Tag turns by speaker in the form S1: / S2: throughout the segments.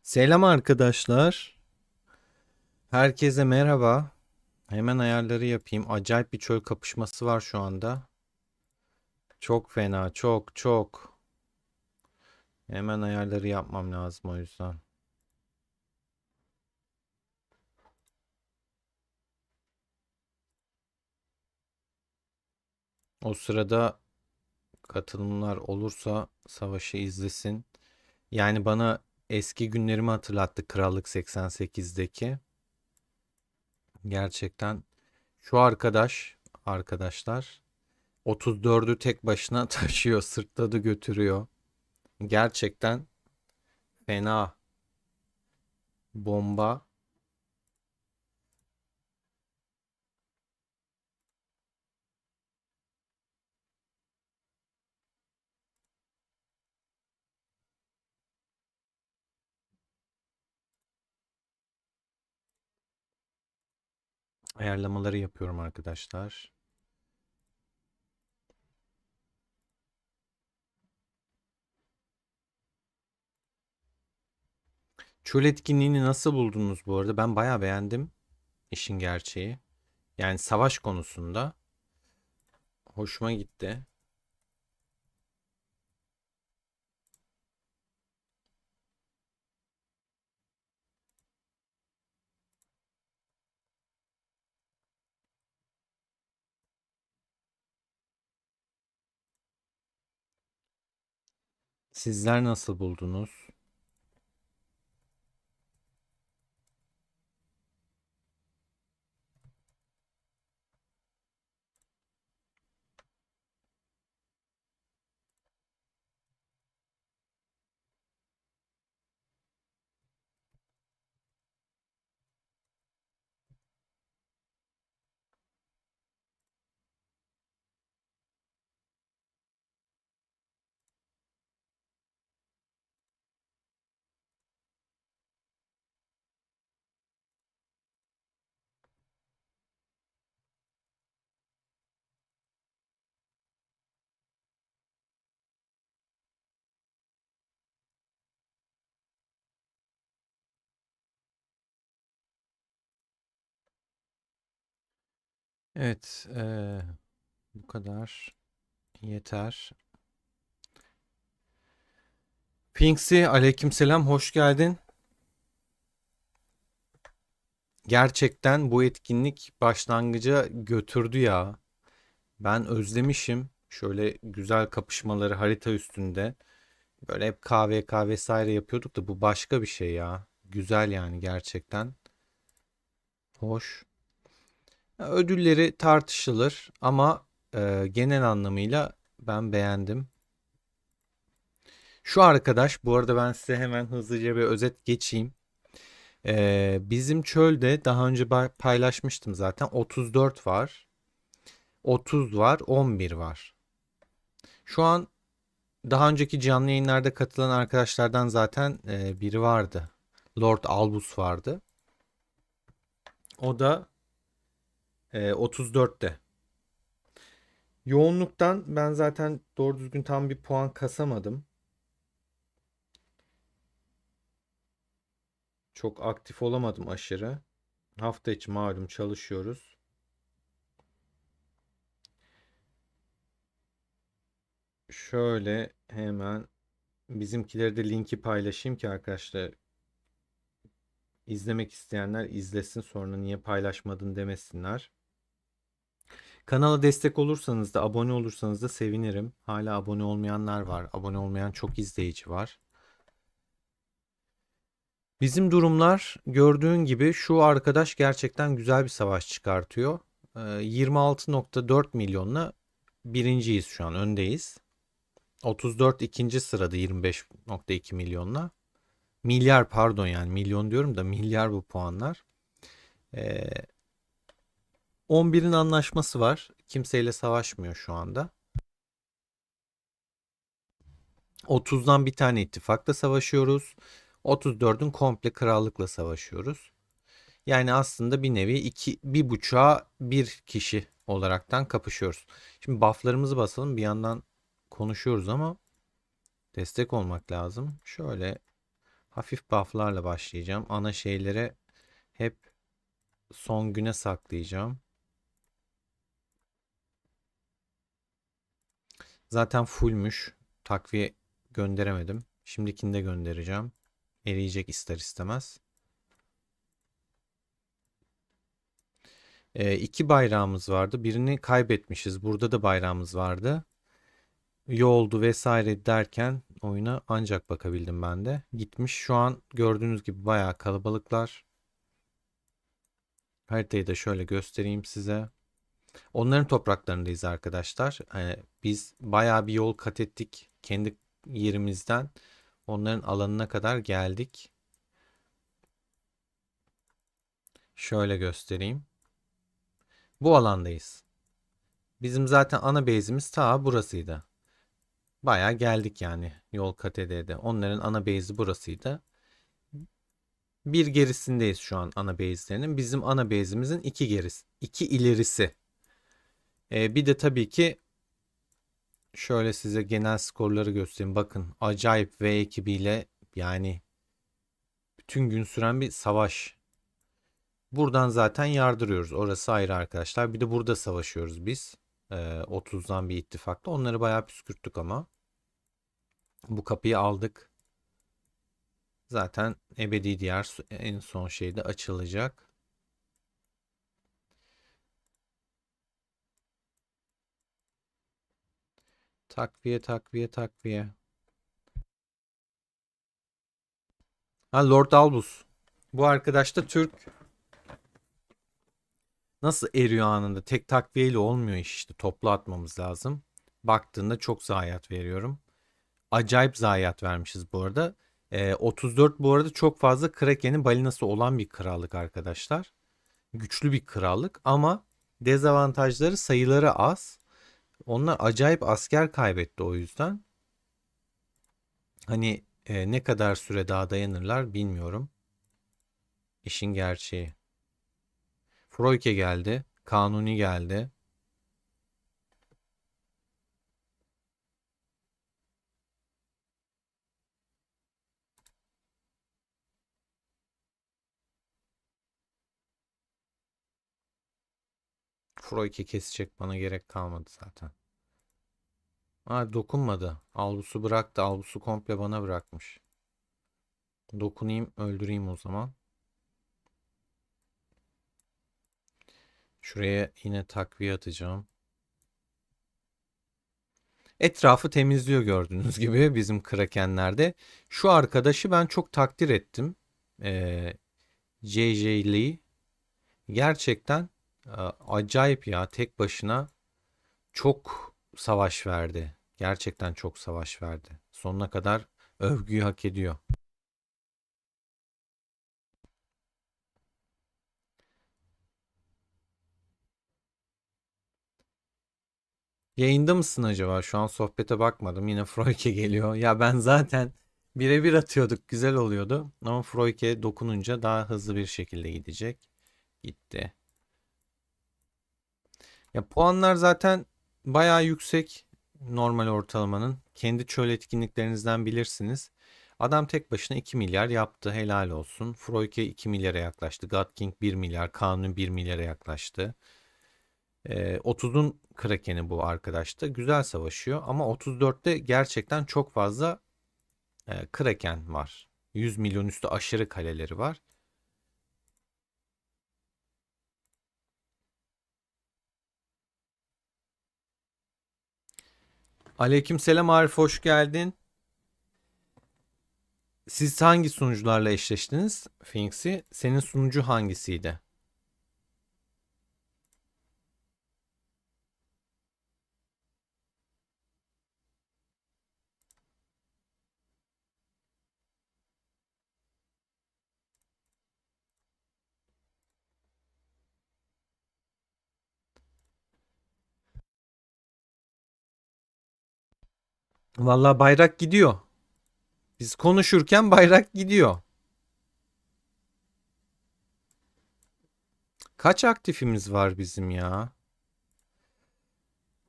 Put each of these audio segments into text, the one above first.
S1: Selam arkadaşlar. Herkese merhaba. Hemen ayarları yapayım. Acayip bir çöl kapışması var şu anda. Çok fena, çok çok. Hemen ayarları yapmam lazım o yüzden. O sırada katılımlar olursa savaşı izlesin. Yani bana eski günlerimi hatırlattı Krallık 88'deki. Gerçekten şu arkadaşlar 34'ü tek başına taşıyor, sırtladı götürüyor. Gerçekten fena. Bomba. Ayarlamaları yapıyorum arkadaşlar. Çöl etkinliğini nasıl buldunuz bu arada? Ben bayağı beğendim işin gerçeği. Yani savaş konusunda hoşuma gitti. Sizler nasıl buldunuz? Evet, bu kadar yeter. Pinksy, aleykümselam, hoş geldin. Gerçekten bu etkinlik başlangıca götürdü ya. Ben özlemişim. Şöyle güzel kapışmaları harita üstünde. Böyle hep KVK vesaire yapıyorduk da bu başka bir şey ya. Güzel yani gerçekten. Hoş. Ödülleri tartışılır ama genel anlamıyla ben beğendim. Şu arkadaş, bu arada ben size hemen hızlıca bir özet geçeyim. Bizim çölde daha önce paylaşmıştım zaten. 34 var, 30 var, 11 var. Şu an daha önceki canlı yayınlarda katılan arkadaşlardan zaten biri vardı. Lord Albus vardı. O da 34'te. Yoğunluktan ben zaten doğru düzgün tam bir puan kasamadım. Çok aktif olamadım aşırı. Hafta içi malum çalışıyoruz. Şöyle hemen bizimkileri de linki paylaşayım ki arkadaşlar izlemek isteyenler izlesin, sonra niye paylaşmadın demesinler. Kanala destek olursanız da abone olursanız da sevinirim. Hala abone olmayanlar var. Abone olmayan çok izleyici var. Bizim durumlar gördüğün gibi şu arkadaş gerçekten güzel bir savaş çıkartıyor. 26,4 milyonla birinciyiz, şu an öndeyiz. 34 ikinci sırada 25,2 milyonla. Milyar, pardon, yani milyon diyorum da milyar bu puanlar. Ee, 11'in anlaşması var. Kimseyle savaşmıyor şu anda. 30'dan bir tane ittifakla savaşıyoruz. 34'ün komple krallıkla savaşıyoruz. Yani aslında bir nevi iki, bir buçuğa bir kişi olaraktan kapışıyoruz. Şimdi bufflarımızı basalım. Bir yandan konuşuyoruz ama destek olmak lazım. Şöyle Hafif buff'larla başlayacağım. Ana şeylere hep son güne saklayacağım. Zaten fullmüş. Takviye gönderemedim. Şimdikini de göndereceğim. Eriyecek ister istemez. İki bayrağımız vardı. Birini kaybetmişiz. Burada da bayrağımız vardı. Yoldu vesaire derken oyuna ancak bakabildim ben de. Gitmiş. Şu an gördüğünüz gibi bayağı kalabalıklar. Haritayı da şöyle göstereyim size. Onların topraklarındayız arkadaşlar. Biz bayağı bir yol kat ettik kendi yerimizden. Onların alanına kadar geldik. Şöyle göstereyim. Bu alandayız. Bizim zaten ana base'imiz ta burasıydı. Bayağı geldik yani yol kat ede ede. Onların ana base'i burasıydı. Bir gerisindeyiz şu an ana base'lerinin. Bizim ana base'imizin iki gerisi, iki ilerisi. Bir de tabii ki şöyle size genel skorları göstereyim. Bakın acayip V ekibiyle yani bütün gün süren bir savaş. Buradan zaten yardırıyoruz. Orası ayrı arkadaşlar. Bir de burada savaşıyoruz biz. 30'dan bir ittifakla. Onları bayağı püskürttük ama. Bu kapıyı aldık. Zaten ebedi diyar en son şeyde açılacak. Takviye takviye takviye. Ha, Lord Albus. Bu arkadaş da Türk. Nasıl eriyor anında? Tek takviyeyle olmuyor işte. Toplu atmamız lazım. Baktığında çok zayiat veriyorum. Acayip zayiat vermişiz bu arada. 34 bu arada çok fazla Kraken'in balinası olan bir krallık arkadaşlar. Güçlü bir krallık ama dezavantajları sayıları az. Onlar acayip asker kaybetti o yüzden. Hani ne kadar süre daha dayanırlar bilmiyorum. İşin gerçeği. Froike geldi. Kanuni geldi. Froike kesecek bana gerek kalmadı zaten. Ha, dokunmadı. Albus'u bıraktı. Albus'u komple bana bırakmış. Dokunayım öldüreyim o zaman. Şuraya yine takviye atacağım. Etrafı temizliyor gördüğünüz gibi bizim krakenlerde. Şu arkadaşı ben çok takdir ettim. JJ Lee. Gerçekten acayip ya, tek başına çok savaş verdi. Gerçekten çok savaş verdi. Sonuna kadar övgüyü hak ediyor. Yayında mısın acaba? Şu an sohbete bakmadım. Yine Froike geliyor. Ya ben zaten birebir atıyorduk. Güzel oluyordu. Ama Froike dokununca daha hızlı bir şekilde gidecek. Gitti. Ya puanlar zaten bayağı yüksek normal ortalamanın. Kendi çöl etkinliklerinizden bilirsiniz. Adam tek başına 2 milyar yaptı. Helal olsun. Froike 2 milyara yaklaştı. God King 1 milyar. Kanun 1 milyara yaklaştı. 30'un Kraken'i bu arkadaş da. Güzel savaşıyor. Ama 34'te gerçekten çok fazla Kraken var. 100 milyon üstü aşırı kaleleri var. Aleykümselam Arif, hoş geldin. Siz hangi sunucularla eşleştiniz Finks'i? Senin sunucu hangisiydi? Vallahi bayrak gidiyor. Biz konuşurken bayrak gidiyor. Kaç aktifimiz var bizim ya?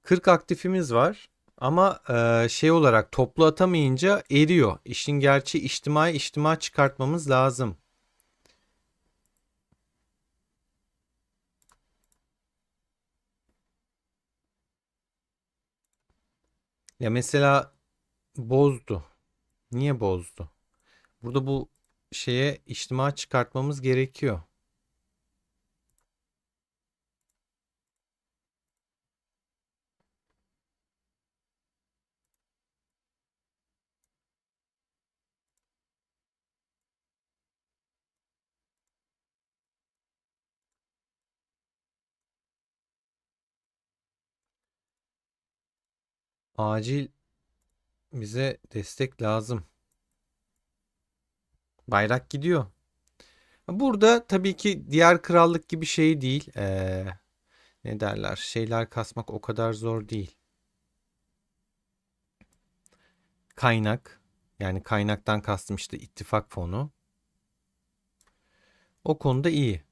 S1: 40 aktifimiz var. Ama şey olarak toplu atamayınca eriyor. İşin gerçeği içtima çıkartmamız lazım. Ya mesela bozdu. Niye bozdu? Burada bu şeye içtima çıkartmamız gerekiyor. Acil bize destek lazım. Bayrak gidiyor. Burada tabii ki diğer krallık gibi şey değil. Ne derler? Şeyler kasmak o kadar zor değil. Kaynak. Yani kaynaktan kastım işte ittifak fonu. O konuda iyi.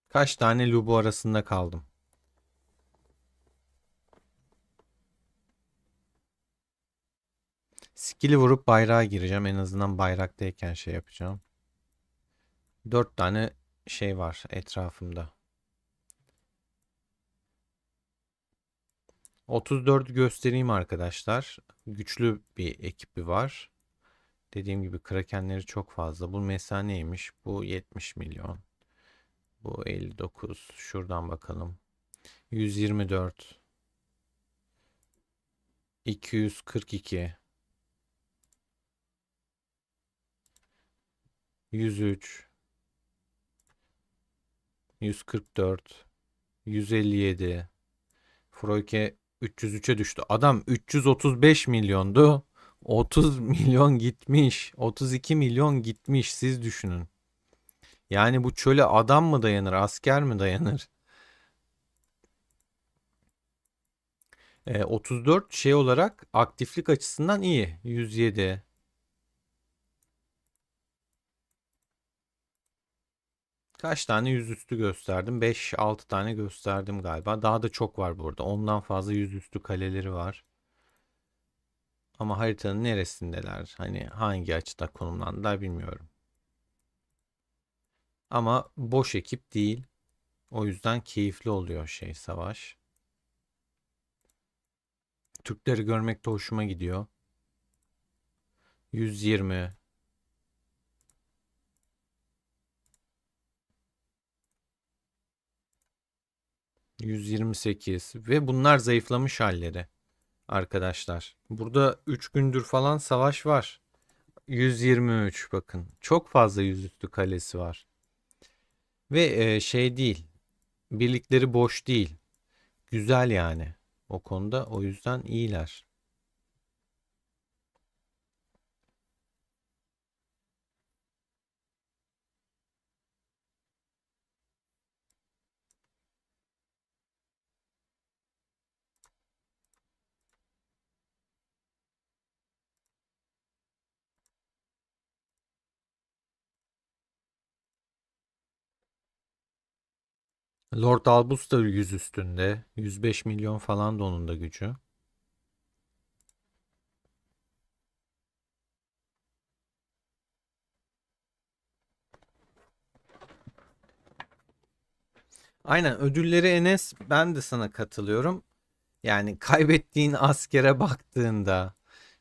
S1: Kaç tane lubu arasında kaldım. Skill'i vurup bayrağa gireceğim. En azından bayraktayken şey yapacağım. 4 tane şey var etrafımda. 34 göstereyim arkadaşlar. Güçlü bir ekibi var. Dediğim gibi krakenleri çok fazla. Bu mesela neymiş? Bu 70 milyon. Bu 59. Şuradan bakalım. 124. 242. 103. 144. 157. Froyke 303'e düştü. Adam 335 milyondu. 30 milyon gitmiş. 32 milyon gitmiş. Siz düşünün. Yani bu çöle adam mı dayanır, asker mi dayanır? 34 şey olarak aktiflik açısından iyi. 107. Kaç tane yüzüstü gösterdim? 5-6 tane gösterdim galiba. Daha da çok var burada. Ondan fazla yüzüstü kaleleri var. Ama haritanın neresindeler? Hani hangi açıda konumlandılar bilmiyorum. Ama boş ekip değil. O yüzden keyifli oluyor şey savaş. Türkleri görmek de hoşuma gidiyor. 120, 128 ve bunlar zayıflamış halleri arkadaşlar. Burada 3 gündür falan savaş var. 123 bakın. Çok fazla yüzüstü kalesi var. Ve şey değil. Birlikleri boş değil. Güzel yani. O konuda o yüzden iyiler. Lord Albus da 100 üstünde. 105 milyon falan da onun da gücü. Aynen ödülleri Enes ben de sana katılıyorum. Yani kaybettiğin askere baktığında,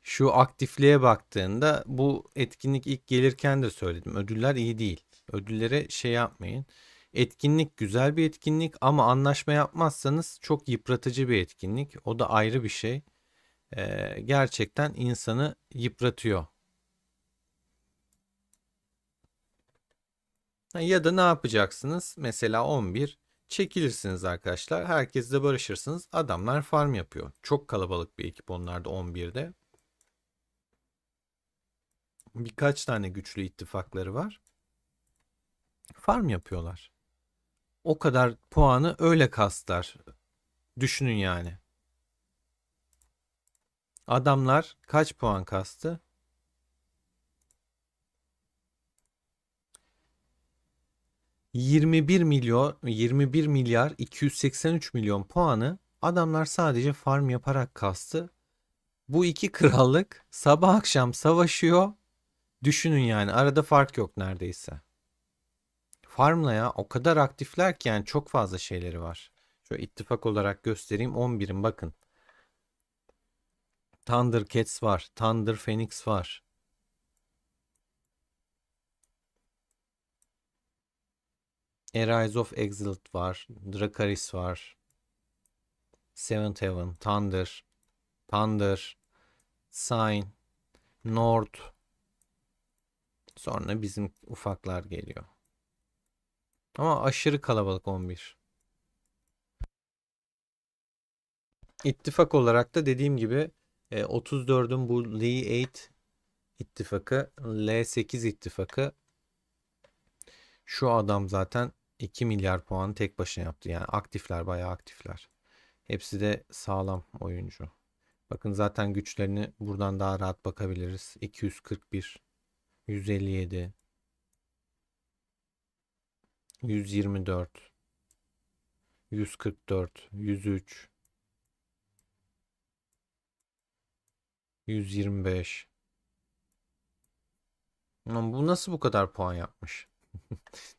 S1: şu aktifliğe baktığında bu etkinlik ilk gelirken de söyledim. Ödüller iyi değil. Ödüllere şey yapmayın. Etkinlik güzel bir etkinlik ama anlaşma yapmazsanız çok yıpratıcı bir etkinlik. O da ayrı bir şey. Gerçekten insanı yıpratıyor. Ya da ne yapacaksınız? Mesela 11 çekilirsiniz arkadaşlar. Herkesle barışırsınız. Adamlar farm yapıyor. Çok kalabalık bir ekip onlar da 11'de. Birkaç tane güçlü ittifakları var. Farm yapıyorlar. O kadar puanı öyle kastılar. Düşünün yani. Adamlar kaç puan kastı? 21 milyar 283 milyon puanı adamlar sadece farm yaparak kastı. Bu iki krallık sabah akşam savaşıyor. Düşünün yani arada fark yok neredeyse. Farmla ya o kadar aktifler ki yani çok fazla şeyleri var. Şöyle ittifak olarak göstereyim 11'in bakın. Thundercats var. Thunder Phoenix var. Arise of Exiled var. Dracarys var. Seventh Heaven. Thunder. Thunder. Sign. North. Sonra bizim ufaklar geliyor. Ama aşırı kalabalık 11. İttifak olarak da dediğim gibi 34'ün bu Lee 8 ittifakı, L8 ittifakı şu adam zaten 2 milyar puanı tek başına yaptı. Yani aktifler bayağı aktifler. Hepsi de sağlam oyuncu. Bakın zaten güçlerini buradan daha rahat bakabiliriz. 241, 157, 124, 144, 103, 125. Ama bu nasıl bu kadar puan yapmış?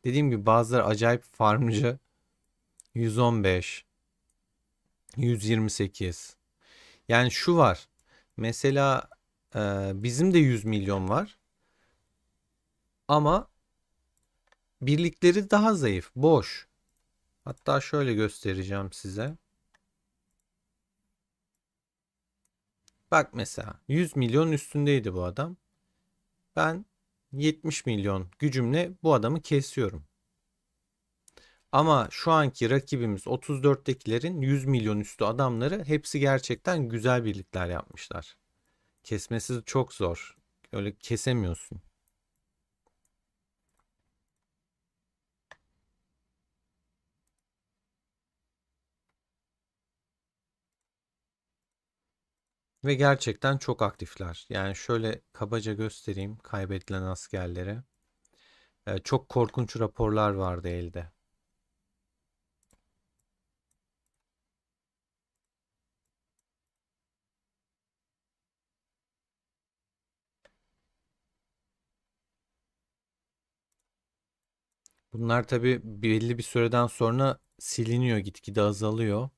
S1: Dediğim gibi bazıları acayip farmcı. 115, 128. Yani şu var. Mesela bizim de 100 milyon var. Ama birlikleri daha zayıf. Boş. Hatta şöyle göstereceğim size. Bak mesela 100 milyon üstündeydi bu adam. Ben 70 milyon gücümle bu adamı kesiyorum. Ama şu anki rakibimiz 34'tekilerin 100 milyon üstü adamları hepsi gerçekten güzel birlikler yapmışlar. Kesmesi çok zor. Öyle kesemiyorsun. Ve gerçekten çok aktifler. Yani şöyle kabaca göstereyim kaybedilen askerleri. Çok korkunç raporlar vardı elde. Bunlar tabii belli bir süreden sonra siliniyor, gitgide azalıyor.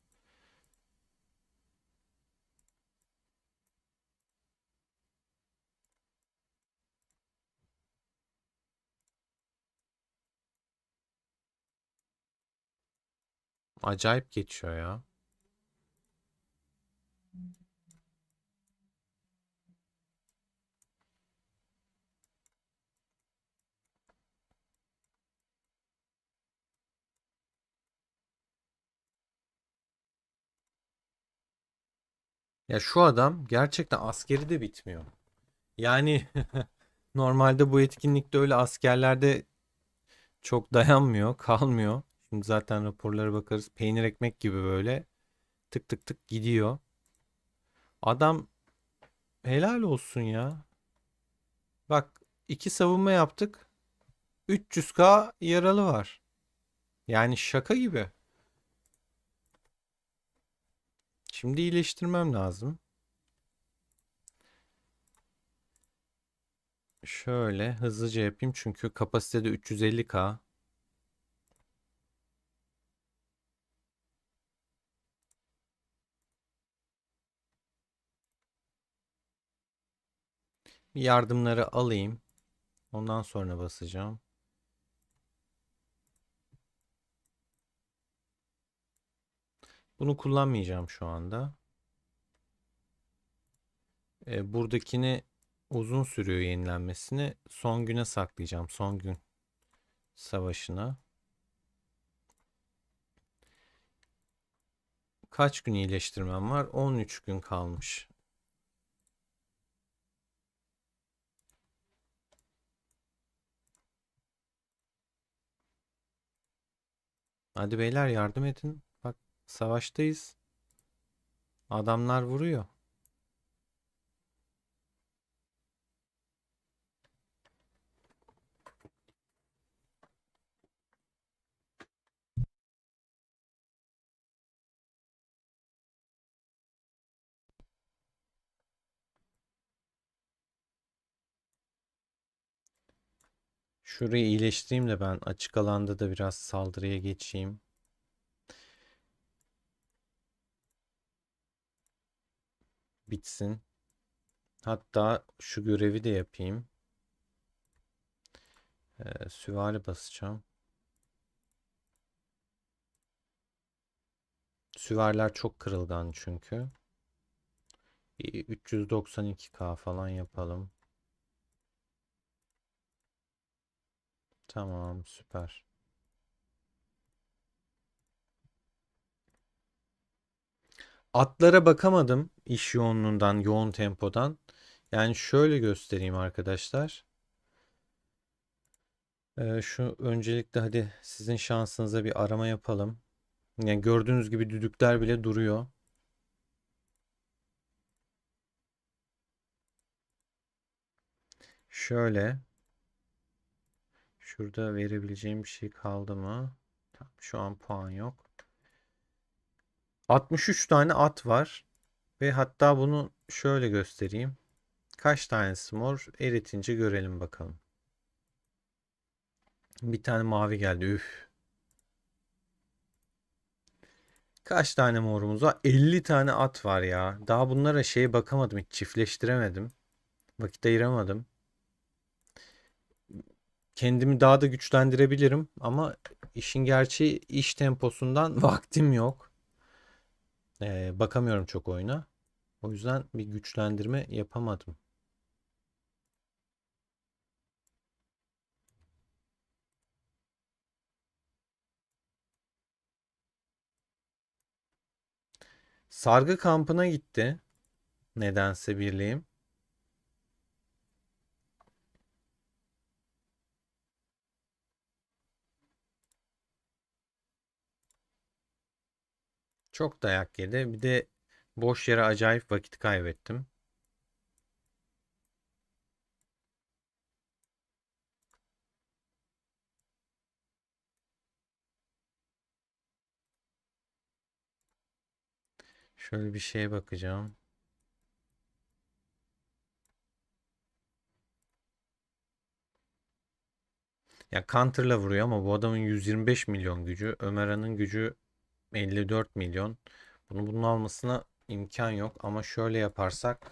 S1: Acayip geçiyor ya. Ya şu adam gerçekten askeri de bitmiyor. Yani normalde bu etkinlikte öyle askerlerde çok dayanmıyor, kalmıyor. Şimdi zaten raporlara bakarız. Peynir ekmek gibi böyle tık tık tık gidiyor. Adam helal olsun ya. Bak iki savunma yaptık. 300k yaralı var. Yani şaka gibi. Şimdi iyileştirmem lazım. Şöyle hızlıca yapayım çünkü kapasitede 350k. Bir yardımları alayım. Ondan sonra basacağım. Bunu kullanmayacağım şu anda. Buradakini uzun sürüyor yenilenmesini. Son güne saklayacağım. Son gün savaşına. Kaç gün iyileştirmem var? 13 gün kalmış. Hadi beyler yardım edin. Bak savaştayız. Adamlar vuruyor. Şurayı iyileştireyim de ben açık alanda da biraz saldırıya geçeyim. Bitsin. Hatta şu görevi de yapayım. Süvari basacağım. Süvariler çok kırılgan çünkü. 392k falan yapalım. Tamam, süper. Atlara bakamadım iş yoğunluğundan, yoğun tempodan. Yani şöyle göstereyim arkadaşlar. Şu öncelikle hadi sizin şansınıza bir arama yapalım. Yani gördüğünüz gibi düdükler bile duruyor. Şöyle şurada verebileceğim bir şey kaldı mı? Tamam, şu an puan yok. 63 tane at var ve hatta bunu şöyle göstereyim. Kaç tanesi mor? Eritince görelim bakalım. Bir tane mavi geldi. Üf. Kaç tane morumuz var? 50 tane at var ya. Daha bunlara şeye bakamadım. Hiç çiftleştiremedim. Vakit ayıramadım. Kendimi daha da güçlendirebilirim ama işin gerçeği iş temposundan vaktim yok. Bakamıyorum çok oyuna. O yüzden bir güçlendirme yapamadım. Sargı kampına gitti. Nedense birliğim. Çok dayak yedi. Bir de boş yere acayip vakit kaybettim. Şöyle bir şeye bakacağım. Ya counter'la vuruyor ama bu adamın 125 milyon gücü. Ömera'nın gücü 54 milyon. Bunun almasına imkan yok. Ama şöyle yaparsak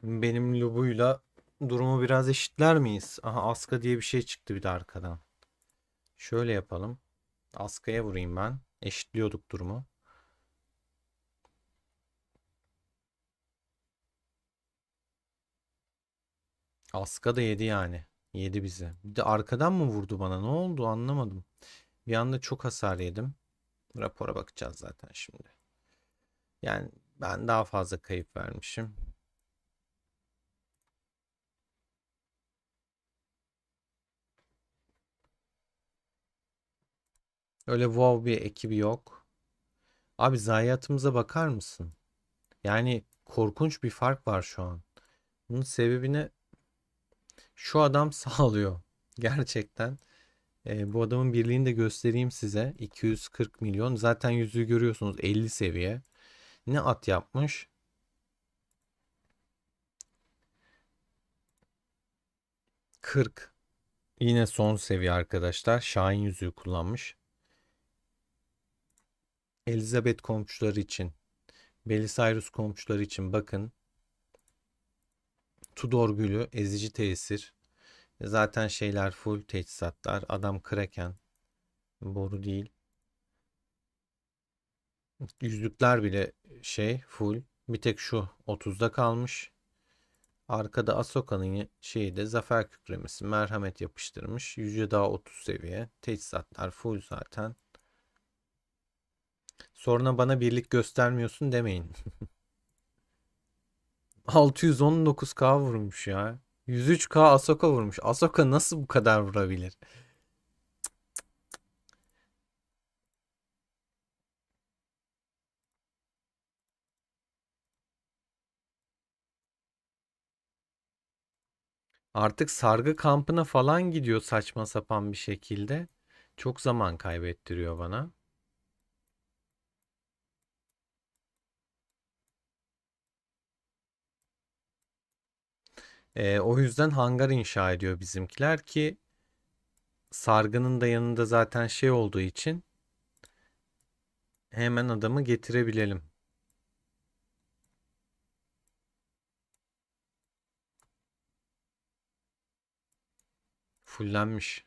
S1: benim Lubu'yla durumu biraz eşitler miyiz? Aha, Aska diye bir şey çıktı bir de arkadan. Şöyle yapalım. Aska'ya vurayım ben. Eşitliyorduk durumu. Aska da yedi yani. Yedi bizi. Bir de arkadan mı vurdu bana? Ne oldu anlamadım. Bir anda çok hasar yedim. Rapora bakacağız zaten şimdi. Yani ben daha fazla kayıp vermişim. Öyle wow bir ekibi yok. Abi zayiatımıza bakar mısın? Yani korkunç bir fark var şu an. Bunun sebebini şu adam sağlıyor. Gerçekten. Bu adamın birliğini de göstereyim size. 240 milyon. Zaten yüzüğü görüyorsunuz 50 seviye. Ne at yapmış? 40. Yine son seviye arkadaşlar. Şahin yüzüğü kullanmış. Elizabeth komşuları için. Belisarius komşuları için bakın. Tudor gülü ezici tesir. Zaten şeyler full teçhizatlar. Adam Kraken. Boru değil. Yüzükler bile şey full. Bir tek şu 30'da kalmış. Arkada Ahsokan'ın şeyi de zafer kükremesi. Merhamet yapıştırmış. Yüce daha 30 seviye. Teçhizatlar full zaten. Sonra bana birlik göstermiyorsun demeyin. 619k vurmuş ya. 103k Ahsoka vurmuş. Ahsoka nasıl bu kadar vurabilir? Artık sargı kampına falan gidiyor saçma sapan bir şekilde. Çok zaman kaybettiriyor bana. O yüzden hangar inşa ediyor bizimkiler ki sargının da yanında zaten şey olduğu için hemen adamı getirebilelim. Fullenmiş.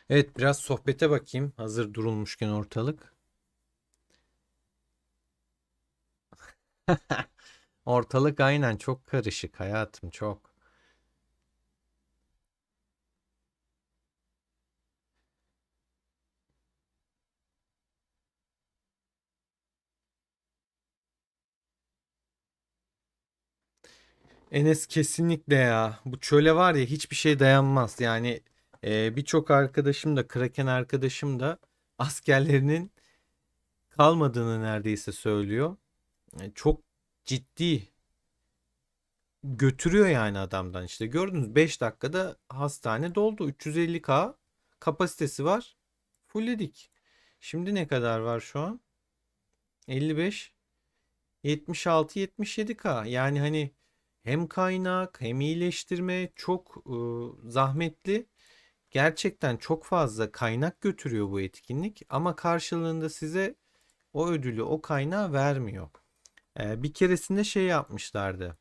S1: Evet, biraz sohbete bakayım. Hazır durulmuşken ortalık. Ortalık aynen çok karışık hayatım, çok. Enes, kesinlikle ya. Bu çöle var ya hiçbir şey dayanmaz. Yani birçok arkadaşım da, Kraken arkadaşım da askerlerinin kalmadığını neredeyse söylüyor. Çok ciddi götürüyor yani adamdan. İşte gördünüz, 5 dakikada hastane doldu. 350K kapasitesi var. Fullledik. Şimdi ne kadar var şu an? 55, 76, 77K. Yani hani hem kaynak hem iyileştirme çok zahmetli. Gerçekten çok fazla kaynak götürüyor bu etkinlik ama karşılığında size o ödülü, o kaynağı vermiyor. Bir keresinde şey yapmışlardı.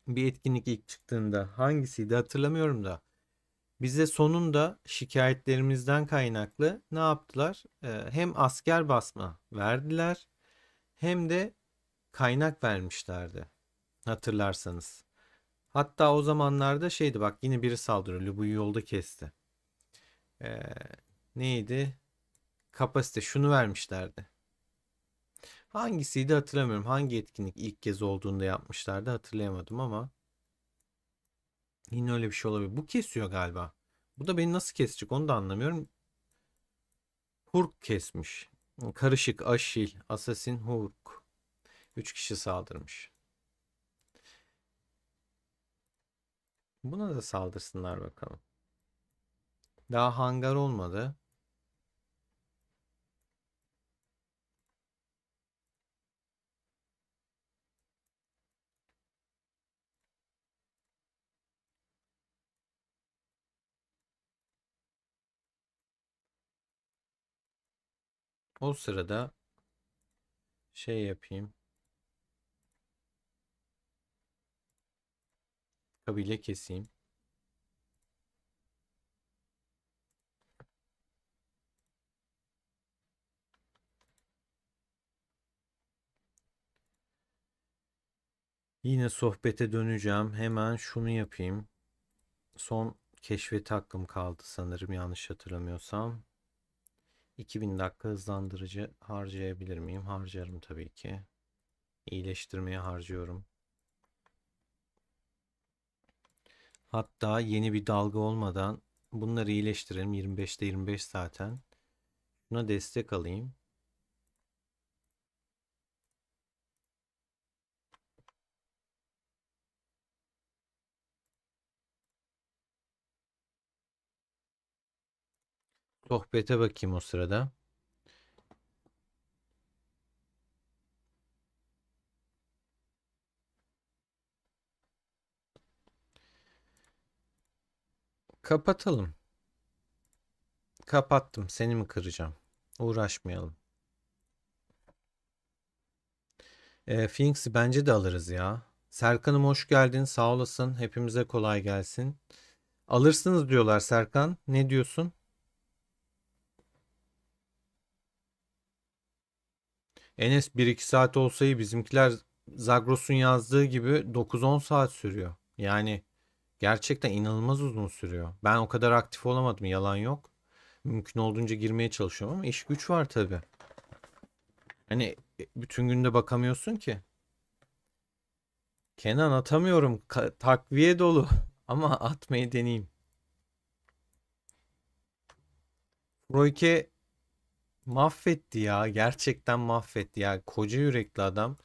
S1: Bir etkinlik ilk çıktığında hangisiydi hatırlamıyorum da bize sonunda şikayetlerimizden kaynaklı ne yaptılar? Hem asker basma verdiler hem de kaynak vermişlerdi hatırlarsanız. Hatta o zamanlarda şeydi, bak yine biri saldırıyor. Lubu'yu yolda kesti. Ee, Neydi? Kapasite şunu vermişlerdi. Hangisiydi hatırlamıyorum. Hangi etkinlik ilk kez olduğunda yapmışlardı hatırlayamadım ama yine öyle bir şey olabilir. Bu kesiyor galiba. Bu da beni nasıl kesecek onu da anlamıyorum. Hurk kesmiş. Karışık, Aşil, Assassin, Hurk. 3 kişi saldırmış. Buna da saldırsınlar bakalım. Daha hangar olmadı. O sırada şey yapayım. Kabile keseyim. Yine sohbete döneceğim. Hemen şunu yapayım. Son keşfet hakkım kaldı sanırım, yanlış hatırlamıyorsam. 2000 dakika hızlandırıcı harcayabilir miyim? Harcarım tabii ki. İyileştirmeye harcıyorum. Hatta yeni bir dalga olmadan bunları iyileştirelim. 25'te 25 zaten. Buna destek alayım. Sohbete bakayım o sırada. Kapatalım. Kapattım. Seni mi kıracağım? Uğraşmayalım. Phoenix'i bence de alırız ya. Serkan'ım hoş geldin. Sağ olasın. Hepimize kolay gelsin. Alırsınız diyorlar Serkan. Ne diyorsun? Enes, 1-2 saat olsaydı bizimkiler Zagros'un yazdığı gibi 9-10 saat sürüyor. Yani gerçekten inanılmaz uzun sürüyor. Ben o kadar aktif olamadım, yalan yok. Mümkün olduğunca girmeye çalışıyorum ama iş güç var tabii. Hani bütün günde bakamıyorsun ki. Kenan, atamıyorum. Takviye dolu. Ama atmayı deneyeyim. Royke mahvetti ya. Gerçekten mahvetti ya. Koca yürekli adam.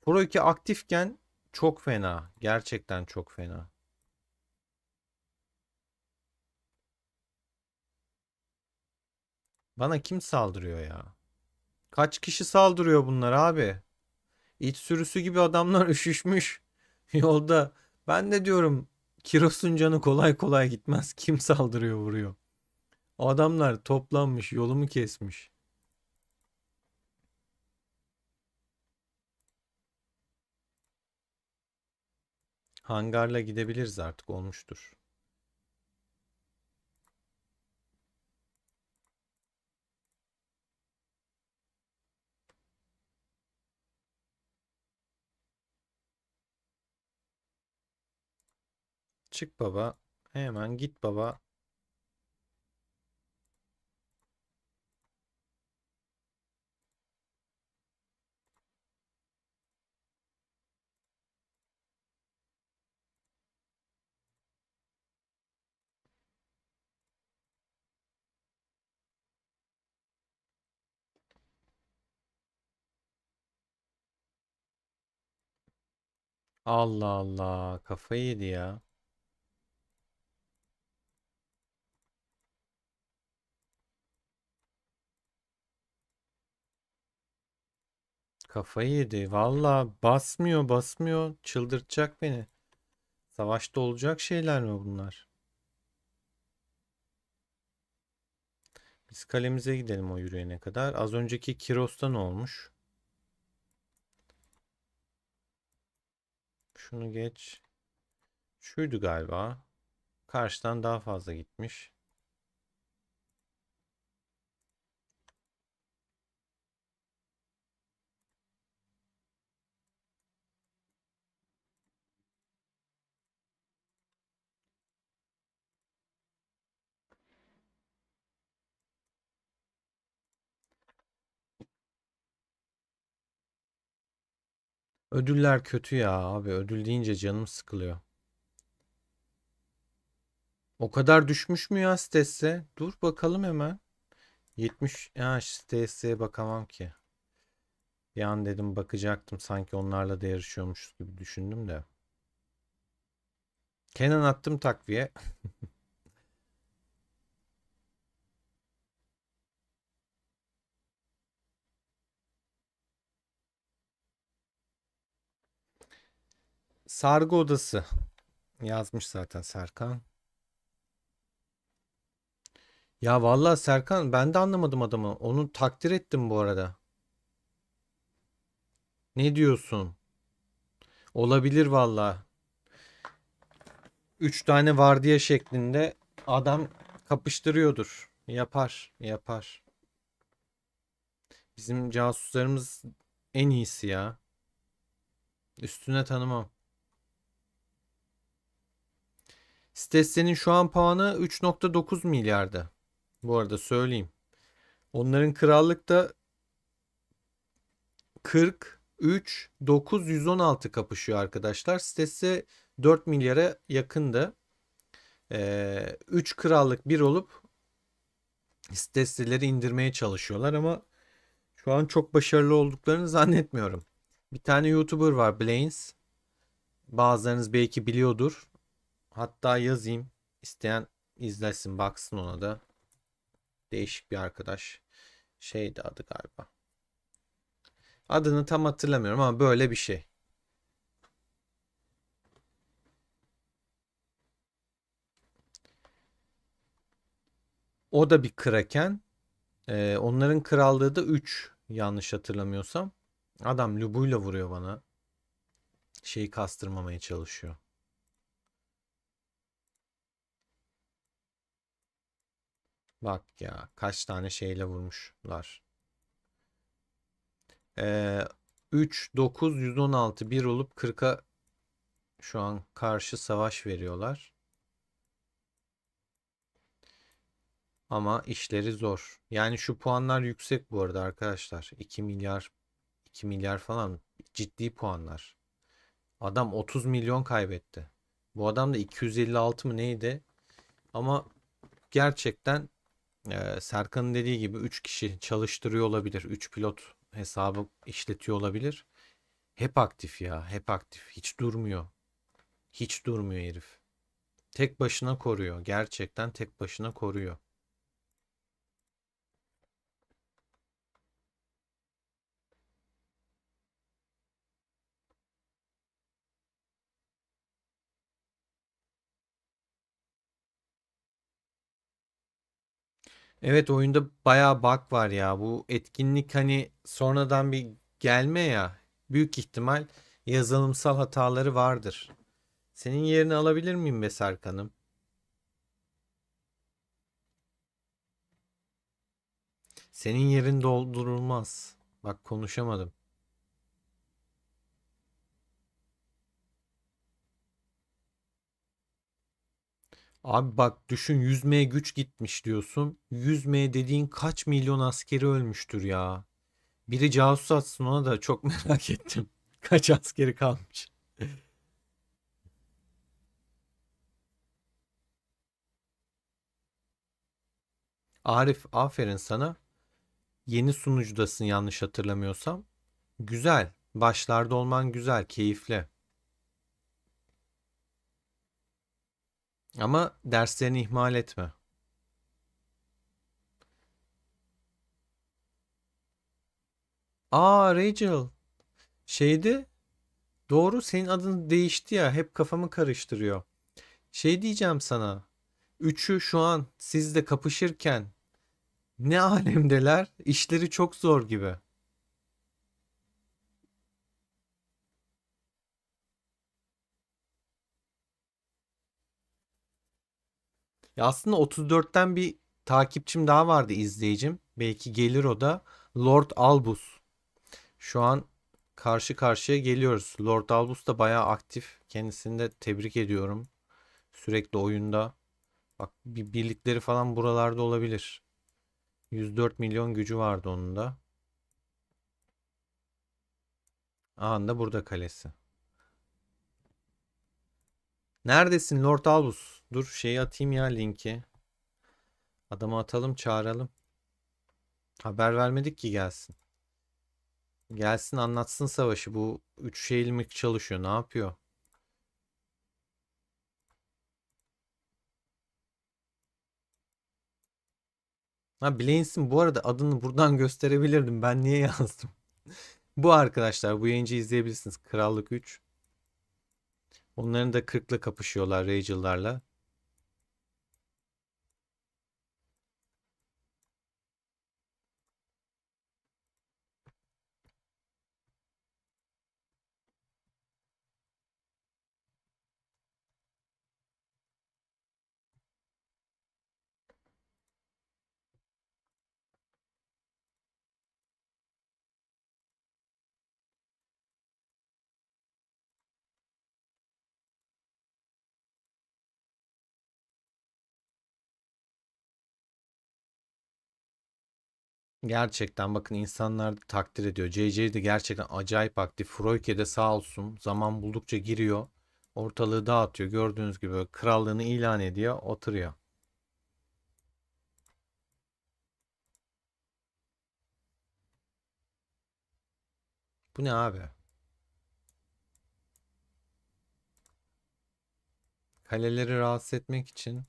S1: Royke aktifken çok fena. Gerçekten çok fena. Bana kim saldırıyor ya? Kaç kişi saldırıyor bunlar abi? İç sürüsü gibi adamlar üşüşmüş yolda. Ben de diyorum Kiros'un canı kolay kolay gitmez. Kim saldırıyor vuruyor. O adamlar toplanmış yolumu kesmiş. Hangarla gidebiliriz artık olmuştur. Çık baba. Hemen git baba. Allah Allah. Kafayı yedi ya. Kafayı yedi. Valla basmıyor basmıyor. Çıldırtacak beni. Savaşta olacak şeyler mi bunlar? Biz kalemize gidelim o yürüyene kadar. Az önceki Kiros'ta ne olmuş? Şunu geç. Şuydu galiba. Karşıdan daha fazla gitmiş. Ödüller kötü ya abi. Ödül deyince canım sıkılıyor. O kadar düşmüş mü ya Stesse? Dur bakalım hemen. 70. Ha Stesse'ye bakamam ki. Bir an dedim bakacaktım. Sanki onlarla da yarışıyormuş gibi düşündüm de. Kenan attım takviye. Sargı odası. Yazmış zaten Serkan. Ya vallahi Serkan ben de anlamadım adamı. Onu takdir ettim bu arada. Ne diyorsun? Olabilir vallahi. 3 tane vardiya şeklinde adam kapıştırıyordur. Yapar, yapar. Bizim casuslarımız en iyisi ya. Üstüne tanımam. Stesse'nin şu an puanı 3,9 milyardı. Bu arada söyleyeyim. Onların krallıkta 43, 9, 116 kapışıyor arkadaşlar. Stesse 4 milyara yakındı. 3 krallık bir olup Stesse'leri indirmeye çalışıyorlar ama şu an çok başarılı olduklarını zannetmiyorum. Bir tane YouTuber var Blains. Bazılarınız belki biliyordur. Hatta yazayım. İsteyen izlesin baksın ona da. Değişik bir arkadaş. Şeydi adı galiba. Adını tam hatırlamıyorum ama böyle bir şey. O da bir kraken. Onların krallığı da 3 yanlış hatırlamıyorsam. Adam lubuyla vuruyor bana. Şeyi kastırmamaya çalışıyor. Bak ya kaç tane şeyle vurmuşlar. Ee, 3, 9, 116 bir olup 40'a şu an karşı savaş veriyorlar. Ama işleri zor. Yani şu puanlar yüksek bu arada arkadaşlar. 2 milyar 2 milyar falan ciddi puanlar. Adam 30 milyon kaybetti. Bu adam da 256 mı neydi? Ama gerçekten Serkan'ın dediği gibi 3 kişi çalıştırıyor olabilir. 3 pilot hesabı işletiyor olabilir. Hep aktif ya, hep aktif. Hiç durmuyor. Hiç durmuyor herif. Tek başına koruyor. Gerçekten tek başına koruyor. Evet, oyunda bayağı bug var ya. Bu etkinlik hani sonradan bir gelme ya. Büyük ihtimal yazılımsal hataları vardır. Senin yerini alabilir miyim be Serkan'ım? Senin yerin doldurulmaz. Bak konuşamadım. Abi bak düşün, 100M güç gitmiş diyorsun. 100M dediğin kaç milyon askeri ölmüştür ya. Biri casus atsın ona da, çok merak ettim. Kaç askeri kalmış. Arif, aferin sana. Yeni sunucudasın yanlış hatırlamıyorsam. Güzel. Başlarda olman güzel, keyifli. Ama derslerini ihmal etme. Aa, Rachel. Şeydi. Doğru, senin adın değişti ya. Hep kafamı karıştırıyor. Şey diyeceğim sana. Üçü şu an sizle kapışırken ne alemdeler? İşleri çok zor gibi. Ya aslında 34'ten bir takipçim daha vardı, izleyicim. Belki gelir o da. Lord Albus. Şu an karşı karşıya geliyoruz. Lord Albus da bayağı aktif. Kendisini de tebrik ediyorum. Sürekli oyunda. Bak bir birlikleri falan buralarda olabilir. 104 milyon gücü vardı onun da. Anında burada kalesi. Neredesin Lord Albus? Dur şeyi atayım ya, linki. Adamı atalım, çağıralım. Haber vermedik ki gelsin. Gelsin anlatsın savaşı. Bu üç şeyli mi çalışıyor? Ne yapıyor? Ha, Blaine'sin bu arada, adını buradan gösterebilirdim. Ben niye yazdım? Bu arkadaşlar, bu yayıncı izleyebilirsiniz. Krallık 3. Onların da 40'la kapışıyorlar Rachel'larla. Gerçekten bakın, insanlar da takdir ediyor. JJ de gerçekten acayip aktif. Froyke de sağ olsun zaman buldukça giriyor. Ortalığı dağıtıyor. Gördüğünüz gibi krallığını ilan ediyor. Oturuyor. Bu ne abi? Kaleleri rahatsız etmek için.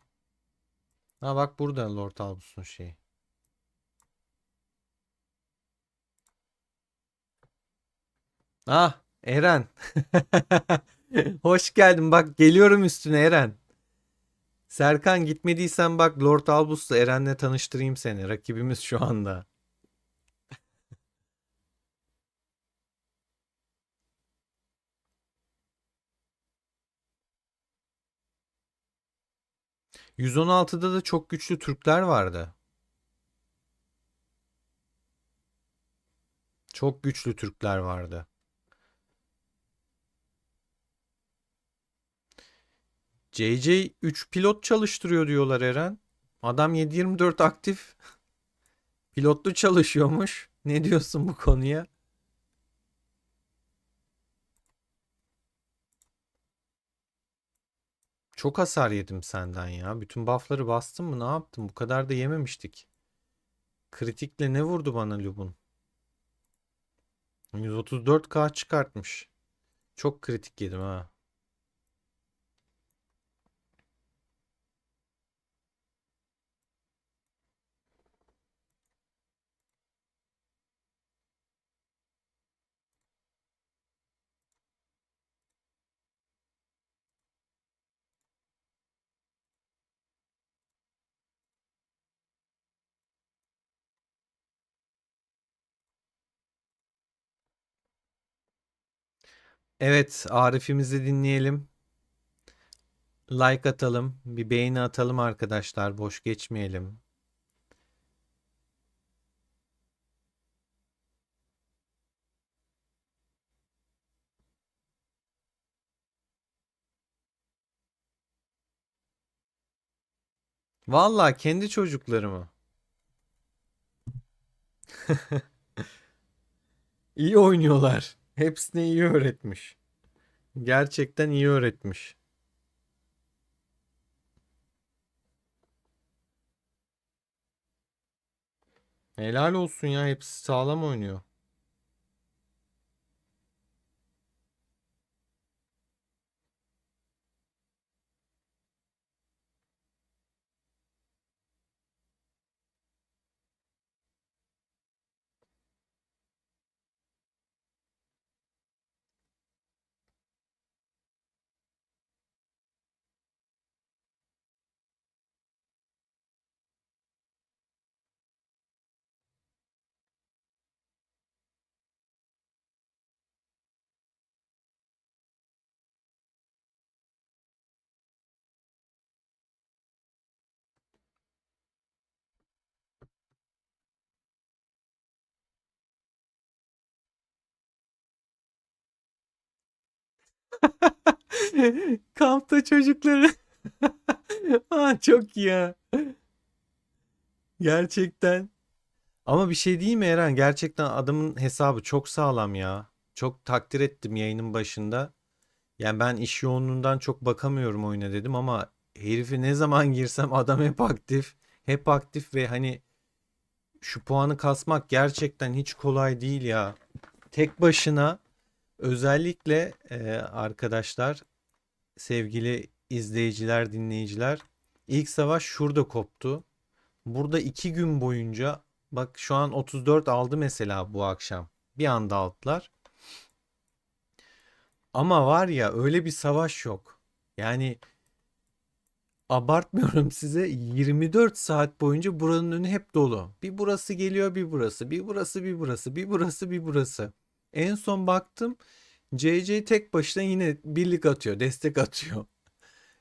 S1: Ha bak, burada Lord Albus'un şeyi. Ah, Eren. Hoş geldin. Bak geliyorum üstüne Eren. Serkan, gitmediysen bak, Lord Albus'la Eren'le tanıştırayım seni. Rakibimiz şu anda. 116'da da çok güçlü Türkler vardı. Çok güçlü Türkler vardı. JJ 3 pilot çalıştırıyor diyorlar Eren. Adam 7/24 aktif pilotlu çalışıyormuş. Ne diyorsun bu konuya? Çok hasar yedim senden ya. Bütün buff'ları bastın mı? Ne yaptın? Bu kadar da yememiştik. Kritikle ne vurdu bana Lubun? 134K çıkartmış. Çok kritik yedim ha. Evet, Arif'imizi dinleyelim. Like atalım, bir beğeni atalım arkadaşlar. Boş geçmeyelim. Vallahi kendi çocuklarımı. İyi oynuyorlar. Hepsine iyi öğretmiş. Gerçekten iyi öğretmiş. Helal olsun ya, hepsi sağlam oynuyor. Kampta çocukları. Aa, çok iyi ya. Gerçekten. Ama bir şey değil mi Eren? Gerçekten adamın hesabı çok sağlam ya. Çok takdir ettim yayının başında. Yani ben iş yoğunluğundan çok bakamıyorum oyuna dedim ama herifi ne zaman girsem adam hep aktif. Hep aktif ve hani şu puanı kasmak gerçekten hiç kolay değil ya. Tek başına özellikle arkadaşlar, sevgili izleyiciler, dinleyiciler, ilk savaş şurada koptu. Burada 2 gün boyunca, bak şu an 34 aldı mesela bu akşam. Bir anda aldılar. Ama var ya, öyle bir savaş yok. Yani abartmıyorum size, 24 saat boyunca buranın önü hep dolu. Bir burası geliyor, bir burası, bir burası, bir burası, bir burası, bir burası. En son baktım, CC tek başına yine birlik atıyor, destek atıyor.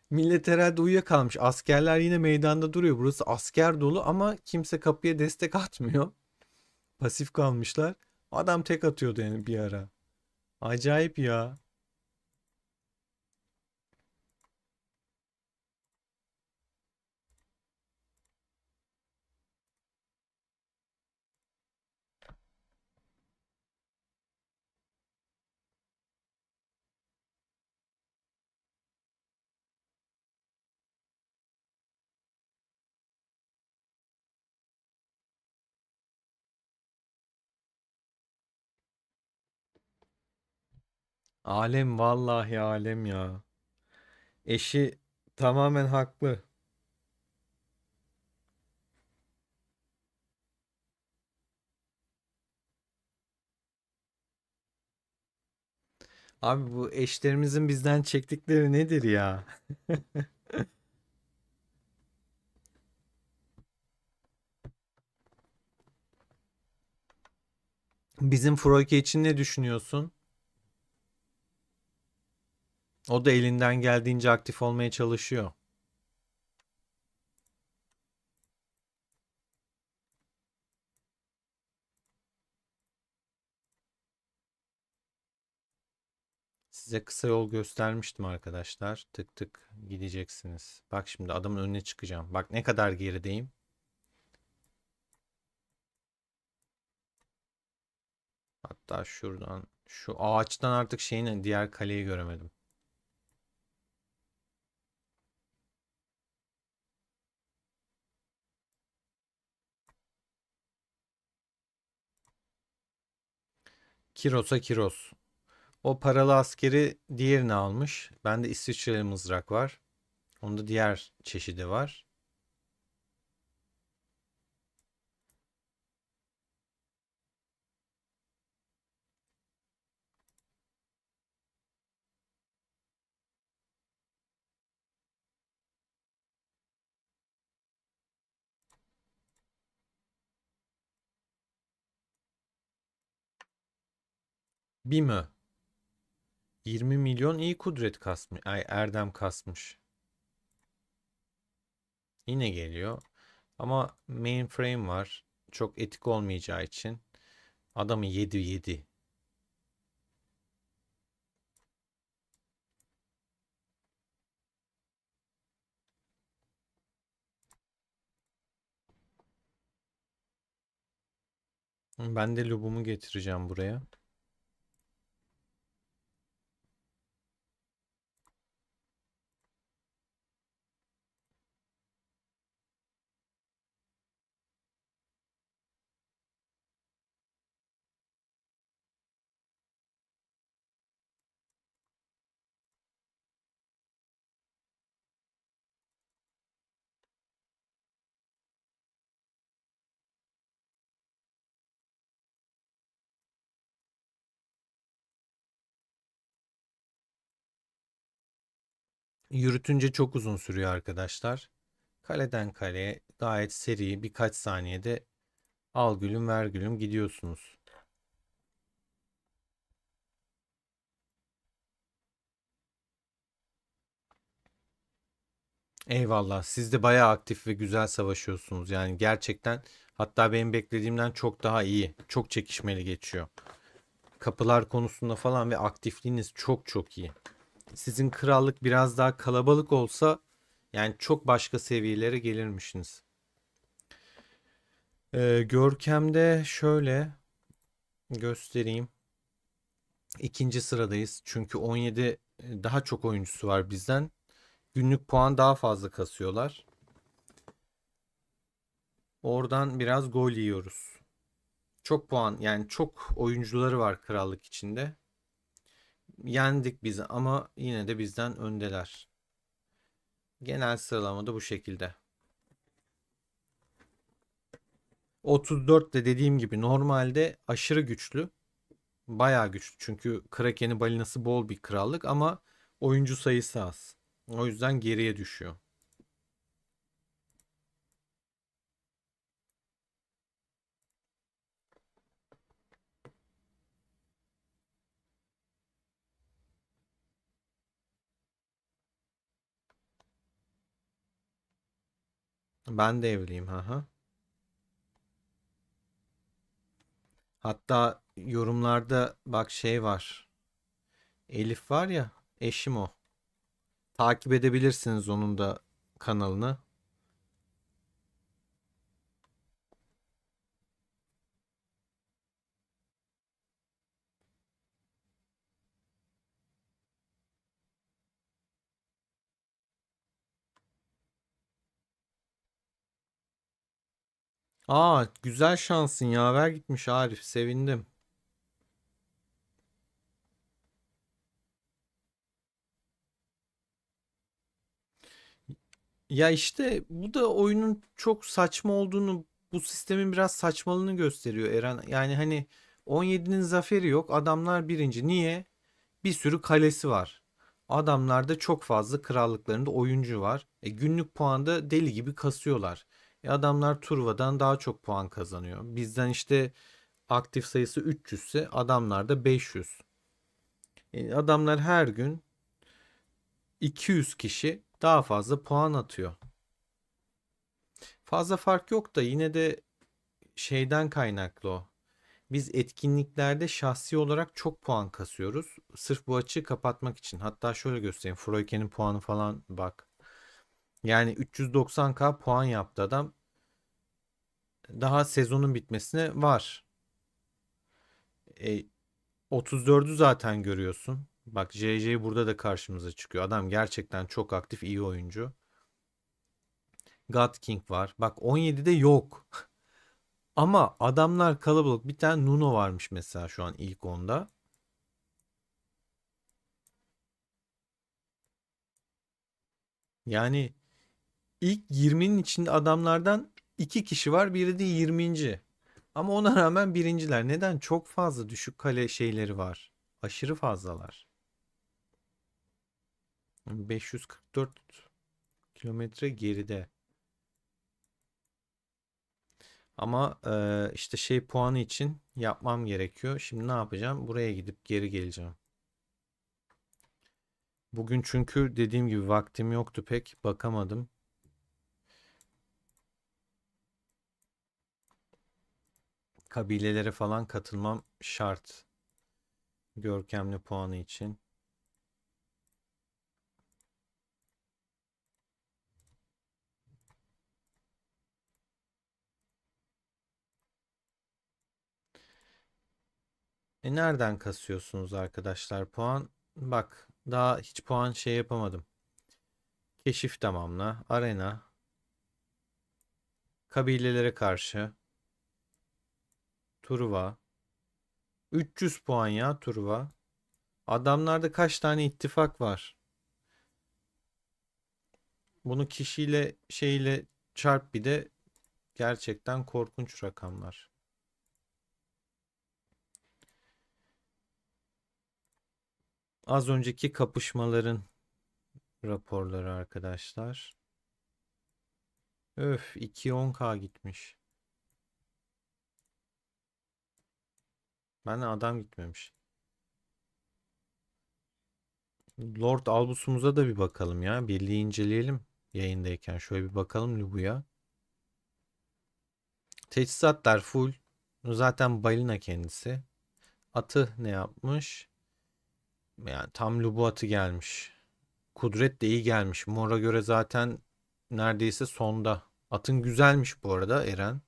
S1: Millet herhalde uyuyakalmış. Askerler yine meydanda duruyor. Burası asker dolu ama kimse kapıya destek atmıyor. Pasif kalmışlar. Adam tek atıyordu yani bir ara. Acayip ya. Alem, vallahi alem ya. Eşi tamamen haklı. Abi bu eşlerimizin bizden çektikleri nedir ya? Bizim Froike için ne düşünüyorsun? O da elinden geldiğince aktif olmaya çalışıyor. Size kısa yol göstermiştim arkadaşlar. Tık tık gideceksiniz. Bak şimdi adamın önüne çıkacağım. Bak ne kadar gerideyim. Hatta şuradan, şu ağaçtan artık şeyin, diğer kaleyi göremedim. Kiros'a Kiros. O paralı askeri diğerini almış. Bende İsviçreli mızrak var. Onda diğer çeşidi var. Bimö. 20 milyon iyi kudret kasmış. Ay, erdem kasmış. Yine geliyor. Ama mainframe var. Çok etik olmayacağı için. Adamı yedi yedi. Ben de lobumu getireceğim buraya. Yürütünce çok uzun sürüyor arkadaşlar. Kaleden kaleye gayet seri birkaç saniyede al gülüm ver gülüm gidiyorsunuz. Eyvallah. Siz de bayağı aktif ve güzel savaşıyorsunuz. Yani gerçekten hatta benim beklediğimden çok daha iyi. Çok çekişmeli geçiyor. Kapılar konusunda falan ve aktifliğiniz çok çok iyi. Sizin krallık biraz daha kalabalık olsa yani çok başka seviyelere gelirmişsiniz. Görkem'de şöyle göstereyim. İkinci sıradayız. Çünkü 17 daha çok oyuncusu var bizden. Günlük puan daha fazla kasıyorlar. Oradan biraz gol yiyoruz. Çok puan yani çok oyuncuları var krallık içinde. Yendik biz ama yine de bizden öndeler. Genel sıralamada bu şekilde. 34 de dediğim gibi normalde aşırı güçlü. Bayağı güçlü. Çünkü Kraken'i balinası bol bir krallık ama oyuncu sayısı az. O yüzden geriye düşüyor. Ben de evliyim. Haha. Hatta yorumlarda bak şey var. Elif var ya, eşim o. Takip edebilirsiniz onun da kanalını. Aa, güzel şansın yaver gitmiş Arif, sevindim. Ya işte bu da oyunun çok saçma olduğunu, bu sistemin biraz saçmalığını gösteriyor Eren. Yani hani 17'nin zaferi yok, adamlar birinci. Niye? Bir sürü kalesi var. Adamlarda çok fazla krallıklarında oyuncu var. Günlük puanda deli gibi kasıyorlar. Adamlar turvadan daha çok puan kazanıyor. Bizden işte aktif sayısı 300 ise adamlarda 500. Adamlar her gün 200 kişi daha fazla puan atıyor. Fazla fark yok da yine de şeyden kaynaklı o. Biz etkinliklerde şahsi olarak çok puan kasıyoruz. Sırf bu açığı kapatmak için. Hatta şöyle göstereyim. Freuken'in puanı falan bak. Yani 390k puan yaptı adam. Daha sezonun bitmesine var. E, 34'ü zaten görüyorsun. Bak JJ burada da karşımıza çıkıyor. Adam gerçekten çok aktif, iyi oyuncu. God King var. Bak 17'de yok. Ama adamlar kalabalık. Bir tane Nuno varmış mesela şu an ilk onda. Yani ilk 20'nin içinde adamlardan 2 kişi var. Biri de 20. Ama ona rağmen birinciler. Neden? Çok fazla düşük kale şeyleri var. Aşırı fazlalar. 544 kilometre geride. Ama işte şey puanı için yapmam gerekiyor. Şimdi ne yapacağım? Buraya gidip geri geleceğim. Bugün çünkü dediğim gibi vaktim yoktu, pek bakamadım. Kabilelere falan katılmam şart. Görkemli puanı için. Nereden kasıyorsunuz arkadaşlar puan? Bak, daha hiç puan şey yapamadım. Keşif tamamla. Arena. Kabilelere karşı. Truva. 300 puan ya Truva. Adamlarda kaç tane ittifak var? Bunu kişiyle şeyle çarp, bir de gerçekten korkunç rakamlar. Az önceki kapışmaların raporları arkadaşlar. Öf, 210k gitmiş. Ben adam gitmemiş. Lord Albus'umuza da bir bakalım ya. Birliği inceleyelim yayındayken. Şöyle bir bakalım Lubu'ya. Teçhizatlar full. Zaten balina kendisi. Atı ne yapmış? Yani tam Lubu atı gelmiş. Kudret de iyi gelmiş. Mor'a göre zaten neredeyse sonda. Atın güzelmiş bu arada Eren.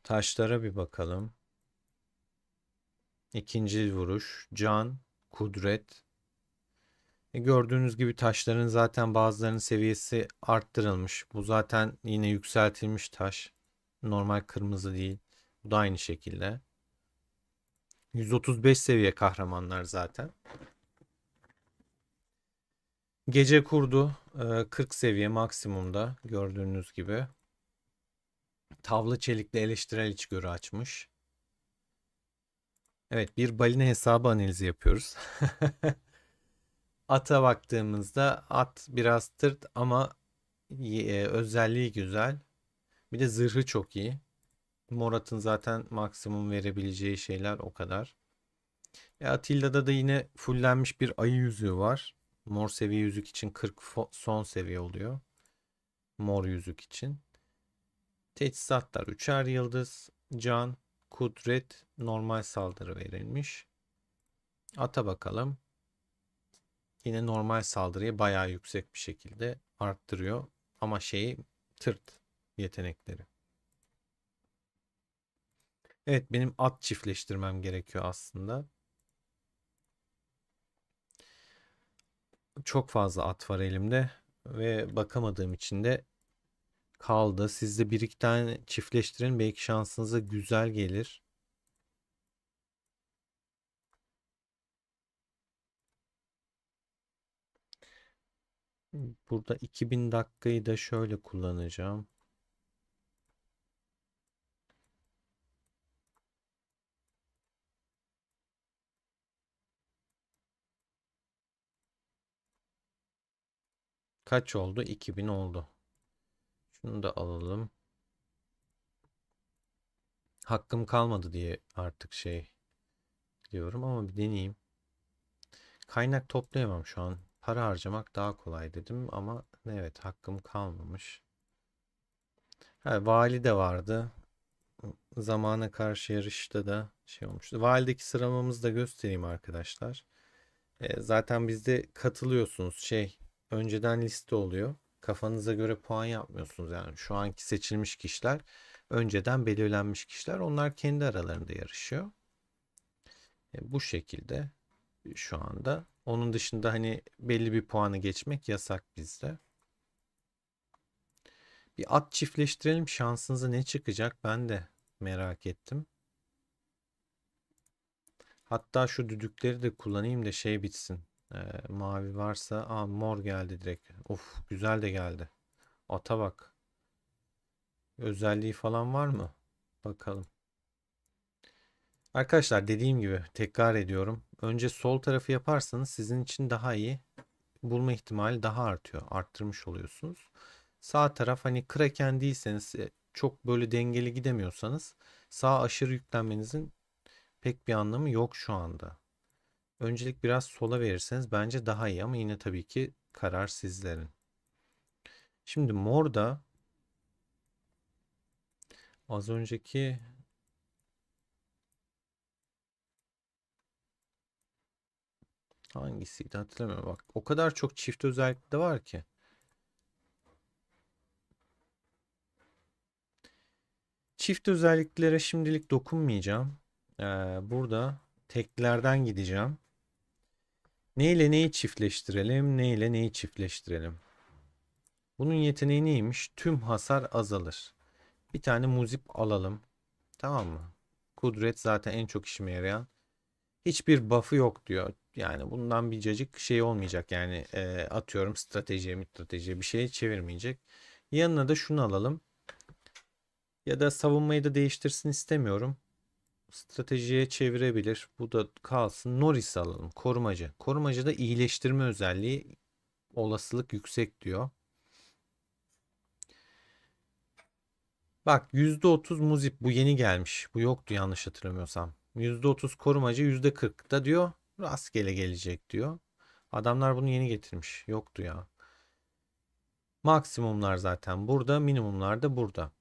S1: Taşlara bir bakalım. İkinci vuruş. Can. Kudret. Gördüğünüz gibi taşların zaten bazılarının seviyesi arttırılmış. Bu zaten yine yükseltilmiş taş. Normal kırmızı değil. Bu da aynı şekilde. 135 seviye kahramanlar zaten. Gece kurdu 40 seviye maksimumda gördüğünüz gibi. Tavlı çelikli eleştirel içgörü açmış. Evet, bir balina hesabı analizi yapıyoruz. Ata baktığımızda at biraz tırt ama özelliği güzel. Bir de zırhı çok iyi. Morat'ın zaten maksimum verebileceği şeyler o kadar. Atilla'da da yine fullenmiş bir ayı yüzüğü var. Mor seviye yüzük için 40 son seviye oluyor. Mor yüzük için. Teçhizatlar üçer yıldız. Can, kudret, normal saldırı verilmiş. Ata bakalım. Yine normal saldırıyı bayağı yüksek bir şekilde arttırıyor. Ama şeyi tırt yetenekleri. Evet, benim at çiftleştirmem gerekiyor aslında. Çok fazla at var elimde ve bakamadığım için de kaldı. Siz de bir iki tane çiftleştirin, belki şansınıza güzel gelir. Burada 2000 dakikayı da şöyle kullanacağım. Kaç oldu? 2000 oldu. Şunu da alalım. Hakkım kalmadı diye artık şey diyorum ama bir deneyeyim. Kaynak toplayamam şu an. Para harcamak daha kolay dedim ama evet, hakkım kalmamış. Ha, vali de vardı. Zamana karşı yarışta da şey olmuştu. Valideki sıralamamızı da göstereyim arkadaşlar. Zaten bizde katılıyorsunuz, şey, önceden liste oluyor. Kafanıza göre puan yapmıyorsunuz, yani şu anki seçilmiş kişiler önceden belirlenmiş kişiler, onlar kendi aralarında yarışıyor. Bu şekilde şu anda. Onun dışında hani belli bir puanı geçmek yasak bizde. Bir at çiftleştirelim, şansınıza ne çıkacak ben de merak ettim. Hatta şu düdükleri de kullanayım da şey bitsin. Mavi varsa, mor geldi direkt. Of, güzel de geldi. Ata bak. Özelliği falan var mı? Bakalım. Arkadaşlar, dediğim gibi tekrar ediyorum. Önce sol tarafı yaparsanız sizin için daha iyi. bulma ihtimali daha artıyor. Arttırmış oluyorsunuz. Sağ taraf hani Kraken değilseniz çok böyle dengeli gidemiyorsanız sağ aşırı yüklenmenizin pek bir anlamı yok şu anda. Öncelik biraz sola verirseniz bence daha iyi ama yine tabii ki karar sizlerin. Şimdi mor da az önceki hangisiydi hatırlamıyorum. Bak o kadar çok çift özellikli de var ki. Çift özelliklere şimdilik dokunmayacağım. Burada teklerden gideceğim. Ne ile neyi çiftleştirelim, ne ile neyi çiftleştirelim. Bunun yeteneği neymiş? Tüm hasar azalır. Bir tane muzip alalım. Tamam mı? Kudret zaten en çok işime yarayan. Hiçbir buff'ı yok diyor. Yani bundan bir cacık şey olmayacak. Yani atıyorum stratejiye bir şey çevirmeyecek. Yanına da şunu alalım. Ya da savunmayı da değiştirsin istemiyorum. Stratejiye çevirebilir. Bu da kalsın. Norris alalım. Korumacı. Korumacıda iyileştirme özelliği olasılık yüksek diyor. Bak %30 muzip bu yeni gelmiş. Bu yoktu yanlış hatırlamıyorsam. %30 korumacı %40 da diyor rastgele gelecek diyor. Adamlar bunu yeni getirmiş. Yoktu ya. Maksimumlar zaten burada, minimumlar da burada.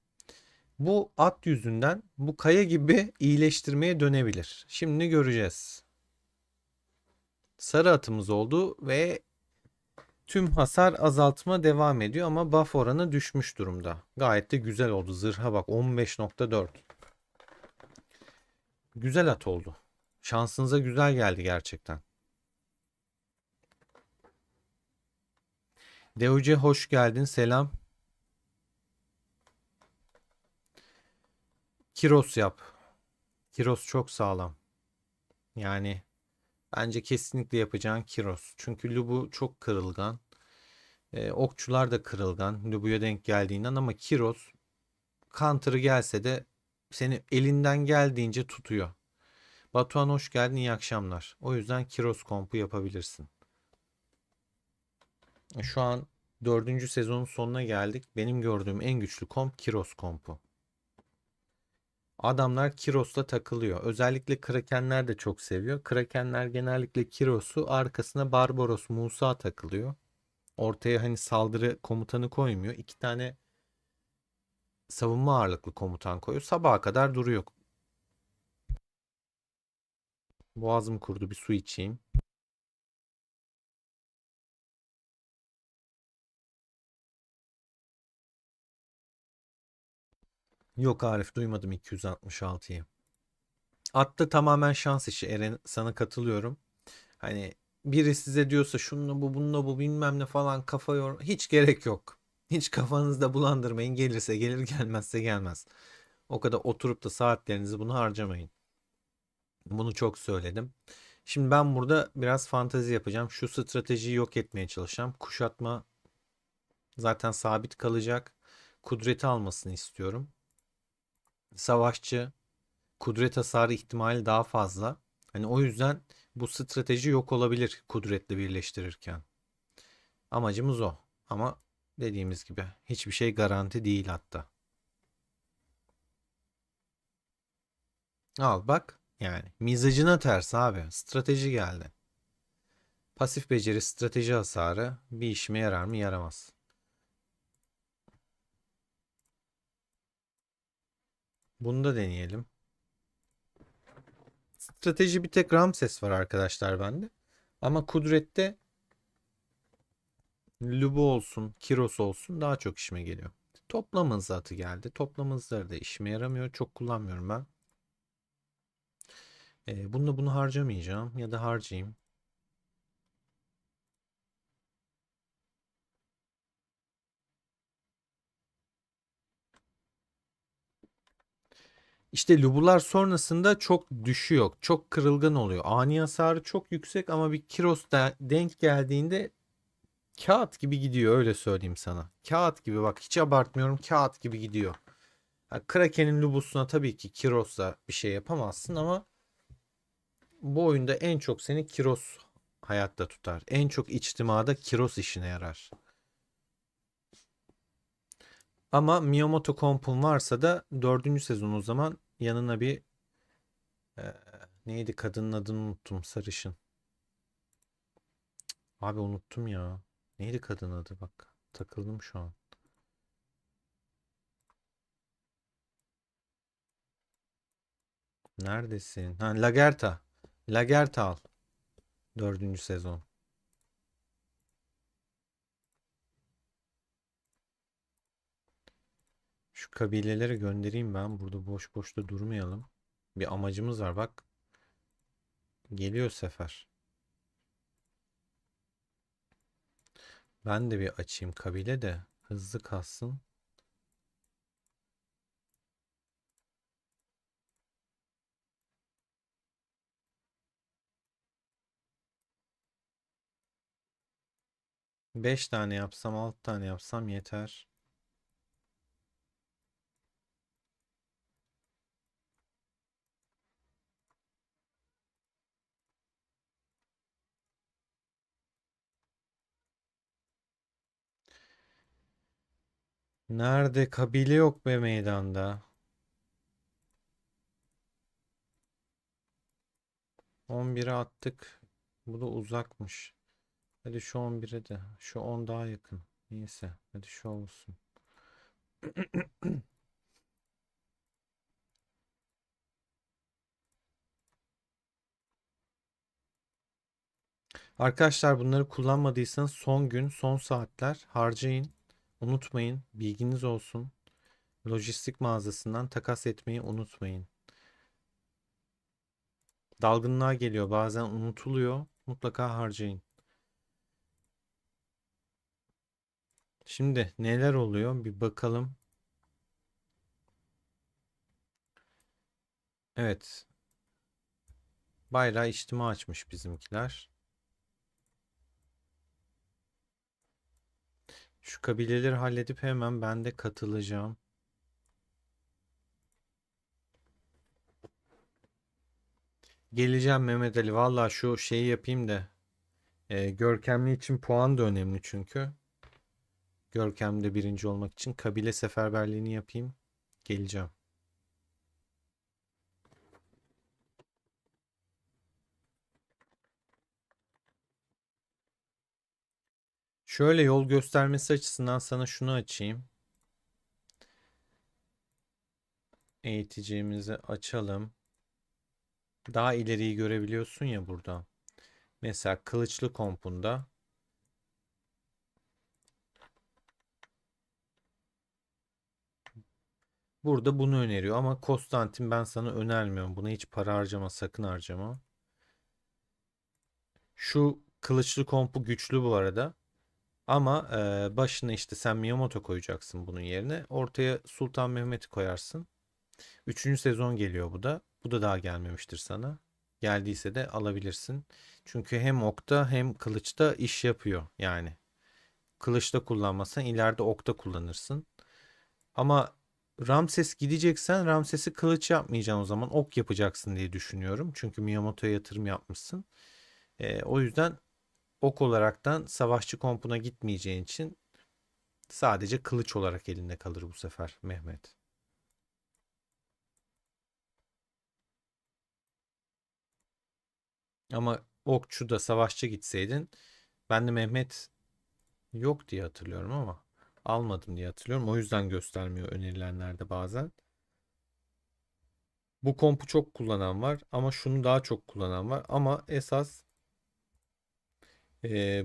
S1: Bu at yüzünden bu kaya gibi iyileştirmeye dönebilir. Şimdi göreceğiz. Sarı atımız oldu ve tüm hasar azaltma devam ediyor ama buff oranı düşmüş durumda. Gayet de güzel oldu. Zırha bak 15.4. Güzel at oldu. Şansınıza güzel geldi gerçekten. Deoce hoş geldin. Selam. Kiros yap. Kiros çok sağlam. Yani bence kesinlikle yapacağın Kiros. Çünkü Lubu çok kırılgan. Okçular da kırılgan. Lubu'ya denk geldiğinden ama Kiros counter'ı gelse de seni elinden geldiğince tutuyor. Batuhan hoş geldin. İyi akşamlar. O yüzden Kiros kompu yapabilirsin. Şu an 4. sezonun sonuna geldik. Benim gördüğüm en güçlü komp Kiros kompu. Adamlar Kiros'la takılıyor. Özellikle Krakenler de çok seviyor. Krakenler genellikle Kiros'u arkasına Barbaros Musa takılıyor. Ortaya hani saldırı komutanı koymuyor. 2 tane savunma ağırlıklı komutan koyuyor. Sabaha kadar duruyor. Boğazım kurudu bir su içeyim. Yok Arif duymadım 266'yı. Atta tamamen şans işi. Eren sana katılıyorum. Hani biri size diyorsa şununla bu bununla bu bilmem ne falan kafa yor. Hiç gerek yok. Hiç kafanızda bulandırmayın. Gelirse gelir gelmezse gelmez. O kadar oturup da saatlerinizi bunu harcamayın. Bunu çok söyledim. Şimdi ben burada biraz fantezi yapacağım. Şu stratejiyi yok etmeye çalışacağım. Kuşatma zaten sabit kalacak. Kudreti almasını istiyorum. Savaşçı kudret hasarı ihtimali daha fazla. Hani o yüzden bu strateji yok olabilir kudretle birleştirirken. Amacımız o. Ama dediğimiz gibi hiçbir şey garanti değil hatta. Al bak yani mizacına ters abi. Strateji geldi. Pasif beceri strateji hasarı bir işime yarar mı yaramaz. Bunu da deneyelim. Strateji bir tek Ramses var arkadaşlar bende. Ama kudrette Lubu olsun, Kiros olsun daha çok işime geliyor. Toplam hızı atı geldi. Toplam hızları da işime yaramıyor. Çok kullanmıyorum ben. Bununla bunu harcamayacağım ya da harcayayım. İşte Lubular sonrasında çok düşüyor. Çok kırılgan oluyor. Ani hasarı çok yüksek ama bir Kiros da denk geldiğinde kağıt gibi gidiyor öyle söyleyeyim sana. Kağıt gibi bak hiç abartmıyorum kağıt gibi gidiyor. Ha, Kraken'in Lubus'una tabii ki Kiros'la bir şey yapamazsın ama bu oyunda en çok seni Kiros hayatta tutar. En çok içtimada Kiros işine yarar. Ama Miyamoto kompun varsa da dördüncü sezon o zaman yanına bir e, neydi kadının adını unuttum, sarışın. Abi unuttum ya. Neydi kadın adı, bak takıldım şu an. Neredesin? Ha, Lagerta. Lagerta al. Dördüncü sezon. Şu kabileleri göndereyim ben. Burada boş boş da durmayalım. Bir amacımız var bak. Geliyor sefer. Ben de bir açayım kabile de hızlı kalsın. Beş tane yapsam, 6 tane yapsam yeter. Nerede kabile yok be meydanda. 11'e attık. Bu da uzakmış. Hadi şu 11'e de. Şu 10 daha yakın. Neyse. Hadi şu olsun. Arkadaşlar bunları kullanmadıysanız son gün, son saatler harcayın. Unutmayın. Bilginiz olsun. Lojistik mağazasından takas etmeyi unutmayın. Dalgınlığa geliyor. Bazen unutuluyor. Mutlaka harcayın. Şimdi neler oluyor? Bir bakalım. Evet. Bayrağı içtima açmış bizimkiler. Şu kabileleri halledip hemen ben de katılacağım. Geleceğim Mehmet Ali. Valla şu şeyi yapayım da. Görkemli için puan da önemli çünkü. Görkem'de birinci olmak için kabile seferberliğini yapayım. Geleceğim. Şöyle yol göstermesi açısından sana şunu açayım. Eğiticimizi açalım. Daha ileriyi görebiliyorsun ya burada. Mesela kılıçlı kompunda burada bunu öneriyor ama Konstantin ben sana önermiyorum. Buna hiç para harcama, sakın harcama. Şu kılıçlı kompu güçlü bu arada. Ama başına işte sen Miyamoto koyacaksın bunun yerine. Ortaya Sultan Mehmet'i koyarsın. Üçüncü sezon geliyor bu da. Bu da daha gelmemiştir sana. Geldiyse de alabilirsin. Çünkü hem okta hem kılıçta iş yapıyor yani. Kılıçta kullanmasan ileride okta kullanırsın. Ama Ramses gideceksen Ramses'i kılıç yapmayacaksın o zaman. Ok yapacaksın diye düşünüyorum. Çünkü Miyamoto'ya yatırım yapmışsın. O yüzden ok olaraktan savaşçı kompuna gitmeyeceğin için sadece kılıç olarak elinde kalır bu sefer Mehmet. Ama okçu da savaşçı gitseydin ben de Mehmet yok diye hatırlıyorum ama almadım diye hatırlıyorum. O yüzden göstermiyor önerilenlerde bazen. Bu kompu çok kullanan var ama şunu daha çok kullanan var. Ama esas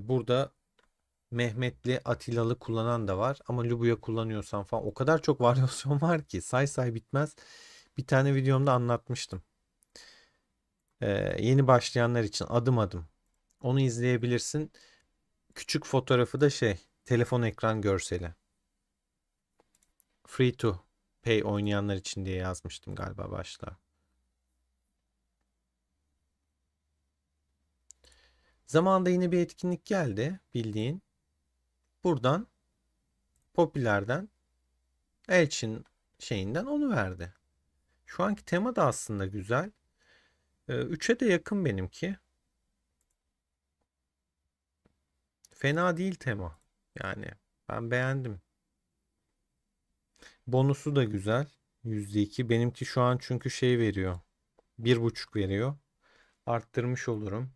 S1: burada Mehmetli, Atilalı kullanan da var. Ama Lubu'ya kullanıyorsan falan o kadar çok varyasyon var ki say say bitmez. Bir tane videomda anlatmıştım. Yeni başlayanlar için adım adım. Onu izleyebilirsin. Küçük fotoğrafı da şey, telefon ekran görseli. Free to pay oynayanlar için diye yazmıştım galiba başta. Zamanında yine bir etkinlik geldi bildiğin. Buradan popülerden Elçin şeyinden onu verdi. Şu anki tema da aslında güzel. 3'e de yakın benimki. Fena değil tema. Yani ben beğendim. Bonusu da güzel. %2. Benimki şu an çünkü şey veriyor. 1,5 veriyor. Arttırmış olurum.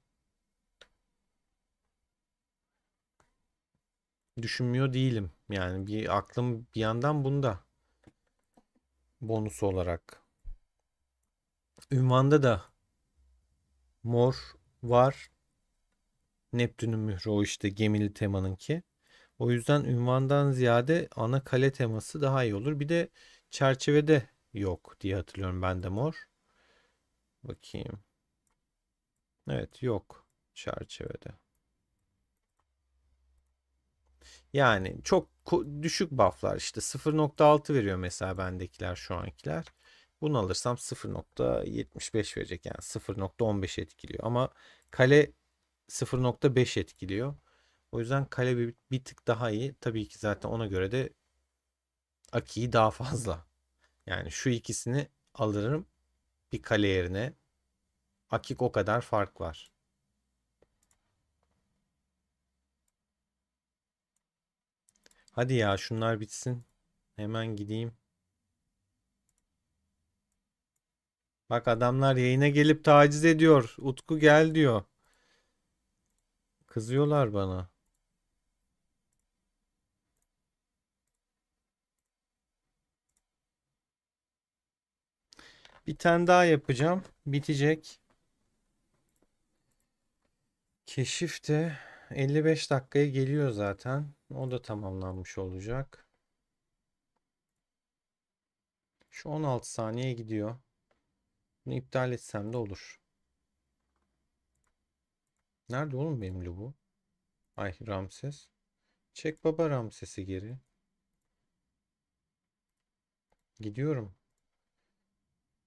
S1: Düşünmüyor değilim. Yani bir aklım bir yandan bunda. Bonus olarak. Ünvanda da mor var. Neptün'ün mührü o işte gemili temanınki. O yüzden ünvandan ziyade ana kale teması daha iyi olur. Bir de çerçevede yok diye hatırlıyorum ben de mor. Bakayım. Evet yok çerçevede. Yani çok düşük bufflar işte 0,6 veriyor mesela bendekiler şu ankiler. Bunu alırsam 0,75 verecek yani 0,15 etkiliyor. Ama kale 0,5 etkiliyor. O yüzden kale bir tık daha iyi. Tabii ki zaten ona göre de Aki'yi daha fazla. Yani şu ikisini alırım bir kale yerine. Akik o kadar fark var. Hadi ya şunlar bitsin. Hemen gideyim. Bak adamlar yayına gelip taciz ediyor. Utku gel diyor. Kızıyorlar bana. Bir tane daha yapacağım. Bitecek. Keşif de 55 dakikaya geliyor zaten. O da tamamlanmış olacak. Şu 16 saniye gidiyor. Bunu iptal etsem de olur. Nerede oğlum benim bu? Ay Ramses. Çek baba Ramses'i geri. Gidiyorum.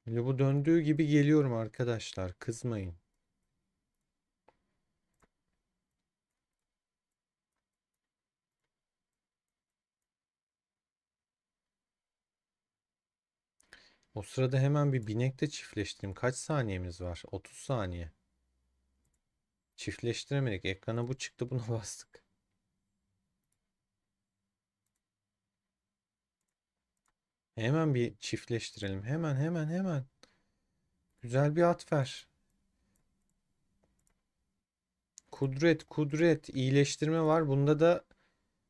S1: Bu döndüğü gibi geliyorum arkadaşlar. Kızmayın. O sırada hemen bir binekle çiftleştireyim. Kaç saniyemiz var? 30 saniye. Çiftleştiremedik. Ekrana bu çıktı buna bastık. Hemen bir çiftleştirelim. Hemen hemen hemen. Güzel bir at ver. Kudret kudret. İyileştirme var. Bunda da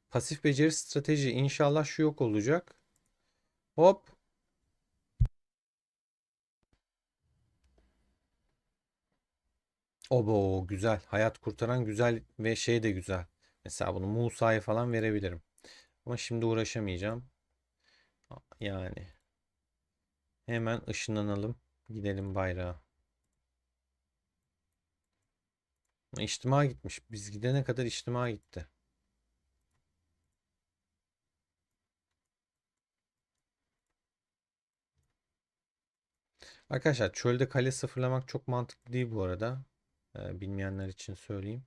S1: pasif beceri strateji. İnşallah şu yok olacak. Hop. Obo güzel. Hayat kurtaran güzel ve şey de güzel. Mesela bunu Musa'ya falan verebilirim. Ama şimdi uğraşamayacağım. Yani hemen ışınlanalım. Gidelim bayrağa. İçtima gitmiş. Biz gidene kadar içtima gitti. Arkadaşlar çölde kale sıfırlamak çok mantıklı değil bu arada. Bilmeyenler için söyleyeyim.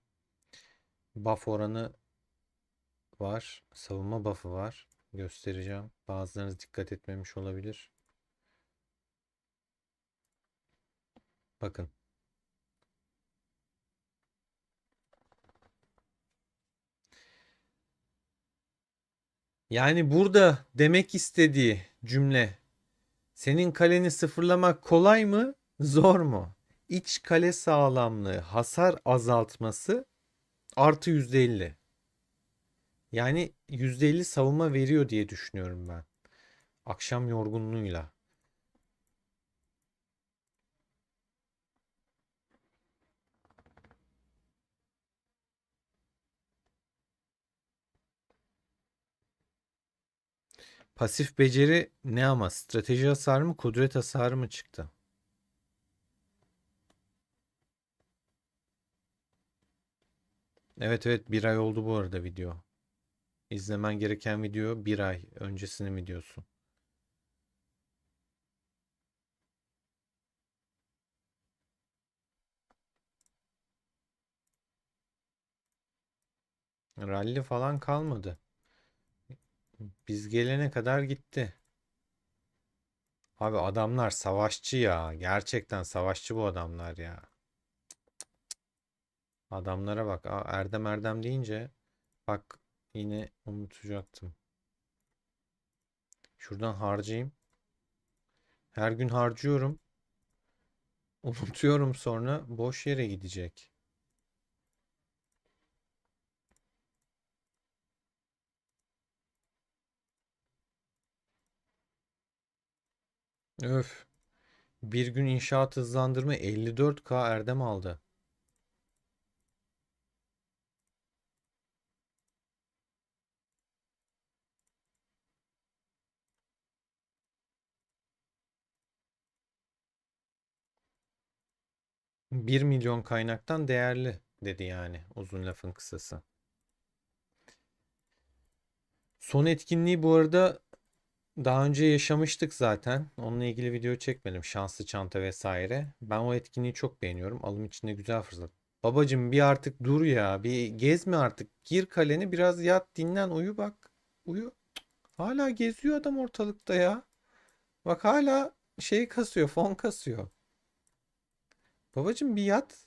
S1: Buff oranı var. Savunma buff'ı var. Göstereceğim. Bazılarınız dikkat etmemiş olabilir. Bakın. Yani burada demek istediği cümle senin kaleni sıfırlamak kolay mı? Zor mu? İç kale sağlamlığı, hasar azaltması artı %50. Yani %50 savunma veriyor diye düşünüyorum ben. Akşam yorgunluğuyla. Pasif beceri ne ama? Strateji hasarı mı, kudret hasarı mı çıktı? Evet evet bir ay oldu bu arada video. İzlemen gereken video bir ay öncesinin videosu. Rally falan kalmadı. Biz gelene kadar gitti. Abi adamlar savaşçı ya. Gerçekten savaşçı bu adamlar ya. Adamlara bak. Erdem Erdem deyince Bak yine unutacaktım. Şuradan harcayayım. Her gün harcıyorum. Unutuyorum sonra boş yere gidecek. Öf. Bir gün inşaat hızlandırma 54K Erdem aldı. Bir milyon kaynaktan değerli dedi yani uzun lafın kısası. Son etkinliği bu arada daha önce yaşamıştık zaten. Onunla ilgili video çekmedim. Şanslı çanta vesaire. Ben o etkinliği çok beğeniyorum. Alım için de güzel fırsat. Babacım bir artık dur ya. Bir gezme artık. Gir kaleni biraz yat dinlen uyu bak. Uyu. Hala geziyor adam ortalıkta ya. Bak hala şey kasıyor fon kasıyor. Babacım bir yat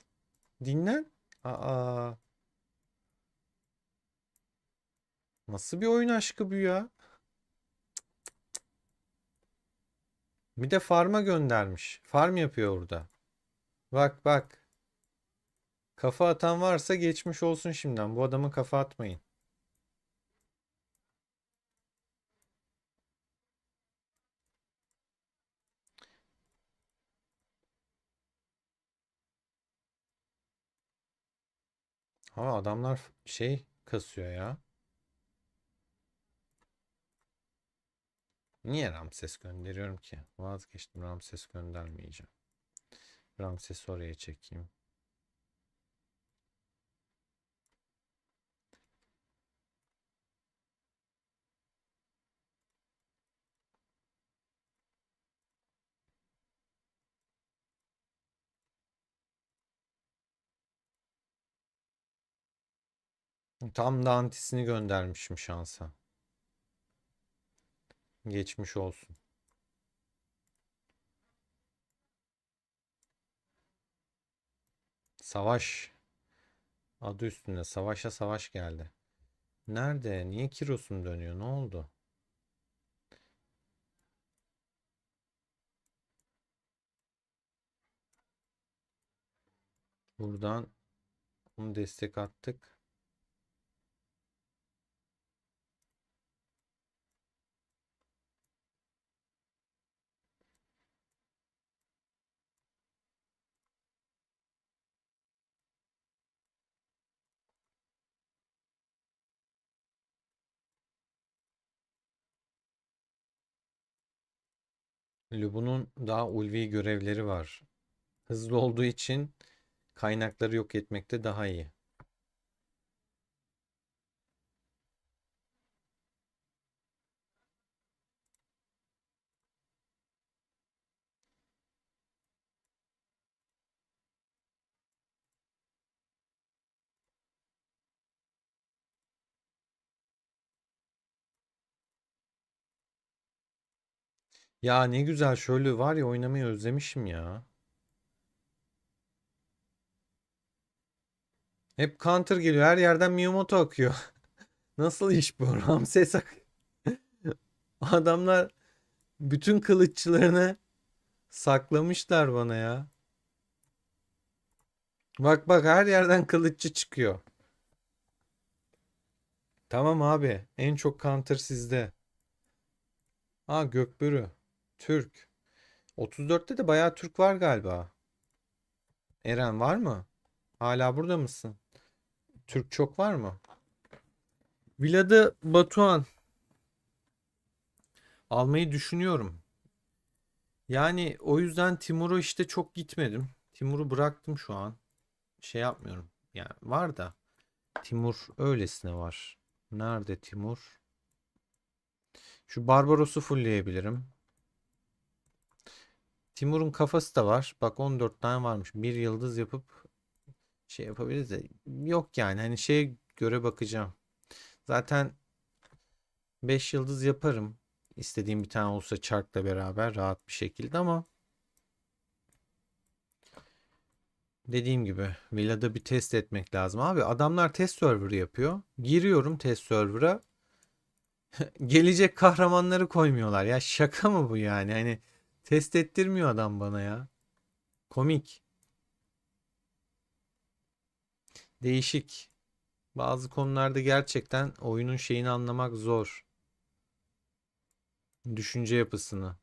S1: dinlen. Aa, nasıl bir oyun aşkı bu ya? Bir de farm'a göndermiş. Farm yapıyor orada. Bak bak. Kafa atan varsa geçmiş olsun şimdiden. Bu adamı kafa atmayın. Ha adamlar şey kasıyor ya. Niye Ramses gönderiyorum ki? Vazgeçtim Ramses göndermeyeceğim. Ramses'i oraya çekeyim. Tam da antisini göndermişim şansa. Geçmiş olsun. Savaş. Adı üstünde. Savaşa savaş geldi. Nerede? Niye Kiros'un dönüyor? Ne oldu? Buradan onu destek attık. Lubu'nun daha ulvi görevleri var. Hızlı olduğu için kaynakları yok etmekte daha iyi. Ya ne güzel şöyle var ya oynamayı özlemişim ya. Hep counter geliyor. Her yerden Miyamoto akıyor. Nasıl iş bu? Ramses Adamlar bütün kılıççılarını saklamışlar bana ya. Bak bak her yerden kılıççı çıkıyor. Tamam abi. En çok counter sizde. Aa Gökbörü. Türk. 34'te de bayağı Türk var galiba. Eren var mı? Hala burada mısın? Türk çok var mı? Vlad'ı Batuhan almayı düşünüyorum. Yani o yüzden Timur'u işte çok gitmedim. Timur'u bıraktım şu an. Şey yapmıyorum. Yani var da Timur öylesine var. Nerede Timur? Şu Barbaros'u fullleyebilirim. Timur'un kafası da var. Bak 14 tane varmış. Bir yıldız yapıp şey yapabiliriz de yok yani hani şeye göre bakacağım. Zaten 5 yıldız yaparım. İstediğim bir tane olsa çarkla beraber rahat bir şekilde ama Dediğim gibi villada bir test etmek lazım. Abi adamlar test server yapıyor. Giriyorum test server'a. Gelecek kahramanları koymuyorlar. Ya şaka mı bu yani? Hani test ettirmiyor adam bana ya. Komik. Değişik. Bazı konularda gerçekten oyunun şeyini anlamak zor. Düşünce yapısını.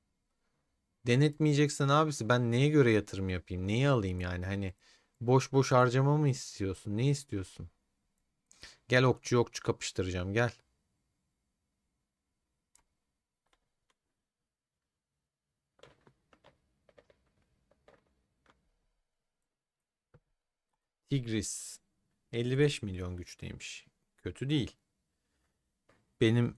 S1: Denetmeyeceksen abisi ben neye göre yatırım yapayım? Neyi alayım yani? Hani boş boş harcama mı istiyorsun? Ne istiyorsun? Gel okçu okçu kapıştıracağım gel. Tigris 55 milyon güçteymiş. Kötü değil. Benim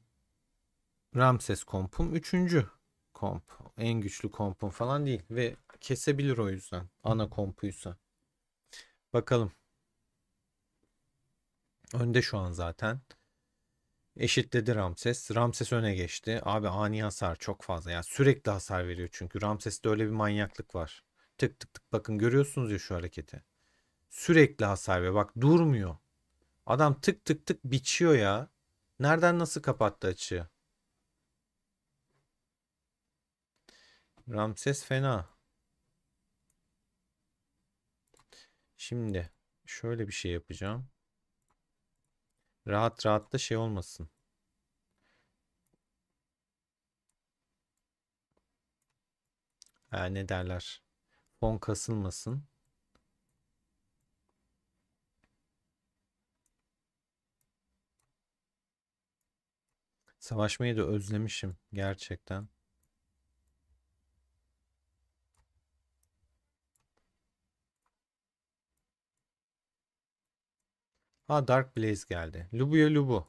S1: Ramses kompum üçüncü komp. En güçlü kompum falan değil. Ve kesebilir o yüzden. Ana kompuysa. Bakalım. Önde şu an zaten. Eşitledi Ramses. Ramses öne geçti. Abi ani hasar çok fazla. Yani sürekli hasar veriyor çünkü. Ramses'te öyle bir manyaklık var. Tık tık tık bakın görüyorsunuz ya şu hareketi. Sürekli hasar veriyor. Bak durmuyor. Adam tık tık tık biçiyor ya. Nereden nasıl kapattı açığı? Ramses fena. Şimdi şöyle bir şey yapacağım. Rahat rahat da şey olmasın. Ne derler? Fon kasılmasın. Savaşmayı da özlemişim gerçekten. Ha Dark Blaze geldi. Lubu'ya Lubu.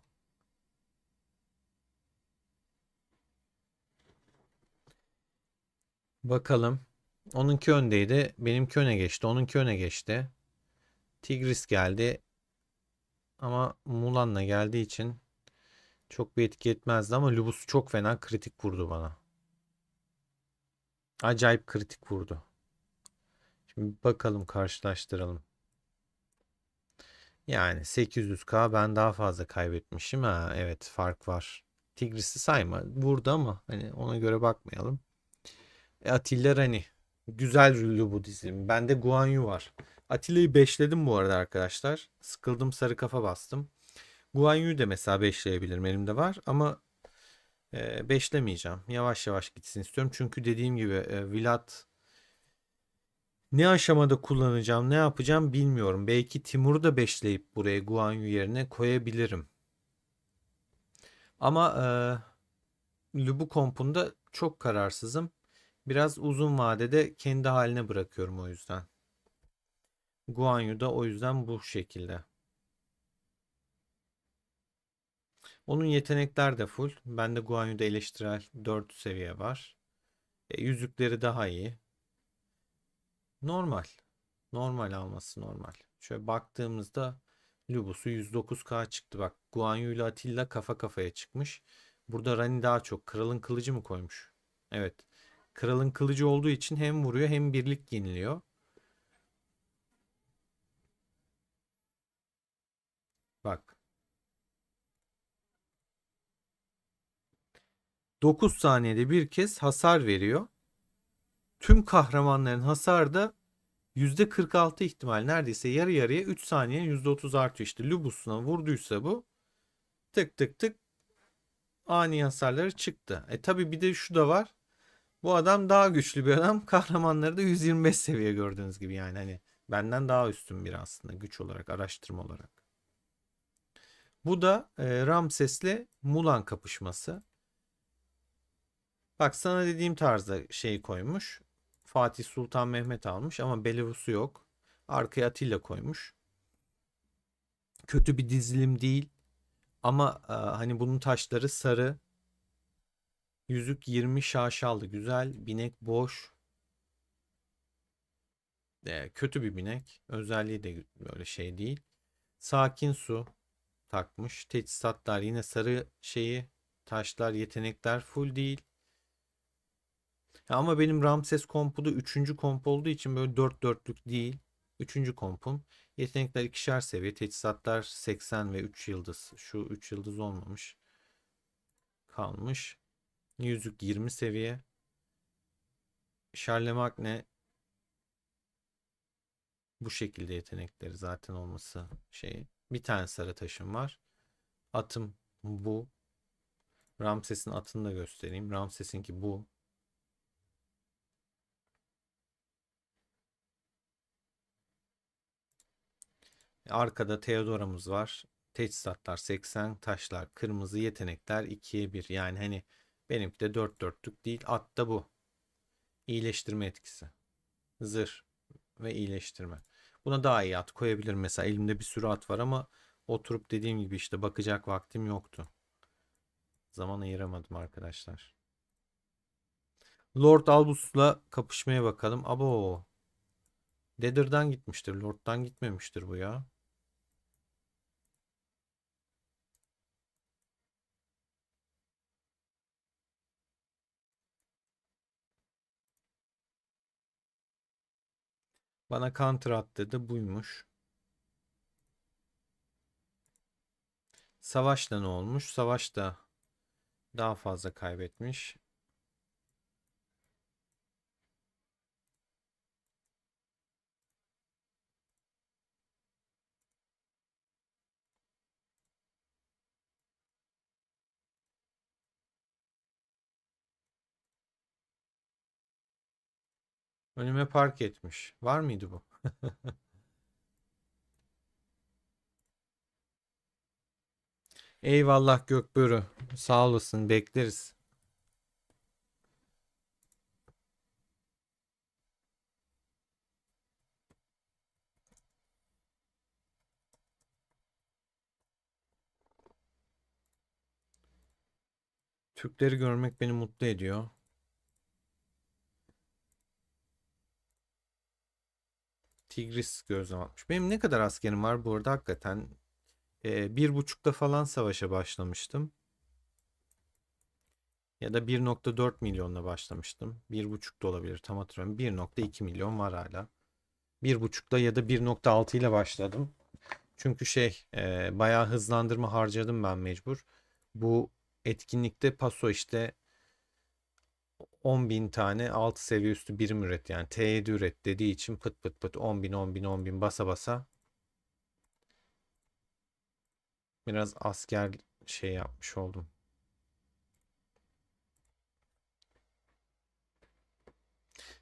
S1: Bakalım. Onunki öndeydi. Benimki öne geçti. Onunki öne geçti. Tigris geldi. Ama Mulan'la geldiği için çok bir etki etmezdi ama Lubus çok fena kritik vurdu bana. Acayip kritik vurdu. Şimdi bakalım karşılaştıralım. Yani 800k ben daha fazla kaybetmişim. Ha evet fark var. Tigris'i sayma. Vurdu ama hani ona göre bakmayalım. Atilla Rani. Güzel rüllü bu dizim. Bende Guan Yu var. Atilla'yı beşledim bu arada arkadaşlar. Sıkıldım sarı kafa bastım. Guan Yu'yu da mesela beşleyebilirim elimde var ama beşlemeyeceğim. Yavaş yavaş gitsin istiyorum. Çünkü dediğim gibi Vlad ne aşamada kullanacağım ne yapacağım bilmiyorum. Belki Timur'u da beşleyip buraya Guan Yu yerine koyabilirim. Ama Lubu kompunda çok kararsızım. Biraz uzun vadede kendi haline bırakıyorum o yüzden. Guanyu da o yüzden bu şekilde. Onun yetenekler de full. Bende Guanyu'da eleştirel 4 seviye var. Yüzükleri daha iyi. Normal. Normal alması normal. Şöyle baktığımızda Lubus'u 109k çıktı. Bak Guanyu ile Atilla kafa kafaya çıkmış. Burada Rani daha çok. Kralın kılıcı mı koymuş? Evet. Kralın kılıcı olduğu için hem vuruyor hem birlik yeniliyor. Bak 9 saniyede bir kez hasar veriyor. Tüm kahramanların hasarı da %46 ihtimal neredeyse yarı yarıya 3 saniye %30 artıyor. İşte Lubus'una vurduysa bu tık tık tık ani hasarları çıktı. Tabi bir de şu da var. Bu adam daha güçlü bir adam. Kahramanları da 125 seviye gördüğünüz gibi yani hani benden daha üstün biri aslında güç olarak araştırma olarak. Bu da Ramses'le Mulan kapışması. Bak sana dediğim tarzda şey koymuş. Fatih Sultan Mehmet almış ama Belarus'u yok. Arkaya Atilla koymuş. Kötü bir dizilim değil. Ama hani bunun taşları sarı. Yüzük 20 şaşalı. Güzel. Binek boş. Kötü bir binek. Özelliği de böyle şey değil. Sakin su takmış. Teçhizatlar yine sarı şeyi. Taşlar, yetenekler full değil. Ama benim Ramses kompu da 3. komp olduğu için böyle dört dörtlük değil. Üçüncü kompum. Yetenekler ikişer seviye. Teçhizatlar 80 ve 3 yıldız. Şu 3 yıldız olmamış. Kalmış. Yüzük 20 seviye. Şarlemagne bu şekilde yetenekleri zaten olması şey. Bir tane sarı taşım var. Atım bu. Ramses'in atını da göstereyim. Ramses'inki bu. Arkada Theodora'mız var. Teçhizatlar 80, taşlar kırmızı, yetenekler 2'ye 1. Yani hani benimki de 4 dörtlük değil. At da bu. İyileştirme etkisi. Zırh ve iyileştirme. Buna daha iyi at koyabilirim mesela. Elimde bir sürü at var ama oturup dediğim gibi işte bakacak vaktim yoktu. Zaman ayıramadım arkadaşlar. Lord Albus'la kapışmaya bakalım. Abo. Deader'dan gitmiştir. Lord'dan gitmemiştir bu ya. Bana counter at dedi. Buymuş. Savaşta ne olmuş? Savaşta daha fazla kaybetmiş. Önüme park etmiş. Var mıydı bu? Eyvallah Gökbörü. Sağ olasın. Bekleriz. Türkleri görmek beni mutlu ediyor. Tigris gözlem atmış. Benim ne kadar askerim var bu arada hakikaten. 1,5'ta falan savaşa başlamıştım. Ya da 1,4 milyonla başlamıştım. 1,5 da olabilir tam hatırlamıyorum. 1,2 milyon var hala. 1,5'da ya da 1,6 ile başladım. Çünkü bayağı hızlandırma harcadım ben mecbur. Bu etkinlikte paso işte 10 bin tane 6 seviye üstü birim üret yani T7 üret dediği için pıt pıt pıt 10 bin 10 bin 10 bin basa basa biraz asker şey yapmış oldum.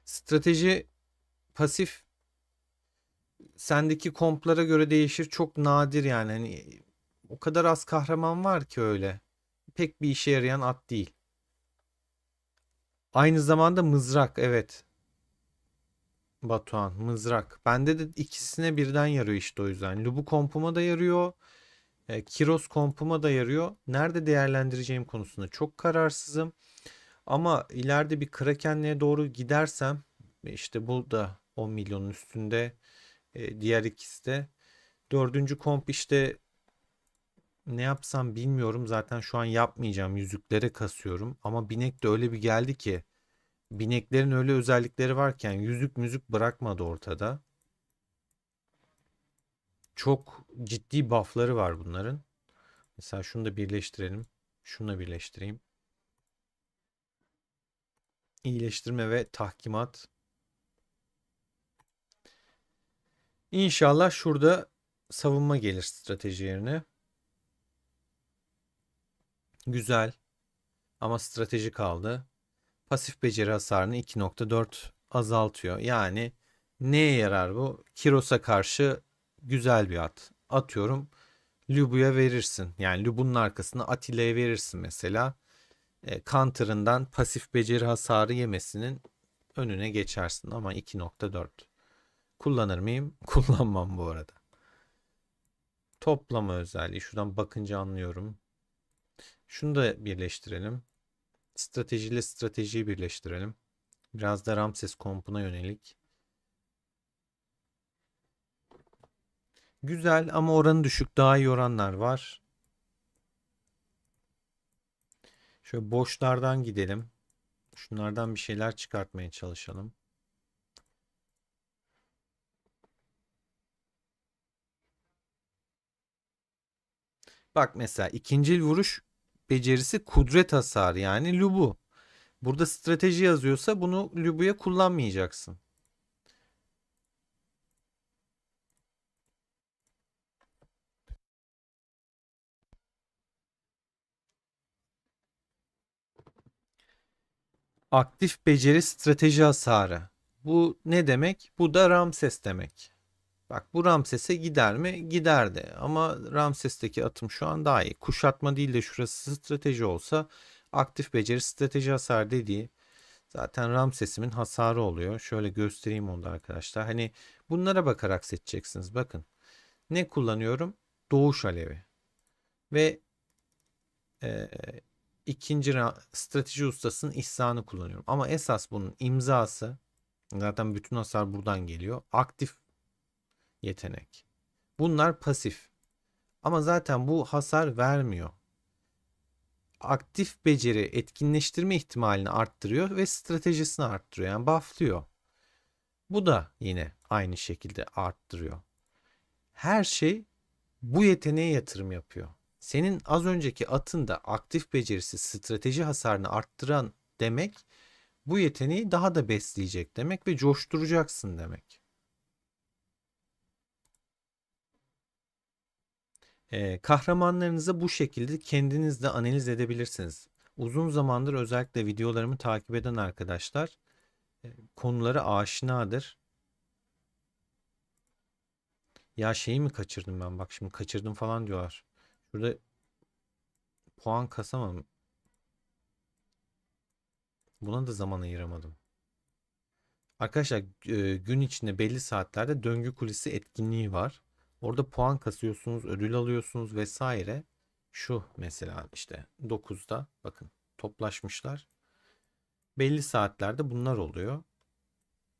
S1: Strateji pasif sendeki komplara göre değişir. Çok nadir yani. Hani o kadar az kahraman var ki öyle. Pek bir işe yarayan at değil. Aynı zamanda mızrak evet. Batuhan mızrak. Bende de ikisine birden yarıyor işte o yüzden. Lubu kompuma da yarıyor. Kiros kompuma da yarıyor. Nerede değerlendireceğim konusunda çok kararsızım. Ama ileride bir Kraken'liğe doğru gidersem işte bu da 10 milyonun üstünde. Diğer ikisi de. Dördüncü komp işte ne yapsam bilmiyorum. Zaten şu an yapmayacağım. Yüzüklere kasıyorum. Ama binek de öyle bir geldi ki. Bineklerin öyle özellikleri varken yüzük müzik bırakmadı ortada. Çok ciddi buff'ları var bunların. Mesela şunu da birleştirelim. Şunu birleştireyim. İyileştirme ve tahkimat. İnşallah şurada savunma gelir strateji yerine. Güzel ama strateji kaldı. Pasif beceri hasarını 2,4 azaltıyor. Yani neye yarar bu? Kiros'a karşı güzel bir at. Atıyorum Lubu'ya verirsin. Yani Lubu'nun arkasına Atilla'ya verirsin mesela. Counter'ından pasif beceri hasarı yemesinin önüne geçersin ama 2,4. Kullanır mıyım? Kullanmam bu arada. Toplama özelliği. Şuradan bakınca anlıyorum. Şunu da birleştirelim. Stratejiyle stratejiyi birleştirelim. Biraz da Ramses kompuna yönelik. Güzel ama oranı düşük. Daha iyi oranlar var. Şöyle boşlardan gidelim. Şunlardan bir şeyler çıkartmaya çalışalım. Bak mesela ikincil vuruş becerisi kudret hasarı yani Lubu. Burada strateji yazıyorsa bunu Lubu'ya kullanmayacaksın. Aktif beceri strateji hasarı. Bu ne demek? Bu da Ramses demek. Bak bu Ramses'e gider mi? Giderdi. Ama Ramses'teki atım şu an daha iyi. Kuşatma değil de şurası strateji olsa aktif beceri strateji hasar dediği zaten Ramses'imin hasarı oluyor. Şöyle göstereyim onu da arkadaşlar. Hani bunlara bakarak seçeceksiniz. Bakın. Ne kullanıyorum? Doğuş alevi. Ve e, ikinci strateji ustasının ihsanı kullanıyorum. Ama esas bunun imzası zaten bütün hasar buradan geliyor. Aktif yetenek. Bunlar pasif. Ama zaten bu hasar vermiyor. Aktif beceri etkinleştirme ihtimalini arttırıyor ve stratejisini arttırıyor. Yani bufflıyor. Bu da yine aynı şekilde arttırıyor. Her şey bu yeteneğe yatırım yapıyor. Senin az önceki atında aktif becerisi strateji hasarını arttıran demek bu yeteneği daha da besleyecek demek ve coşturacaksın demek. Kahramanlarınızı bu şekilde kendiniz de analiz edebilirsiniz. Uzun zamandır özellikle videolarımı takip eden arkadaşlar konulara aşinadır. Ya şeyi mi kaçırdım ben? Bak şimdi kaçırdım falan diyorlar. Şurada puan kasamam. Buna da zaman ayıramadım. Arkadaşlar gün içinde belli saatlerde döngü kulisi etkinliği var. Orada puan kasıyorsunuz, ödül alıyorsunuz vesaire. Şu mesela işte 9'da bakın toplaşmışlar. Belli saatlerde bunlar oluyor.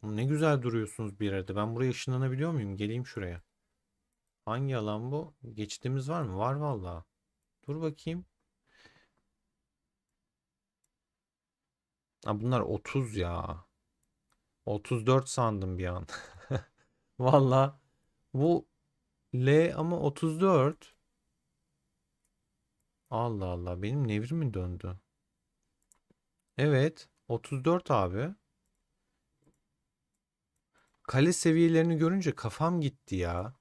S1: Ne güzel duruyorsunuz bir arada. Ben buraya ışınlanabiliyor muyum? Geleyim şuraya. Hangi alan bu? Geçtiğimiz var mı? Var vallahi. Dur bakayım. Ha, bunlar 30 ya. 34 sandım bir an. Vallahi bu L ama 34. Allah Allah benim nevrim mi döndü? Evet 34 abi. Kale seviyelerini görünce kafam gitti ya.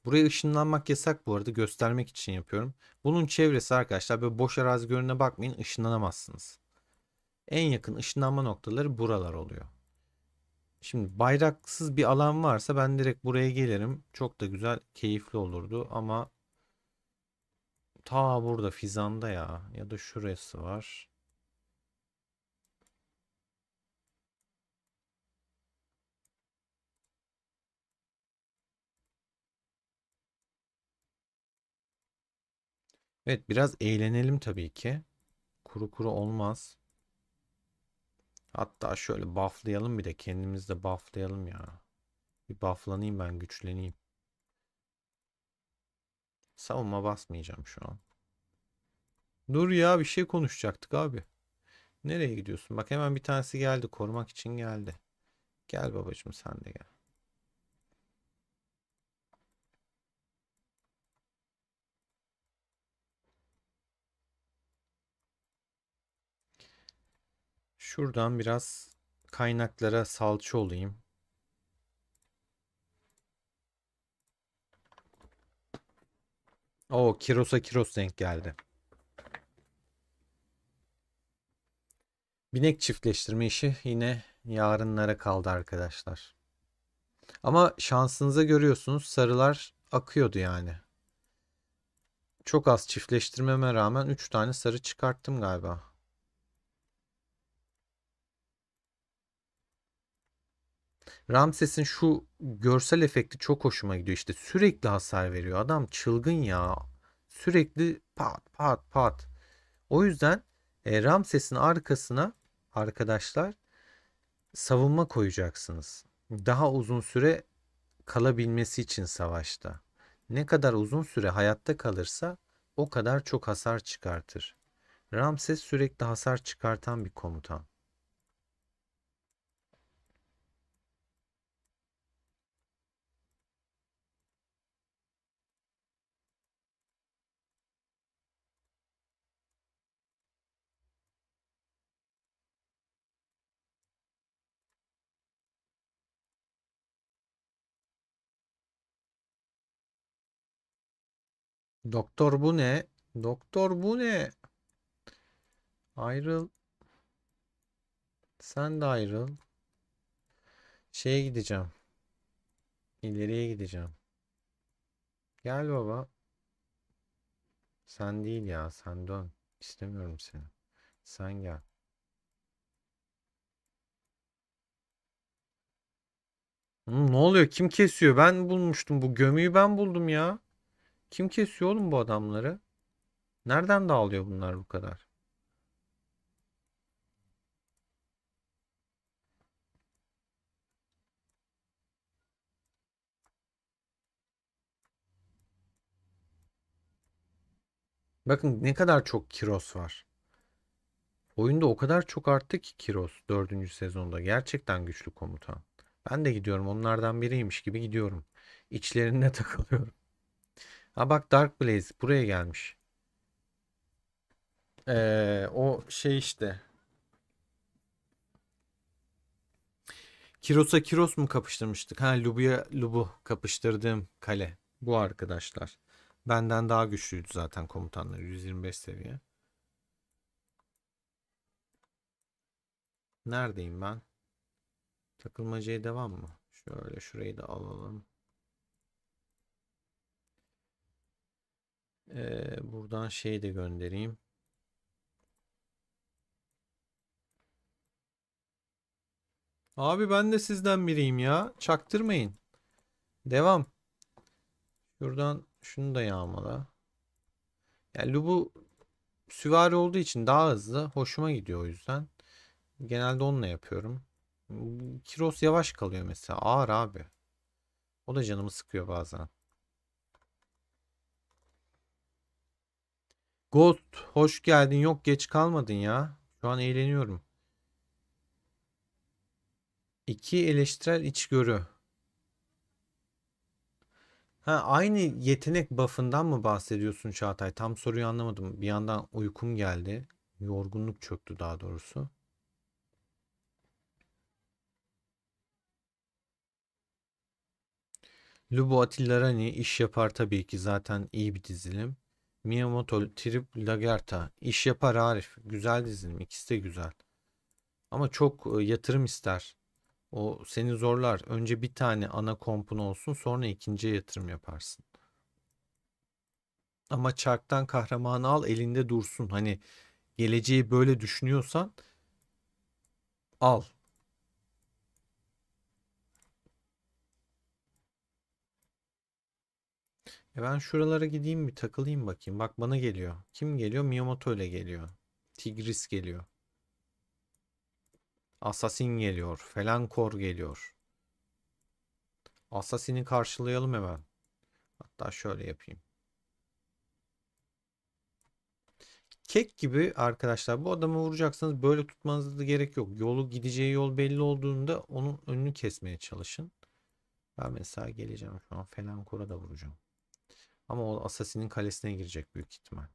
S1: Buraya ışınlanmak yasak bu arada göstermek için yapıyorum. Bunun çevresi arkadaşlar böyle boş arazi görününe bakmayın ışınlanamazsınız. En yakın ışınlanma noktaları buralar oluyor. Şimdi bayraksız bir alan varsa ben direkt buraya gelirim. Çok da güzel, keyifli olurdu ama ta burada Fizan'da ya da şurası var. Evet biraz eğlenelim tabii ki. Kuru kuru olmaz. Hatta şöyle bufflayalım bir de kendimiz de bufflayalım ya. Bir bufflanayım ben güçleneyim. Savunma basmayacağım şu an. Dur ya bir şey konuşacaktık abi. Nereye gidiyorsun? Bak hemen bir tanesi geldi. Korumak için geldi. Gel babacığım sen de gel. Şuradan biraz kaynaklara salça olayım. Oo Kiros'a Kiros denk geldi. Binek çiftleştirme işi yine yarınlara kaldı arkadaşlar. Ama şansınıza görüyorsunuz sarılar akıyordu yani. Çok az çiftleştirmeme rağmen 3 tane sarı çıkarttım galiba. Ramses'in şu görsel efekti çok hoşuma gidiyor. İşte sürekli hasar veriyor. Adam çılgın ya. Sürekli pat pat pat. O yüzden Ramses'in arkasına arkadaşlar savunma koyacaksınız. Daha uzun süre kalabilmesi için savaşta. Ne kadar uzun süre hayatta kalırsa o kadar çok hasar çıkartır. Ramses sürekli hasar çıkartan bir komutan. Doktor bu ne? Doktor bu ne? Ayrıl. Sen de ayrıl. Şeye gideceğim. İleriye gideceğim. Gel baba. Sen değil ya. Sen dön. İstemiyorum seni. Sen gel. Ne oluyor? Kim kesiyor? Ben bulmuştum. Bu gömüyü ben buldum ya. Kim kesiyor oğlum bu adamları? Nereden dağılıyor bunlar bu kadar? Bakın ne kadar çok Kiros var. Oyunda o kadar çok arttı ki Kiros dördüncü sezonda. Gerçekten güçlü komutan. Ben de gidiyorum. Onlardan biriymiş gibi gidiyorum. İçlerine takılıyorum. Ha bak Dark Blaze buraya gelmiş. O şey işte. Kiros'a Kiros mu kapıştırmıştık? Ha Lubu'ya Lubu kapıştırdığım kale. Bu arkadaşlar. Benden daha güçlüydü zaten komutanları. 125 seviye. Neredeyim ben? Takılmacaya devam mı? Şöyle şurayı da alalım. Buradan şey de göndereyim. Abi ben de sizden biriyim ya. Çaktırmayın. Devam. Şuradan şunu da yağmala. Yani Lubu süvari olduğu için daha hızlı. Hoşuma gidiyor o yüzden. Genelde onunla yapıyorum. Kiros yavaş kalıyor mesela. Ağır abi. O da canımı sıkıyor bazen. Ghost hoş geldin. Yok geç kalmadın ya. Şu an eğleniyorum. İki eleştirel içgörü. Ha, aynı yetenek buff'ından mı bahsediyorsun Çağatay? Tam soruyu anlamadım. Bir yandan uykum geldi. Yorgunluk çöktü daha doğrusu. Lubo Atilla Rani iş yapar tabii ki zaten iyi bir dizilim. Miyamoto Trip Lagerta iş yapar Arif. Güzel dizilim. İkisi de güzel. Ama çok yatırım ister. O seni zorlar. Önce bir tane ana kompun olsun sonra ikinciye yatırım yaparsın. Ama çarktan kahramanı al elinde dursun. Hani geleceği böyle düşünüyorsan al. Ben şuralara gideyim bir takılayım bakayım. Bak bana geliyor. Kim geliyor? Miyamoto ile geliyor. Tigris geliyor. Assassin geliyor. Felankor geliyor. Assassin'i karşılayalım hemen. Hatta şöyle yapayım. Kek gibi arkadaşlar bu adamı vuracaksanız böyle tutmanıza da gerek yok. Yolu gideceği yol belli olduğunda onun önünü kesmeye çalışın. Ben mesela geleceğim şu an Felankor'a da vuracağım. Ama o Assassin'in kalesine girecek büyük ihtimal.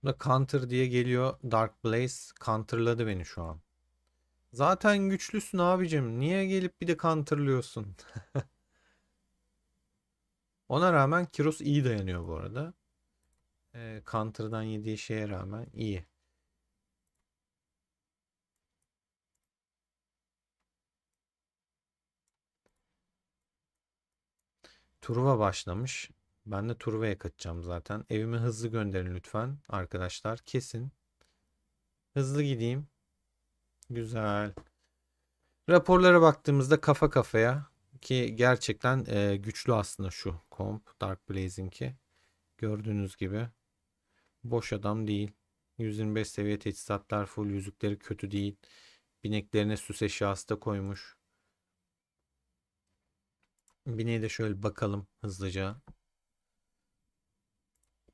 S1: Bu da Counter diye geliyor. Dark Blaze counterladı beni şu an. Zaten güçlüsün abicim. Niye gelip bir de counterlıyorsun? Ona rağmen Kiros iyi dayanıyor bu arada. Counter'dan yediği şeye rağmen iyi. Truva başlamış. Ben de Truva'ya kaçacağım zaten. Evime hızlı gönderin lütfen arkadaşlar. Kesin. Hızlı gideyim. Güzel. Raporlara baktığımızda kafa kafaya ki gerçekten güçlü aslında şu komp Dark Blaze'inki. Gördüğünüz gibi boş adam değil. 125 seviye teçhizatlar full, yüzükleri kötü değil. Bineklerine süs eşyası da koymuş. Bineğe de şöyle bakalım hızlıca.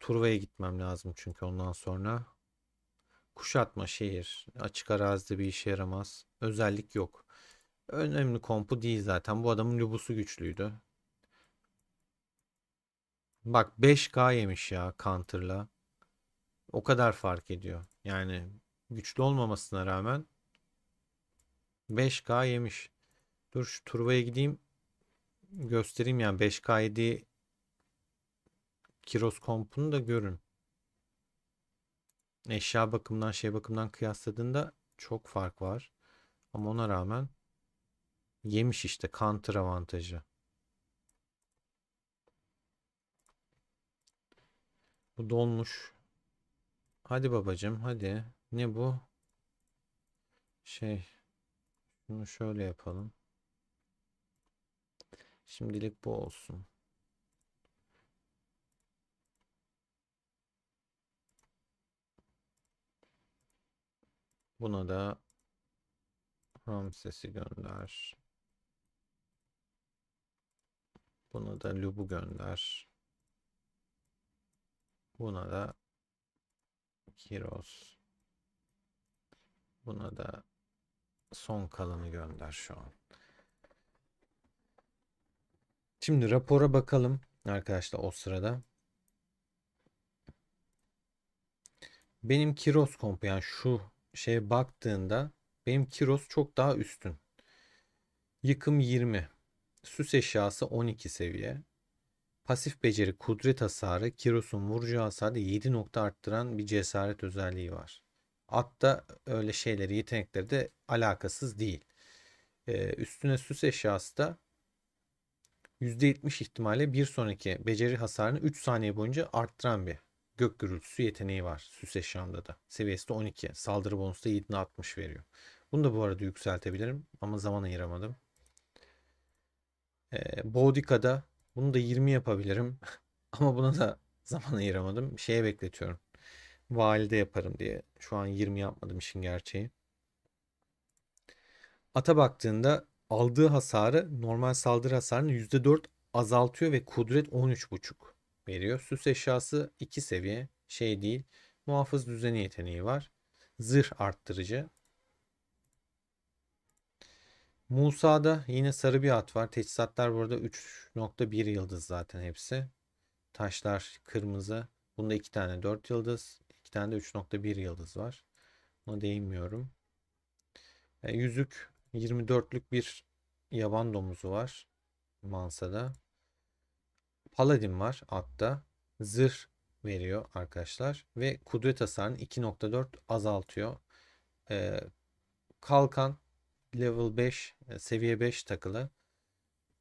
S1: Turva'ya gitmem lazım çünkü ondan sonra. Kuşatma şehir. Açık arazide bir işe yaramaz. Özellik yok. Önemli kompu değil zaten. Bu adamın lubusu güçlüydü. Bak 5K yemiş ya Counter'la. O kadar fark ediyor. Yani güçlü olmamasına rağmen 5K yemiş. Dur şu Turbo'ya gideyim göstereyim yani 5K yediği Kiros kompunu da görün. Eşya bakımından şey bakımından kıyasladığında çok fark var. Ama ona rağmen yemiş işte counter avantajı. Bu dolmuş. Hadi babacım hadi. Ne bu? Şey bunu şöyle yapalım. Şimdilik bu olsun. Buna da Ramses'i gönder. Buna da Lub'u gönder. Buna da Kiros. Buna da son kalanı gönder şu an. Şimdi rapora bakalım arkadaşlar o sırada. Benim Kiros kompu yani şu şeye baktığında benim Kiros çok daha üstün. Yıkım 20. Süs eşyası 12 seviye. Pasif beceri kudret hasarı Kiros'un vuracağı hasarı 7 nokta arttıran bir cesaret özelliği var. Atta öyle şeyleri yetenekleri de alakasız değil. Üstüne süs eşyası da %70 ihtimalle bir sonraki beceri hasarını 3 saniye boyunca arttıran bir gök gürültüsü yeteneği var süs eşyamda da. Seviyesi de 12. Saldırı bonusu da 760 veriyor. Bunu da bu arada yükseltebilirim ama zaman ayıramadım. Boudica'da bunu da 20 yapabilirim. Ama buna da zaman ayıramadım. Şeye bekletiyorum. Valide yaparım diye. Şu an 20 yapmadım işin gerçeği. Ata baktığında aldığı hasarı normal saldırı hasarını %4 azaltıyor ve kudret 13,5 veriyor. Süs eşyası 2 seviye. Şey değil. Muhafız düzeni yeteneği var. Zırh arttırıcı. Musa'da yine sarı bir at var. Teçhizatlar burada 3,1 yıldız zaten hepsi. Taşlar kırmızı. Bunda 2 tane 4 yıldız. 2 tane de 3,1 yıldız var. Buna değinmiyorum. Yüzük 24'lük bir yaban domuzu var. Mansa'da. Paladin var atta. Zırh veriyor arkadaşlar. Ve kudret hasarını 2,4 azaltıyor. Ee, Kalkan level 5 seviye 5 takılı.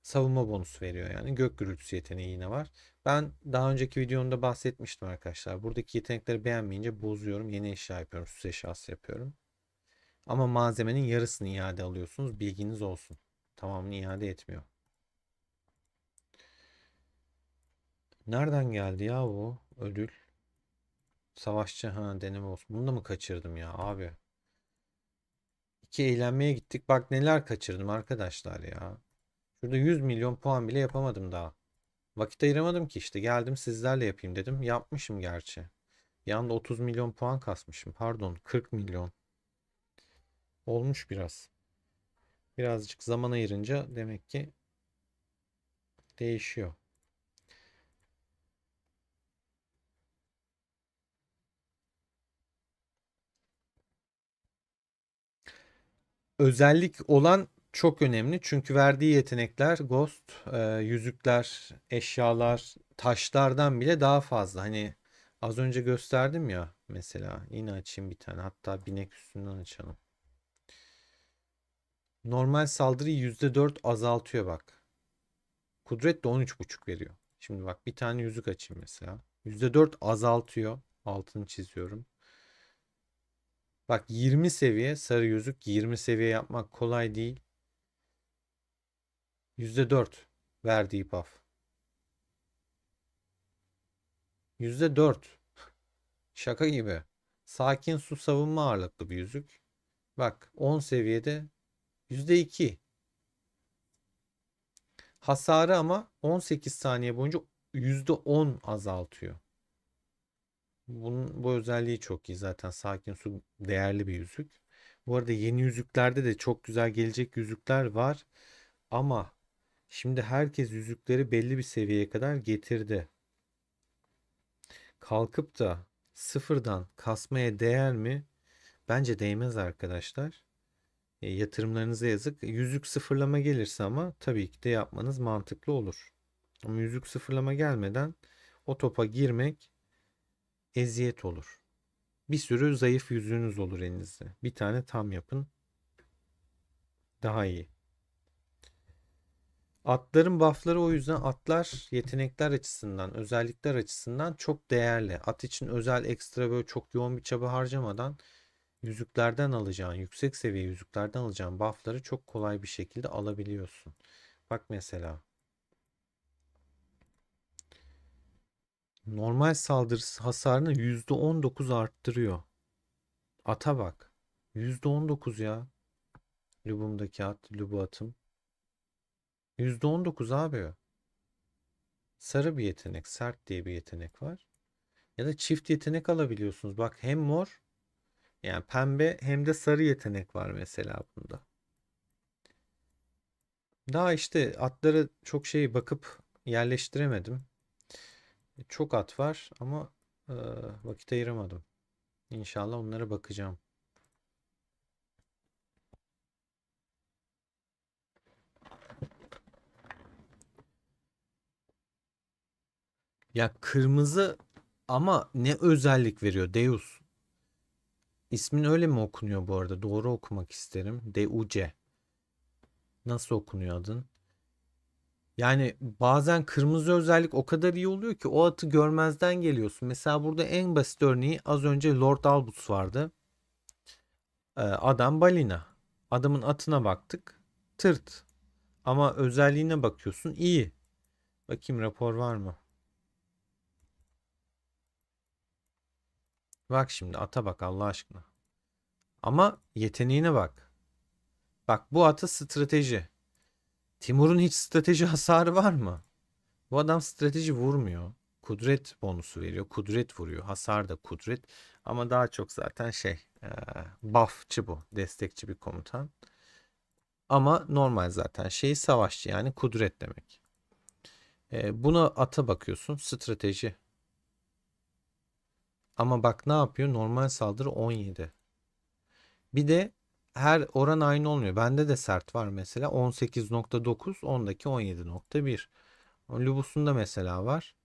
S1: Savunma bonusu veriyor yani. Gök gürültüsü yeteneği yine var. Ben daha önceki videomda bahsetmiştim arkadaşlar. Buradaki yetenekleri beğenmeyince bozuyorum. Yeni eşya yapıyorum. Süs eşyası yapıyorum. Ama malzemenin yarısını iade alıyorsunuz. Bilginiz olsun. Tamamını iade etmiyor. Nereden geldi ya bu ödül? Savaşçı ha deneme olsun. Bunu da mı kaçırdım ya abi? İki eğlenmeye gittik. Bak neler kaçırdım arkadaşlar ya. Şurada 100 milyon puan bile yapamadım daha. Vakit ayıramadım ki işte. Geldim sizlerle yapayım dedim. Yapmışım gerçi. Bir anda 30 milyon puan kasmışım. Pardon 40 milyon. Olmuş biraz. Birazcık zaman ayırınca demek ki değişiyor. Özellik olan çok önemli. Çünkü verdiği yetenekler Ghost, yüzükler, eşyalar, taşlardan bile daha fazla. Hani az önce gösterdim ya mesela. Yine açayım bir tane. Hatta binek üstünden açalım. Normal saldırıyı %4 azaltıyor bak. Kudret de 13,5 veriyor. Şimdi bak bir tane yüzük açayım mesela. %4 azaltıyor. Altını çiziyorum. Bak 20 seviye sarı yüzük 20 seviye yapmak kolay değil. %4 verdiği buff. %4. Şaka gibi. Sakin su savunma ağırlıklı bir yüzük. Bak 10 seviyede %2. Hasarı ama 18 saniye boyunca %10 azaltıyor. Bu özelliği çok iyi zaten. Sakin su değerli bir yüzük. Bu arada yeni yüzüklerde de çok güzel gelecek yüzükler var. Ama şimdi herkes yüzükleri belli bir seviyeye kadar getirdi. Kalkıp da sıfırdan kasmaya değer mi? Bence değmez arkadaşlar. Yatırımlarınıza yazık. Yüzük sıfırlama gelirse ama tabii ki de yapmanız mantıklı olur. Ama yüzük sıfırlama gelmeden o topa girmek eziyet olur. Bir sürü zayıf yüzüğünüz olur elinizde. Bir tane tam yapın, daha iyi. Atların buffları, o yüzden atlar yetenekler açısından, özellikler açısından çok değerli. At için özel ekstra böyle çok yoğun bir çaba harcamadan yüzüklerden alacağın, yüksek seviye yüzüklerden alacağın buffları çok kolay bir şekilde alabiliyorsun. Bak mesela normal saldırı hasarını %19 arttırıyor. Ata bak. %19 ya. Lubum'daki at, Lubu atım. %19 abi. Sarı bir yetenek, sert diye bir yetenek var. Ya da çift yetenek alabiliyorsunuz. Bak hem mor, yani pembe, hem de sarı yetenek var mesela bunda. Daha işte atları çok şey bakıp yerleştiremedim. Çok at var ama e, vakit ayıramadım. İnşallah onlara bakacağım. Ya kırmızı ama ne özellik veriyor Deus. İsmin öyle mi okunuyor bu arada? Doğru okumak isterim. DUC. Nasıl okunuyor adın? Yani bazen kırmızı özellik o kadar iyi oluyor ki o atı görmezden geliyorsun. Mesela burada en basit örneği az önce Lord Albus vardı. Adam balina. Adamın atına baktık. Tırt. Ama özelliğine bakıyorsun iyi. Bakayım rapor var mı? Bak şimdi ata bak Allah aşkına. Ama yeteneğine bak. Bak bu atı strateji. Timur'un hiç strateji hasarı var mı? Bu adam strateji vurmuyor. Kudret bonusu veriyor. Kudret vuruyor. Hasar da kudret. Ama daha çok zaten buffçı bu. Destekçi bir komutan. Ama normal zaten savaşçı, yani kudret demek. Buna ata bakıyorsun. Strateji. Ama bak ne yapıyor? Normal saldırı 17. Bir de her oran aynı olmuyor. Bende de sert var mesela. 18.9, ondaki 17.1. Lubus'unda mesela var.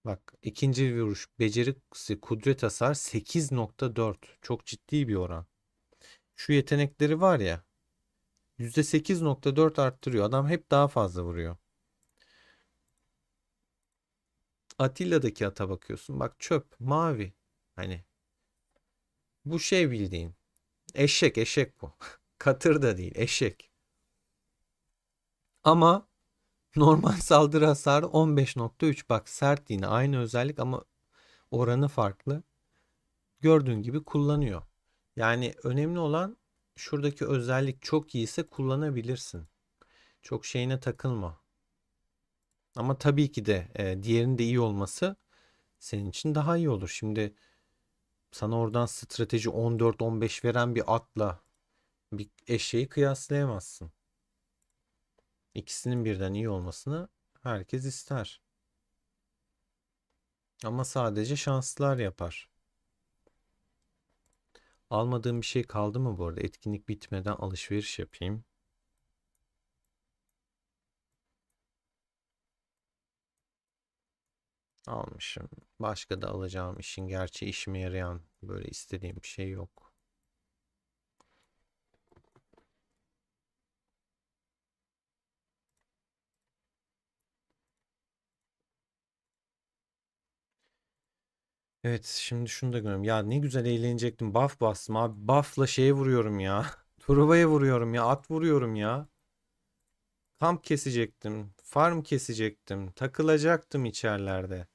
S1: Bak ikinci vuruş becerisi kudret hasar 8.4. Çok ciddi bir oran. Şu yetenekleri var ya, %8.4 arttırıyor. Adam hep daha fazla vuruyor. Atilla'daki ata bakıyorsun. Bak çöp mavi. Hani bu bildiğin. Eşek bu. Katır da değil, eşek. Ama normal saldırı hasarı 15.3. Bak sert, yine aynı özellik ama oranı farklı. Gördüğün gibi kullanıyor. Yani önemli olan, şuradaki özellik çok iyiyse kullanabilirsin. Çok şeyine takılma. Ama tabii ki de diğerinin de iyi olması senin için daha iyi olur. Şimdi sana oradan strateji 14-15 veren bir atla bir eşeği kıyaslayamazsın. İkisinin birden iyi olmasını herkes ister. Ama sadece şanslılar yapar. Almadığım bir şey kaldı mı bu arada? Etkinlik bitmeden alışveriş yapayım. Almışım. Başka da alacağım, işin gerçi işime yarayan böyle istediğim bir şey yok. Evet, şimdi şunu da görüyorum. Ya ne güzel eğlenecektim. Buff bastım abi. Buff'la vuruyorum ya. Turba'ya vuruyorum ya. At vuruyorum ya. Kamp kesecektim. Farm kesecektim. Takılacaktım içerilerde.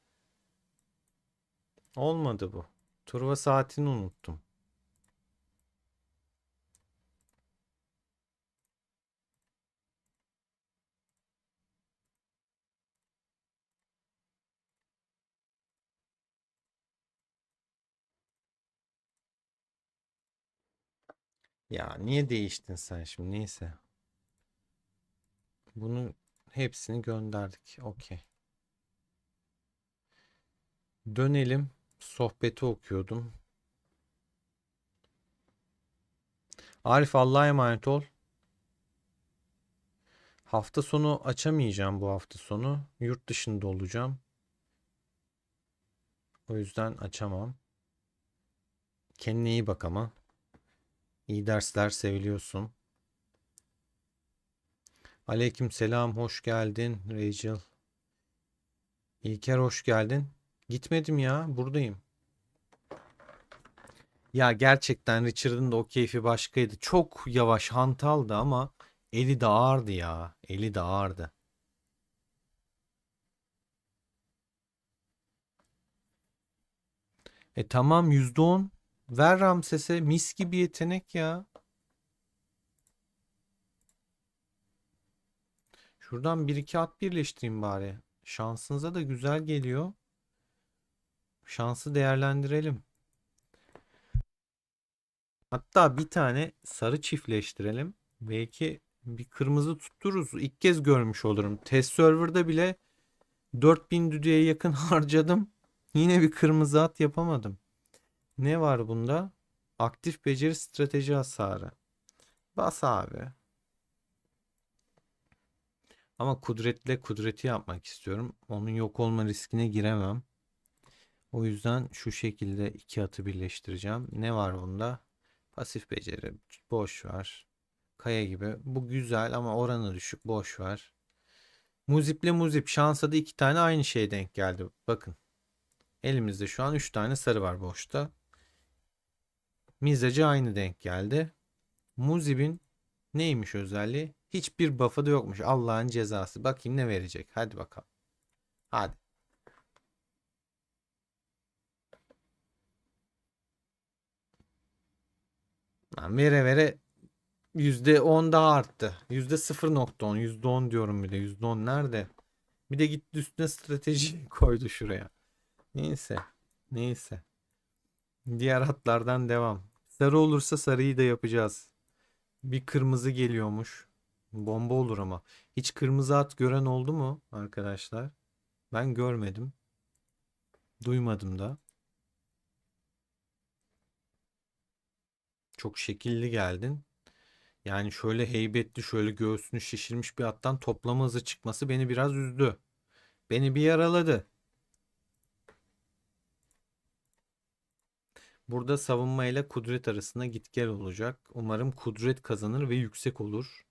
S1: Olmadı bu. Turva saatini unuttum. Ya niye değiştin sen şimdi? Neyse. Bunu hepsini gönderdik. Okey. Dönelim. Sohbeti okuyordum. Arif Allah'a emanet ol. Hafta sonu açamayacağım bu hafta sonu. Yurt dışında olacağım. O yüzden açamam. Kendine iyi bak ama. İyi dersler, seviliyorsun. Aleyküm selam, hoş geldin Rachel. İlker hoş geldin. Gitmedim ya, buradayım. Ya gerçekten Richard'ın da o keyfi başkaydı. Çok yavaş, hantaldı ama eli de ağırdı ya. Eli de ağırdı. Tamam, %10. Ver Ramses'e, mis gibi yetenek ya. Şuradan bir iki at birleştireyim bari. Şansınıza da güzel geliyor. Şansı değerlendirelim. Hatta bir tane sarı çiftleştirelim. Belki bir kırmızı tuttururuz. İlk kez görmüş olurum. Test server'da bile 4000 düdüğe yakın harcadım. Yine bir kırmızı at yapamadım. Ne var bunda? Aktif beceri strateji hasarı. Bas abi. Ama kudretle kudreti yapmak istiyorum. Onun yok olma riskine giremem. O yüzden şu şekilde iki atı birleştireceğim. Ne var bunda? Pasif beceri. Boş ver. Kaya gibi. Bu güzel ama oranı düşük. Boş ver. Muziple muzip. Şansa da iki tane aynı şeye denk geldi. Bakın. Elimizde şu an 3 tane sarı var boşta. Mizacı aynı denk geldi. Muzip'in neymiş özelliği? Hiçbir buff'ı da yokmuş. Allah'ın cezası. Bakayım ne verecek. Hadi bakalım. Hadi. Lan vere vere %10 daha arttı. %0.10. %10 diyorum bir de. %10 nerede? Bir de gitti üstüne strateji koydu şuraya. Neyse. Neyse. Diğer hatlardan devam. Sarı olursa sarıyı da yapacağız. Bir kırmızı geliyormuş. Bomba olur ama. Hiç kırmızı at gören oldu mu arkadaşlar? Ben görmedim. Duymadım da. Çok şekilli geldin. Yani şöyle heybetli, şöyle göğsünü şişirmiş bir attan toplama hızı çıkması beni biraz üzdü. Beni bir yaraladı. Burada savunma ile kudret arasında git gel olacak. Umarım kudret kazanır ve yüksek olur.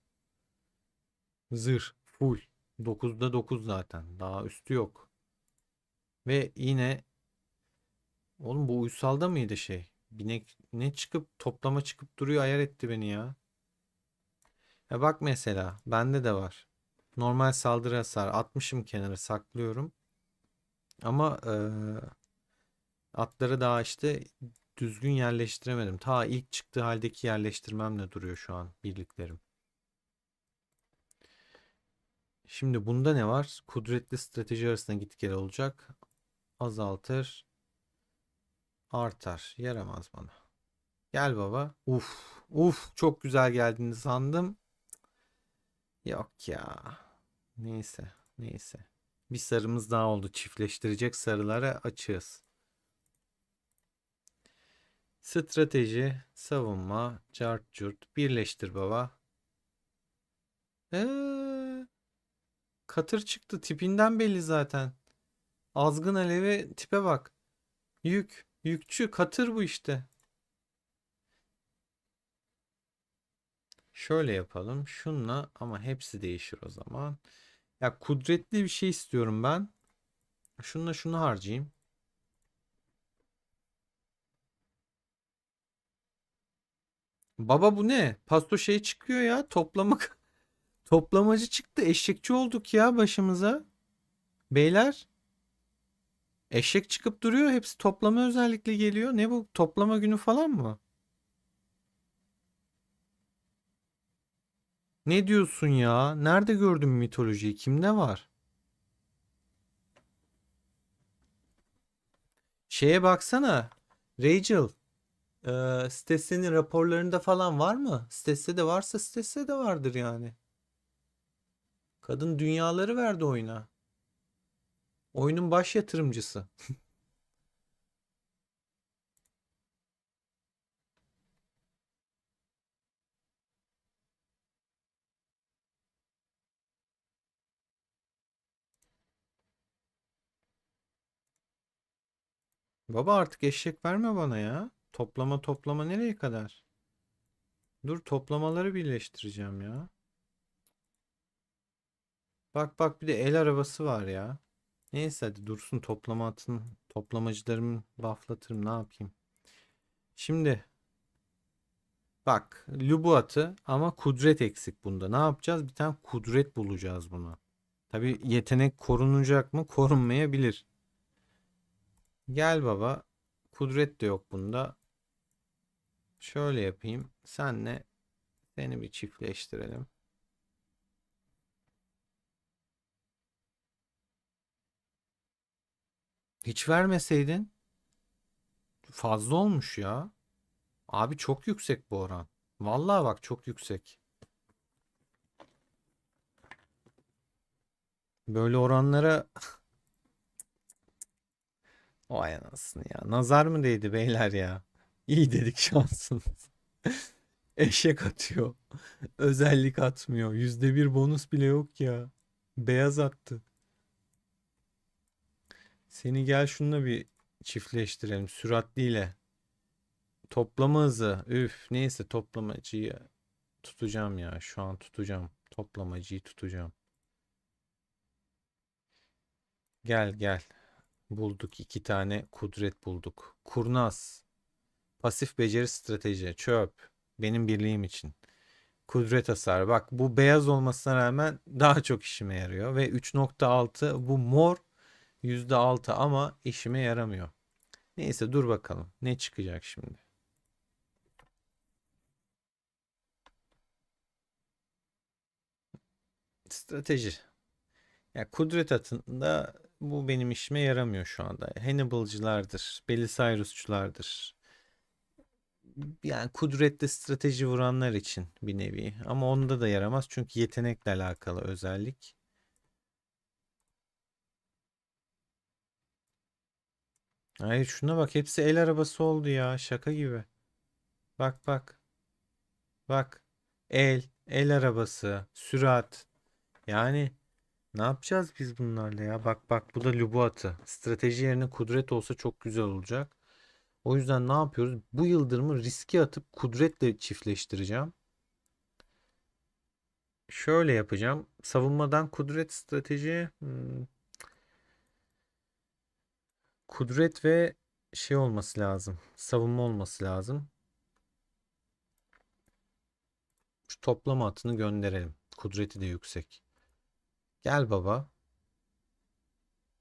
S1: Zırh full. 9'da 9 zaten. Daha üstü yok. Ve yine oğlum bu uysalda mıydı şey? Binek ne çıkıp toplama çıkıp duruyor, ayar etti beni ya. Ya bak mesela bende de var. Normal saldırı hasar atmışım, kenara saklıyorum. Ama atları daha işte düzgün yerleştiremedim. Ta ilk çıktığı haldeki yerleştirmemle duruyor şu an birliklerim. Şimdi bunda ne var? Kudretli strateji arasında git gel olacak. Azaltır, artar. Yaramaz bana. Gel baba. Uf, uf çok güzel geldiğini sandım. Yok ya. Neyse, neyse. Bir sarımız daha oldu. Çiftleştirecek sarılara açığız. Strateji, savunma, cart curt. Birleştir baba. Katır çıktı. Tipinden belli zaten. Azgın alevi tipe bak. Yük. Yükçü. Katır bu işte. Şöyle yapalım. Şunla ama hepsi değişir o zaman. Ya kudretli bir şey istiyorum ben. Şunla şunu harcayayım. Baba bu ne? Pasto şey çıkıyor ya. Toplamacı çıktı. Eşekçi olduk ya başımıza. Beyler. Eşek çıkıp duruyor. Hepsi toplama özellikle geliyor. Ne bu? Toplama günü falan mı? Ne diyorsun ya? Nerede gördün mitolojiyi? Kimde var? Şeye baksana. Rachel. Stesse'nin raporlarında falan var mı? Stesse de varsa Stesse de vardır yani. Kadın dünyaları verdi oyuna. Oyunun baş yatırımcısı. Baba artık eşek verme bana ya. Toplama toplama nereye kadar? Dur toplamaları birleştireceğim ya. Bak bak bir de el arabası var ya. Neyse hadi dursun toplama atın. Toplamacılarımı bufflatırım ne yapayım. Şimdi bak Lubu atı ama kudret eksik bunda. Ne yapacağız? Bir tane kudret bulacağız buna. Tabi yetenek korunacak mı? Korunmayabilir. Gel baba. Kudret de yok bunda. Şöyle yapayım. Senle seni bir çiftleştirelim. Hiç vermeseydin fazla olmuş ya. Abi çok yüksek bu oran. Vallahi bak çok yüksek. Böyle oranlara vay anasını ya. Nazar mı değdi beyler ya? İyi dedik şansınız. Eşek atıyor. Özellik atmıyor. %1 bonus bile yok ya. Beyaz attı. Seni gel şununla bir çiftleştirelim. Süratliyle. Toplama hızı. Üf neyse toplamacıyı tutacağım ya. Şu an tutacağım. Toplamacıyı tutacağım. Gel gel. Bulduk iki tane kudret bulduk. Kurnaz. Pasif beceri strateji. Çöp. Benim birliğim için. Kudret hasar. Bak bu beyaz olmasına rağmen daha çok işime yarıyor. Ve 3.6 bu mor %6 ama işime yaramıyor. Neyse dur bakalım. Ne çıkacak şimdi? Strateji. Ya kudret atında bu benim işime yaramıyor şu anda. Hannibal'cılardır, Belisarius'çulardır. Yani kudretli strateji vuranlar için bir nevi. Ama onda da yaramaz çünkü yetenekle alakalı özellik. Hayır şuna bak hepsi el arabası oldu ya şaka gibi. Bak bak bak. El arabası, sürat. Yani ne yapacağız biz bunlarla ya? Bak bak bu da Lubu atı. Strateji yerine kudret olsa çok güzel olacak. O yüzden ne yapıyoruz? Bu yıldırımı riske atıp kudretle çiftleştireceğim. Şöyle yapacağım. Savunmadan kudret strateji. Kudret ve şey olması lazım. Savunma olması lazım. Şu toplama atını gönderelim. Kudreti de yüksek. Gel baba.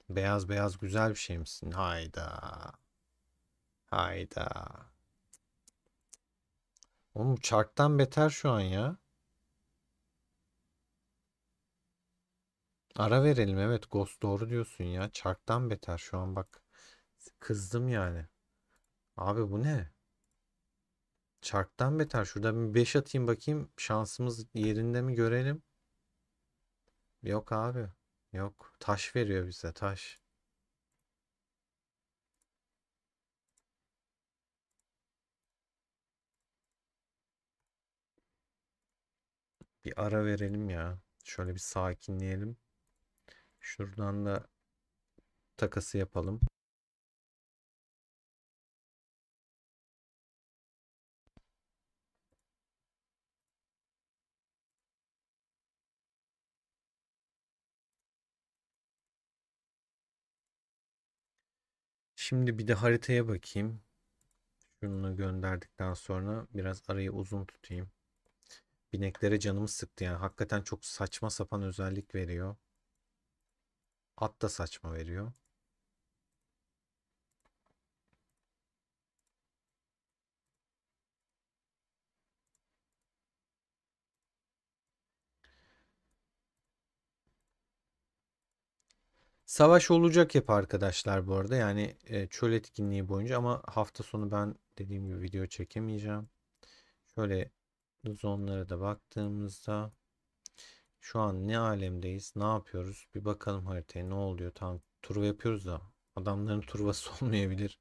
S1: Beyaz beyaz güzel bir şey misin? Hayda. Hayda. Oğlum çarktan beter şu an ya. Ara verelim evet Ghost doğru diyorsun ya. Çarktan beter şu an bak. Kızdım yani. Abi bu ne? Çarktan beter. Şurada bir 5 atayım bakayım. Şansımız yerinde mi görelim. Yok abi. Yok. Taş veriyor bize taş. Bir ara verelim ya. Şöyle bir sakinleyelim. Şuradan da takası yapalım. Şimdi bir de haritaya bakayım. Şunu gönderdikten sonra biraz arayı uzun tutayım. Bineklere canımı sıktı yani. Hakikaten çok saçma sapan özellik veriyor. At da saçma veriyor. Savaş olacak hep arkadaşlar bu arada. Yani çöl etkinliği boyunca ama hafta sonu ben dediğim gibi video çekemeyeceğim. Şöyle zonlara da baktığımızda şu an ne alemdeyiz? Ne yapıyoruz? Bir bakalım haritaya ne oluyor? Tamam turva yapıyoruz da adamların turvası olmayabilir.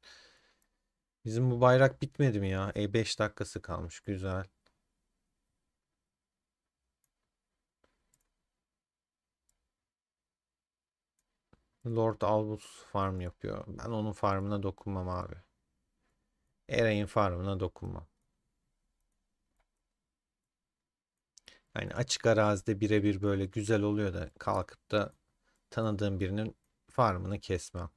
S1: Bizim bu bayrak bitmedi mi ya? 5 dakikası kalmış. Güzel. Lord Albus farm yapıyor. Ben onun farmına dokunmam abi. Eray'in farmına dokunmam. Yani açık arazide birebir böyle güzel oluyor da kalkıp da tanıdığım birinin farmını kesmem.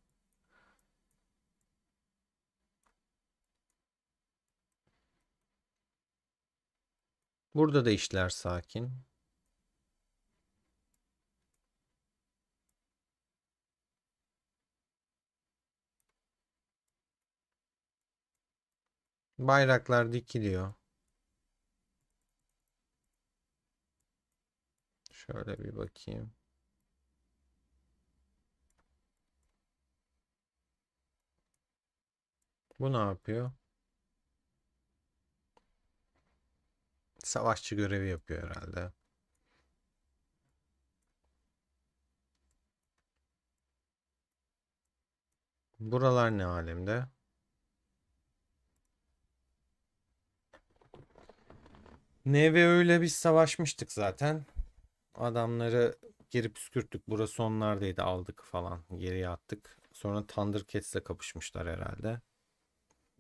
S1: Burada da işler sakin. Bayraklar dikiliyor. Şöyle bir bakayım. Bu ne yapıyor? Savaşçı görevi yapıyor herhalde. Buralar ne alemde? Neve öyle biz savaşmıştık zaten. Adamları geri püskürttük. Burası onlardaydı. Aldık falan. Geriye attık. Sonra Thundercats'le kapışmışlar herhalde.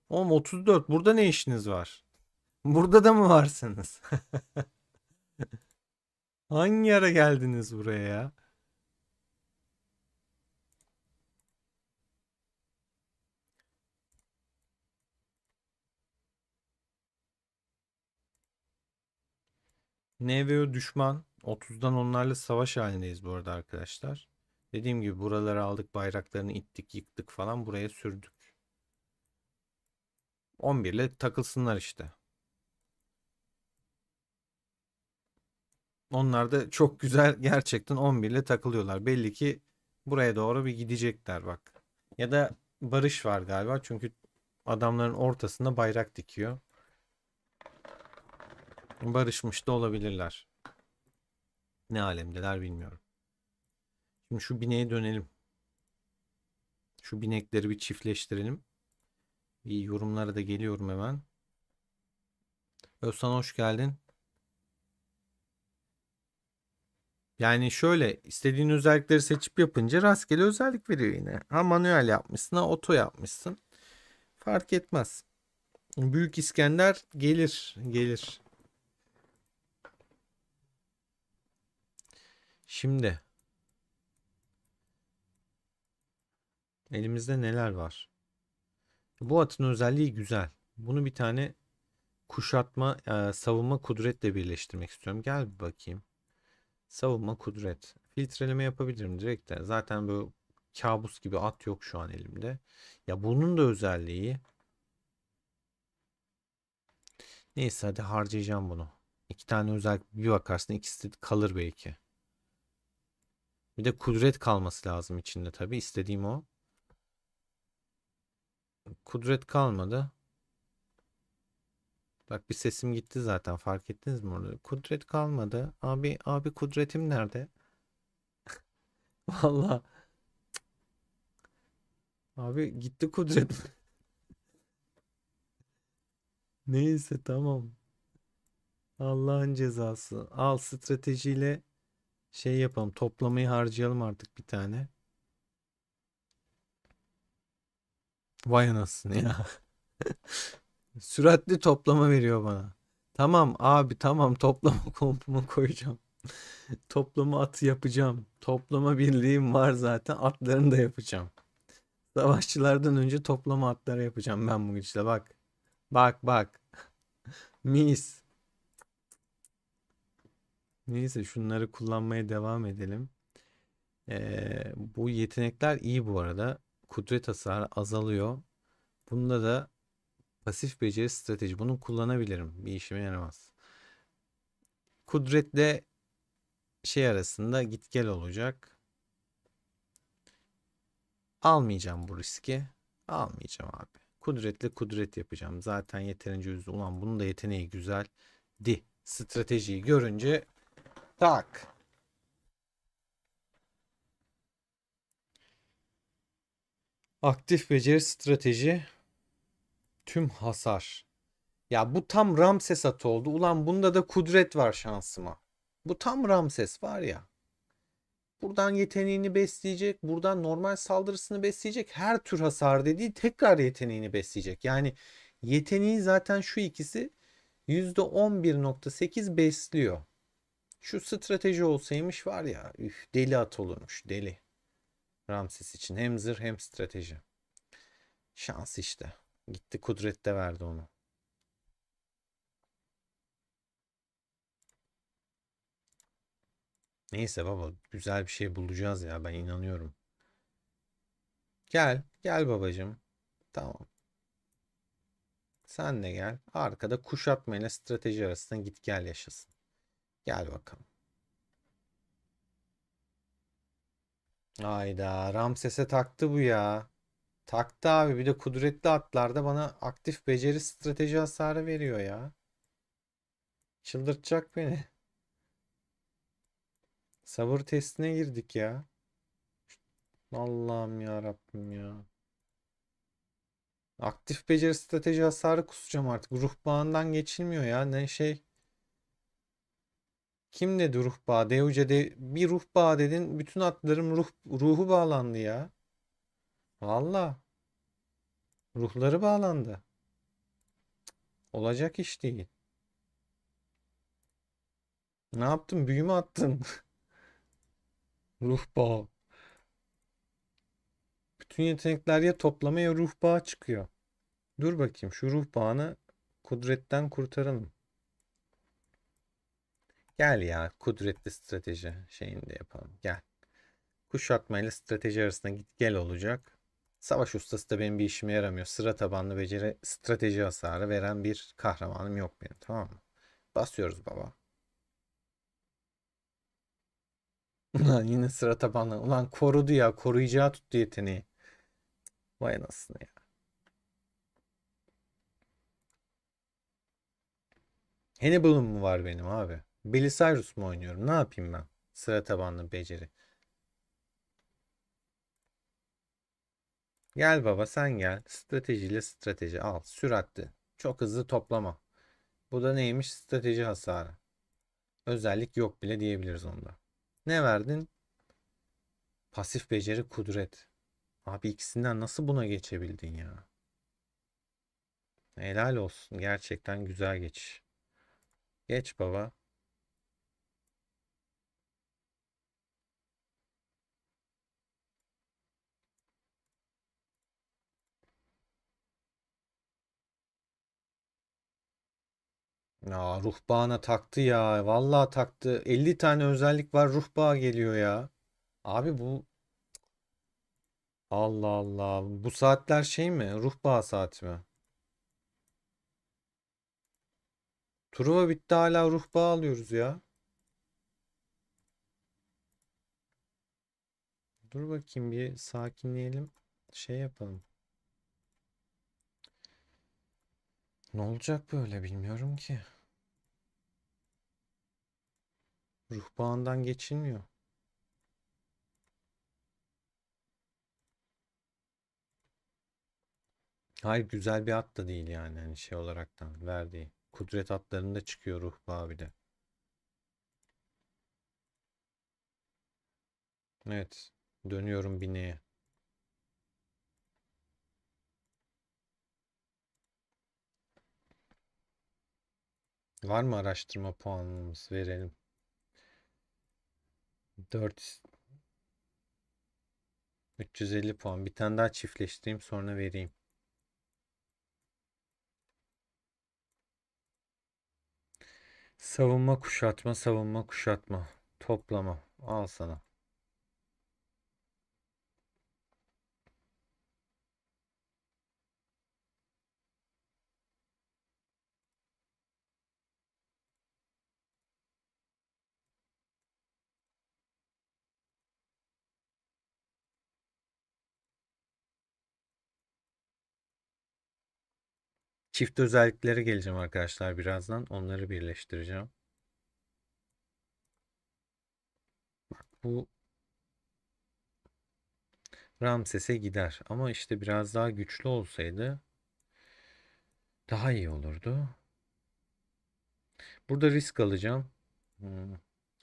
S1: Oğlum 34. Burada ne işiniz var? Burada da mı varsınız? Hangi ara geldiniz buraya ya? NVO düşman. 30'dan onlarla savaş halindeyiz bu arada arkadaşlar. Dediğim gibi buraları aldık, bayraklarını ittik, yıktık falan, buraya sürdük. 11 ile takılsınlar işte. Onlar da çok güzel gerçekten 11 ile takılıyorlar. Belli ki buraya doğru bir gidecekler bak. Ya da barış var galiba çünkü adamların ortasında bayrak dikiyor. Barışmış da olabilirler. Ne alemdeler bilmiyorum. Şimdi şu bineğe dönelim. Şu binekleri bir çiftleştirelim. Bir yorumlara da geliyorum hemen. Özhan hoş geldin. Yani şöyle istediğin özellikleri seçip yapınca rastgele özellik veriyor yine. Ha manuel yapmışsın ha oto yapmışsın. Fark etmez. Büyük İskender gelir gelir. Şimdi elimizde neler var? Bu atın özelliği güzel. Bunu bir tane kuşatma, savunma kudretle birleştirmek istiyorum. Gel bir bakayım. Savunma kudret. Filtreleme yapabilirim direkt de. Zaten böyle kabus gibi at yok şu an elimde. Ya bunun da özelliği. Neyse hadi harcayacağım bunu. İki tane özellik bir bakarsın ikisi de kalır belki. Bir de kudret kalması lazım içinde tabii. İstediğim o. Kudret kalmadı. Bak bir sesim gitti zaten fark ettiniz mi orada? Kudret kalmadı. Abi kudretim nerede? Vallahi abi gitti kudret. Neyse tamam. Allah'ın cezası. Al stratejiyle şey yapalım. Toplamayı harcayalım artık bir tane. Vay anasını ya. Süratli toplama veriyor bana. Tamam abi tamam toplama kompumu koyacağım. Toplama atı yapacağım. Toplama birliğim var zaten. Atlarını da yapacağım. Savaşçılardan önce toplama atları yapacağım ben bu işte bak. Bak bak. Mis. Neyse şunları kullanmaya devam edelim. Bu yetenekler iyi bu arada. Kudret hasarı azalıyor. Bunda da pasif beceri strateji. Bunu kullanabilirim. Bir işime yaramaz. Kudretle şey arasında git gel olacak. Almayacağım bu riski. Almayacağım abi. Kudretle kudret yapacağım. Zaten yeterince üzdü. Ulan bunun da yeteneği güzel. Di. Stratejiyi görünce tak. Aktif beceri strateji. Tüm hasar. Ya bu tam Ramses atı oldu. Ulan bunda da kudret var şansıma. Bu tam Ramses var ya. Buradan yeteneğini besleyecek. Buradan normal saldırısını besleyecek. Her tür hasar dediği tekrar yeteneğini besleyecek. Yani yeteneği zaten şu ikisi %11,8 besliyor. Şu strateji olsaymış var ya, üf, deli at olurmuş, deli. Ramses için hem zırh hem strateji. Şans işte. Gitti kudret de verdi onu. Neyse baba, güzel bir şey bulacağız ya, ben inanıyorum. Gel, gel babacığım. Tamam. Sen de gel. Arkada kuşatma ile strateji arasında git gel yaşasın. Gel bakalım. Hayda, Ramses'e taktı bu ya. Taktı abi, bir de kudretli atlarda bana aktif beceri strateji hasarı veriyor ya. Çıldırtacak beni. Sabır testine girdik ya. Allah'ım ya Rabbim ya. Aktif beceri strateji hasarı kusacağım artık. Ruh bağından geçilmiyor ya. Ne şey. Kim dedi ruh bağı? Deuce'de bir ruh bağı dedin. Bütün atlarım ruhu bağlandı ya. Valla. Ruhları bağlandı. Olacak iş değil. Ne yaptın? Büyü mü attın? Ruh bağı. Bütün yetenekler ya toplama ya ruh bağı çıkıyor. Dur bakayım, şu ruh bağını kudretten kurtaralım. Gel ya, kudretli strateji şeyini de yapalım. Gel. Kuşatma ile strateji arasında git gel olacak. Savaş ustası da benim bir işime yaramıyor. Sıra tabanlı beceri strateji hasarı veren bir kahramanım yok benim, tamam mı? Basıyoruz baba. Ulan yine sıra tabanlı. Ulan korudu ya. Koruyacağı tuttu yeteneği. Vay anasını ya. Hannibal'ım mı var benim abi? Belisarius mu oynuyorum? Ne yapayım ben? Sıra tabanlı beceri. Gel baba, sen gel. Stratejiyle strateji al. Süratli. Çok hızlı toplama. Bu da neymiş? Strateji hasarı. Özellik yok bile diyebiliriz onda. Ne verdin? Pasif beceri kudret. Abi ikisinden nasıl buna geçebildin ya? Helal olsun. Gerçekten güzel geçiş. Geç baba. Ya ruh bağına taktı ya. Vallahi taktı. 50 tane özellik var. Ruh bağı geliyor ya. Abi bu, Allah Allah. Bu saatler şey mi? Ruh bağı saati mi? Truva bitti, hala ruh bağı alıyoruz ya. Dur bakayım, bir sakinleyelim. Şey yapalım. Ne olacak böyle, bilmiyorum ki. Ruh bağından geçilmiyor. Hayır, güzel bir at da değil yani, hani şey olaraktan verdiği. Kudret atlarında çıkıyor ruh bağı bir de. Evet. Dönüyorum bineye. Var mı araştırma puanımız? Verelim. 4 350 puan. Bir tane daha çiftleştireyim, sonra vereyim. Savunma kuşatma, savunma kuşatma. Toplama. Al sana. Çift özelliklere geleceğim arkadaşlar birazdan. Onları birleştireceğim. Bu Ramses'e gider. Ama işte biraz daha güçlü olsaydı daha iyi olurdu. Burada risk alacağım. Hmm.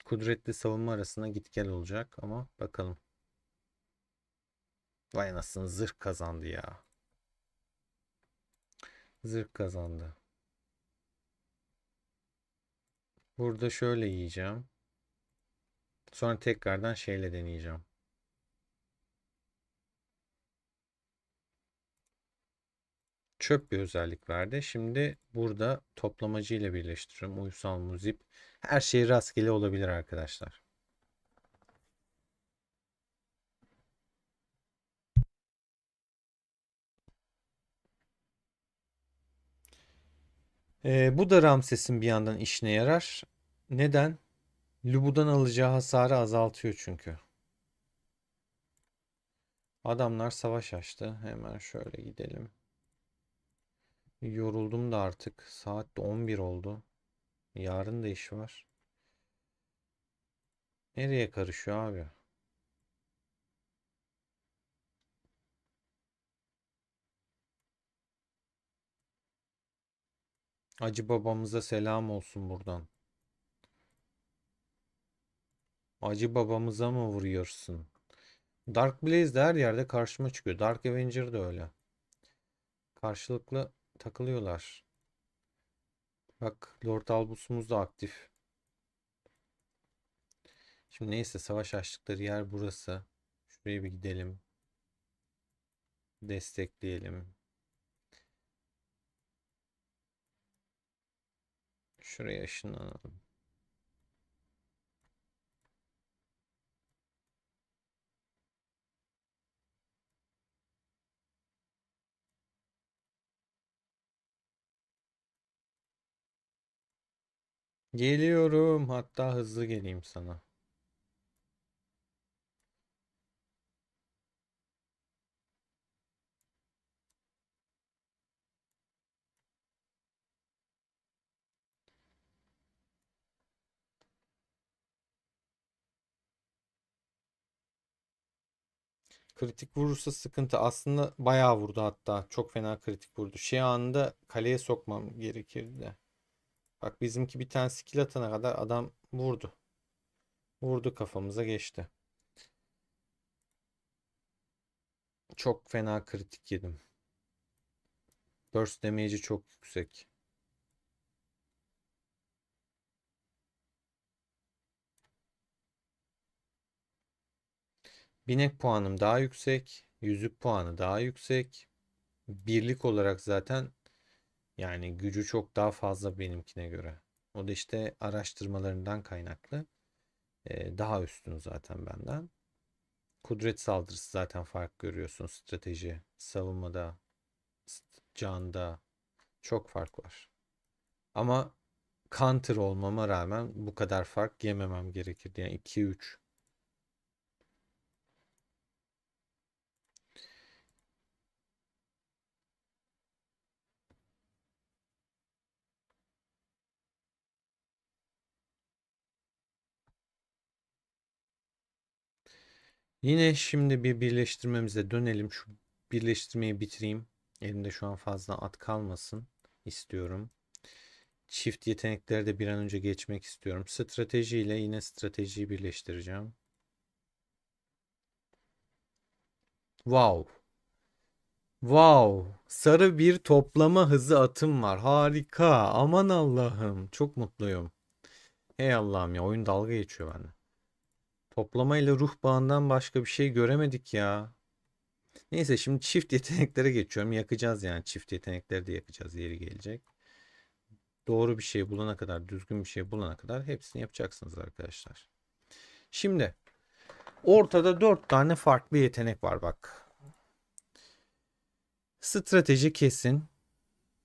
S1: Kudretli savunma arasında git gel olacak ama bakalım. Vay anasını, zırh kazandı ya. Zırh kazandı. Burada şöyle yiyeceğim. Sonra tekrardan şeyle deneyeceğim. Çöp bir özellik verdi. Şimdi burada toplamacı ile birleştiriyorum. Uysal muzip. Her şey rastgele olabilir arkadaşlar. Bu da Ramses'in bir yandan işine yarar. Neden? Lubu'dan alacağı hasarı azaltıyor çünkü. Adamlar savaş açtı. Hemen şöyle gidelim. Yoruldum da artık. Saat de 11 oldu. Yarın da iş var. Nereye karışıyor abi? Acı babamıza selam olsun buradan. Acı babamıza mı vuruyorsun? Dark Blaze de her yerde karşıma çıkıyor. Dark Avenger de öyle. Karşılıklı takılıyorlar. Bak, Lord Albus'umuz da aktif. Şimdi neyse, savaş açtıkları yer burası. Şuraya bir gidelim. Destekleyelim. Şuraya ışınlanalım. Geliyorum. Hatta hızlı geleyim sana. Kritik vurursa sıkıntı. Aslında bayağı vurdu hatta. Çok fena kritik vurdu. Şey anında kaleye sokmam gerekirdi de. Bak, bizimki bir tane skill atana kadar adam vurdu. Vurdu, kafamıza geçti. Çok fena kritik yedim. Burst damage'i çok yüksek. Binek puanım daha yüksek. Yüzük puanı daha yüksek. Birlik olarak zaten yani gücü çok daha fazla benimkine göre. O da işte araştırmalarından kaynaklı. Daha üstün zaten benden. Kudret saldırısı zaten fark görüyorsun. Strateji, savunmada, canda çok fark var. Ama counter olmama rağmen bu kadar fark yememem gerekirdi. Yani 2-3. Yine şimdi bir birleştirmemize dönelim. Şu birleştirmeyi bitireyim. Elimde şu an fazla at kalmasın istiyorum. Çift yetenekleri de bir an önce geçmek istiyorum. Stratejiyle yine stratejiyi birleştireceğim. Wow. Wow. Sarı bir toplama hızı atım var. Harika. Aman Allah'ım. Çok mutluyum. Hey Allah'ım ya, oyun dalga geçiyor bende. Toplama ile ruh bağından başka bir şey göremedik ya. Neyse, şimdi çift yeteneklere geçiyorum. Yakacağız yani. Çift yetenekleri de yakacağız, yeri gelecek. Doğru bir şey bulana kadar, düzgün bir şey bulana kadar hepsini yapacaksınız arkadaşlar. Şimdi ortada 4 tane farklı yetenek var bak. Strateji kesin.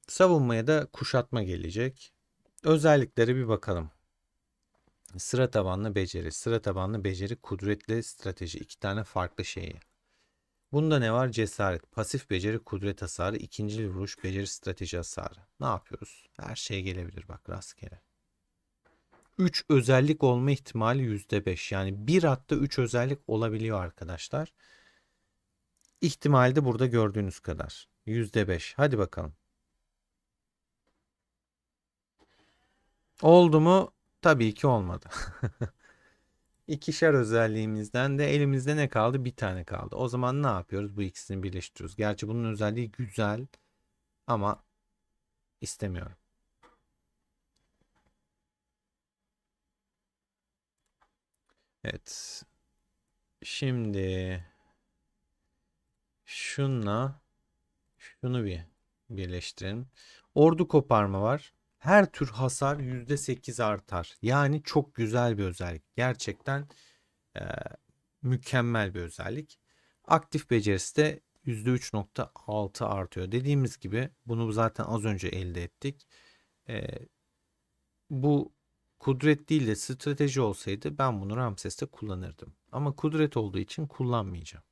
S1: Savunmaya da kuşatma gelecek. Özelliklere bir bakalım. Sıra tabanlı beceri. Sıra tabanlı beceri, kudretli strateji. İki tane farklı şeyi. Bunda ne var? Cesaret. Pasif beceri, kudret hasarı. İkinci vuruş, beceri, strateji hasarı. Ne yapıyoruz? Her şey gelebilir bak, rastgele. 3 özellik olma ihtimali %5. Yani bir hatta 3 özellik olabiliyor arkadaşlar. İhtimali de burada gördüğünüz kadar. %5. Hadi bakalım. Oldu mu? Tabii ki olmadı. İkişer özelliğimizden de elimizde ne kaldı? Bir tane kaldı. O zaman ne yapıyoruz? Bu ikisini birleştiriyoruz. Gerçi bunun özelliği güzel ama istemiyorum. Evet. Şimdi şunla şunu bir birleştirelim. Ordu koparma var. Her tür hasar %8 artar. Yani çok güzel bir özellik. Gerçekten e, mükemmel bir özellik. Aktif becerisi de %3.6 artıyor. Dediğimiz gibi bunu zaten az önce elde ettik. E, Bu kudret değil de strateji olsaydı ben bunu Ramses'te kullanırdım. Ama kudret olduğu için kullanmayacağım.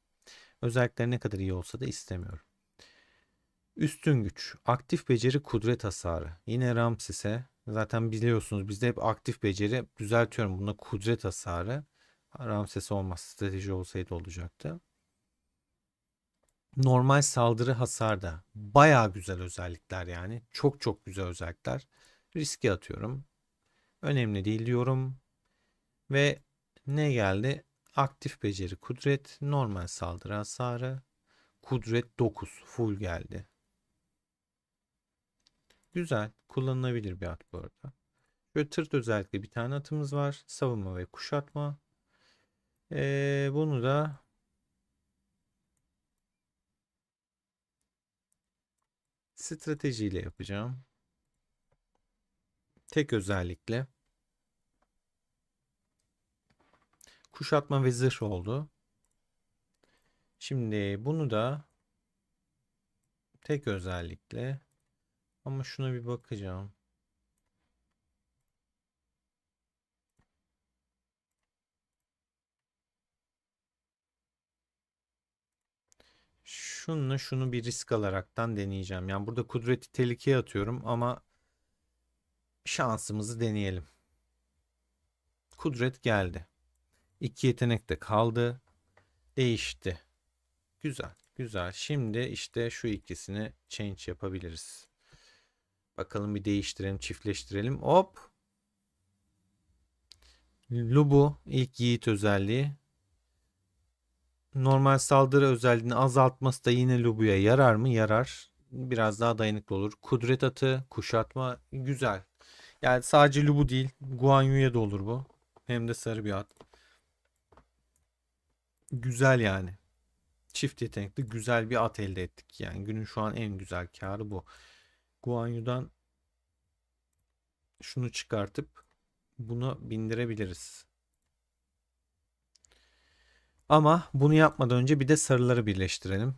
S1: Özellikler ne kadar iyi olsa da istemiyorum. Üstün güç, aktif beceri, kudret hasarı. Yine Ramses'e zaten biliyorsunuz bizde hep aktif beceri, düzeltiyorum, buna kudret hasarı. Ramses olmaz, strateji olsaydı olacaktı. Normal saldırı hasar da bayağı güzel özellikler yani. Çok çok güzel özellikler. Riske atıyorum. Önemli değil diyorum. Ve ne geldi? Aktif beceri, kudret, normal saldırı hasarı, kudret 9 full geldi. Güzel, kullanılabilir bir at bu arada. Böyle tırt özellikle bir tane atımız var. Savunma ve kuşatma. Bunu da stratejiyle yapacağım. Tek özellikle. Kuşatma ve zırh oldu. Şimdi bunu da tek özellikle. Ama şuna bir bakacağım. Şununla şunu bir risk alaraktan deneyeceğim. Yani burada kudreti tehlikeye atıyorum ama şansımızı deneyelim. Kudret geldi. İki yetenek de kaldı. Değişti. Güzel, güzel. Şimdi işte şu ikisini change yapabiliriz. Bakalım bir değiştirelim, çiftleştirelim. Hop. Lubu ilk yiğit özelliği. Normal saldırı özelliğini azaltması da yine Lubu'ya yarar mı? Yarar. Biraz daha dayanıklı olur. Kudret atı, kuşatma güzel. Yani sadece Lubu değil, Guan Yu'ya da olur bu. Hem de sarı bir at. Güzel yani. Çift yetenekli güzel bir at elde ettik. Yani günün şu an en güzel karı bu. Guan Yu'dan şunu çıkartıp bunu bindirebiliriz. Ama bunu yapmadan önce bir de sarıları birleştirelim.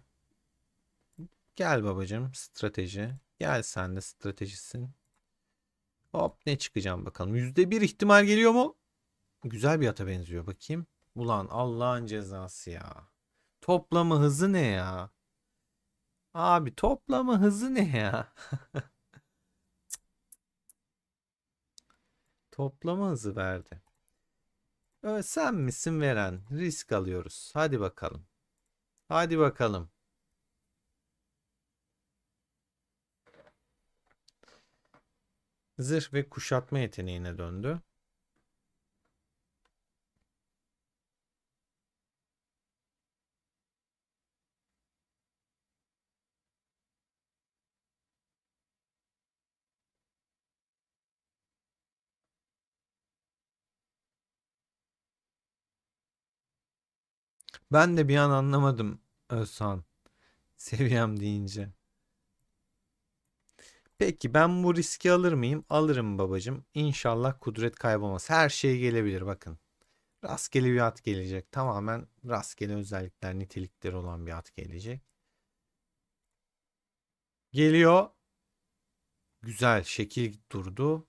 S1: Gel babacığım, strateji. Gel sen de stratejisin. Hop, ne çıkacağım bakalım. %1 ihtimal geliyor mu? Güzel bir ata benziyor, bakayım. Ulan Allah'ın cezası ya. Toplama hızı ne ya? Abi toplama hızı ne ya? Toplama hızı verdi. Sen misin veren? Risk alıyoruz. Hadi bakalım. Hadi bakalım. Zırh ve kuşatma yeteneğine döndü. Ben de bir an anlamadım Özhan. Seviyem deyince. Peki ben bu riski alır mıyım? Alırım babacığım. İnşallah kudret kaybolmaz. Her şey gelebilir bakın. Rastgele bir at gelecek. Tamamen rastgele özellikler, nitelikleri olan bir at gelecek. Geliyor. Güzel şekil durdu.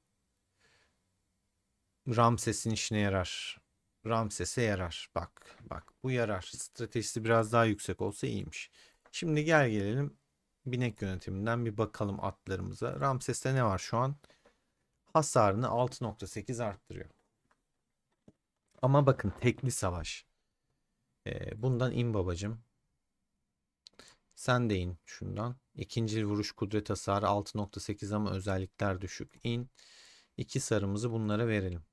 S1: Ramses'in işine yarar. Ramses'e yarar. Bak bak, bu yarar. Stratejisi biraz daha yüksek olsa iyiymiş. Şimdi gel gelelim binek yönetiminden bir bakalım atlarımıza. Ramses'te ne var şu an? Hasarını 6.8 arttırıyor. Ama bakın tekli savaş. Bundan in babacım. Sen de in şundan. İkinci vuruş kudret hasarı 6.8 ama özellikler düşük. İn. İki sarımızı bunlara verelim.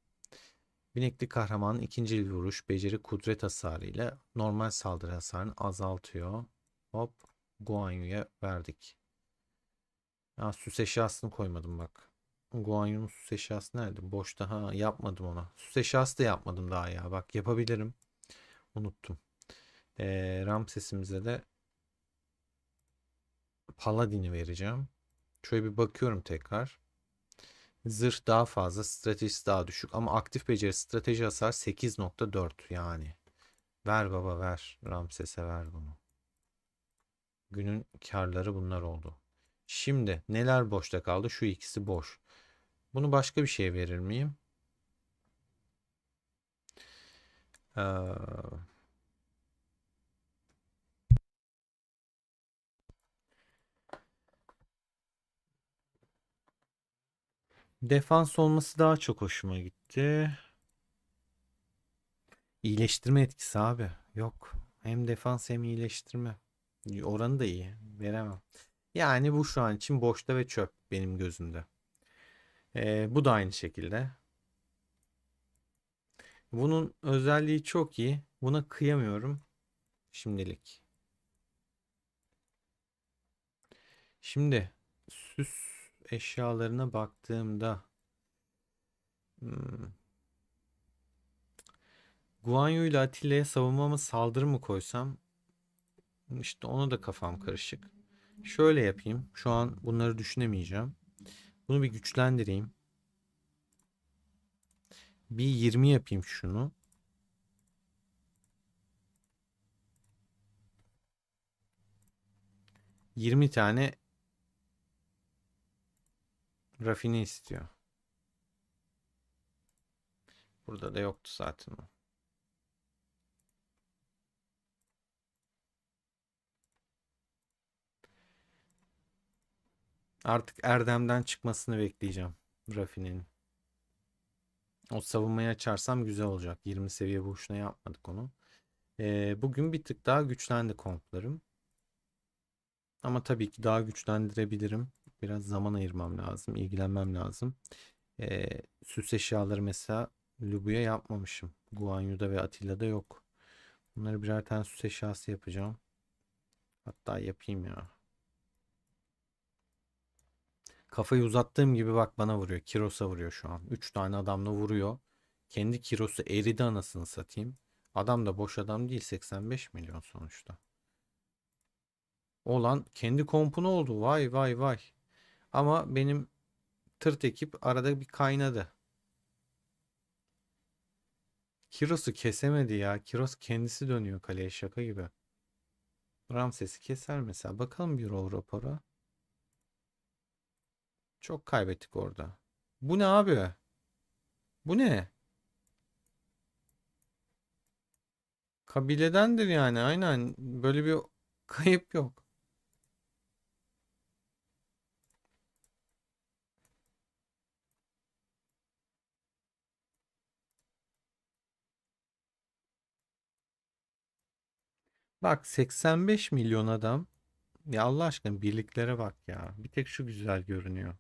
S1: Binekli kahramanın ikinci vuruş, beceri, kudret hasarı ile normal saldırı hasarını azaltıyor. Hop. Guan Yu'ya verdik. Ya süs eşyasını koymadım bak. Guan Yu'nun süs eşyası nerede? Boşta. Ha, yapmadım ona. Süs eşyası da yapmadım daha ya. Bak yapabilirim. Unuttum. Ramses'imize de Paladin'i vereceğim. Şöyle bir bakıyorum tekrar. Zırh daha fazla, stratejisi daha düşük ama aktif beceri strateji hasar 8.4 yani. Ver baba ver. Ramses'e ver bunu. Günün karları bunlar oldu. Şimdi neler boşta kaldı? Şu ikisi boş. Bunu başka bir şeye verir miyim? Ee, defans olması daha çok hoşuma gitti. İyileştirme etkisi abi. Yok. Hem defans hem iyileştirme. Oranı da iyi. Veremem. Yani bu şu an için boşta ve çöp benim gözümde. Bu da aynı şekilde. Bunun özelliği çok iyi. Buna kıyamıyorum şimdilik. Şimdi süs eşyalarına baktığımda hmm, Guanyu ile Atilla'ya savunma mı saldırı mı koysam, işte ona da kafam karışık. Şöyle yapayım. Şu an bunları düşünemeyeceğim. Bunu bir güçlendireyim. Bir 20 yapayım şunu. 20 tane rafine istiyor. Burada da yoktu zaten o. Artık Erdem'den çıkmasını bekleyeceğim rafinenin. O savunmayı açarsam güzel olacak. 20 seviye boşuna yapmadık onu. Bugün bir tık daha güçlendi komplarım. Ama tabii ki daha güçlendirebilirim. Biraz zaman ayırmam lazım, ilgilenmem lazım. Süs eşyaları mesela Lubu'ya yapmamışım. Guan Yu'da ve Atilla'da yok. Bunları birer tane süs eşyası yapacağım. Hatta yapayım ya. Kafayı uzattığım gibi bak bana vuruyor. Kiros'a vuruyor şu an. 3 tane adamla vuruyor. Kendi Kiros'u eridi anasını satayım. Adam da boş adam değil. 85 milyon sonuçta. Olan kendi kompunu oldu. Vay vay vay. Ama benim tırt ekip arada bir kaynadı. Kiros'u kesemedi ya. Kiros kendisi dönüyor kaleye şaka gibi. Ramses'i keser mesela. Bakalım bir rapora. Çok kaybettik orada. Bu ne abi? Bu ne? Kabiledendir yani. Aynen. Böyle bir kayıp yok. Bak 85 milyon adam. Ya Allah aşkına birliklere bak ya. Bir tek şu güzel görünüyor.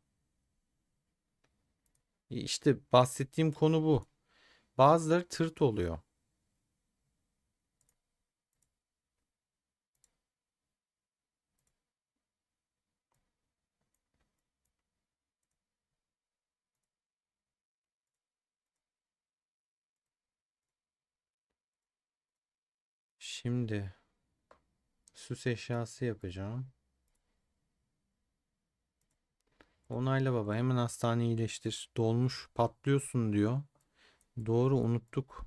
S1: İşte bahsettiğim konu bu. Bazıları tırt oluyor. Şimdi süs eşyası yapacağım. Onayla baba hemen hastaneyi iyileştir. Dolmuş patlıyorsun diyor. Doğru unuttuk.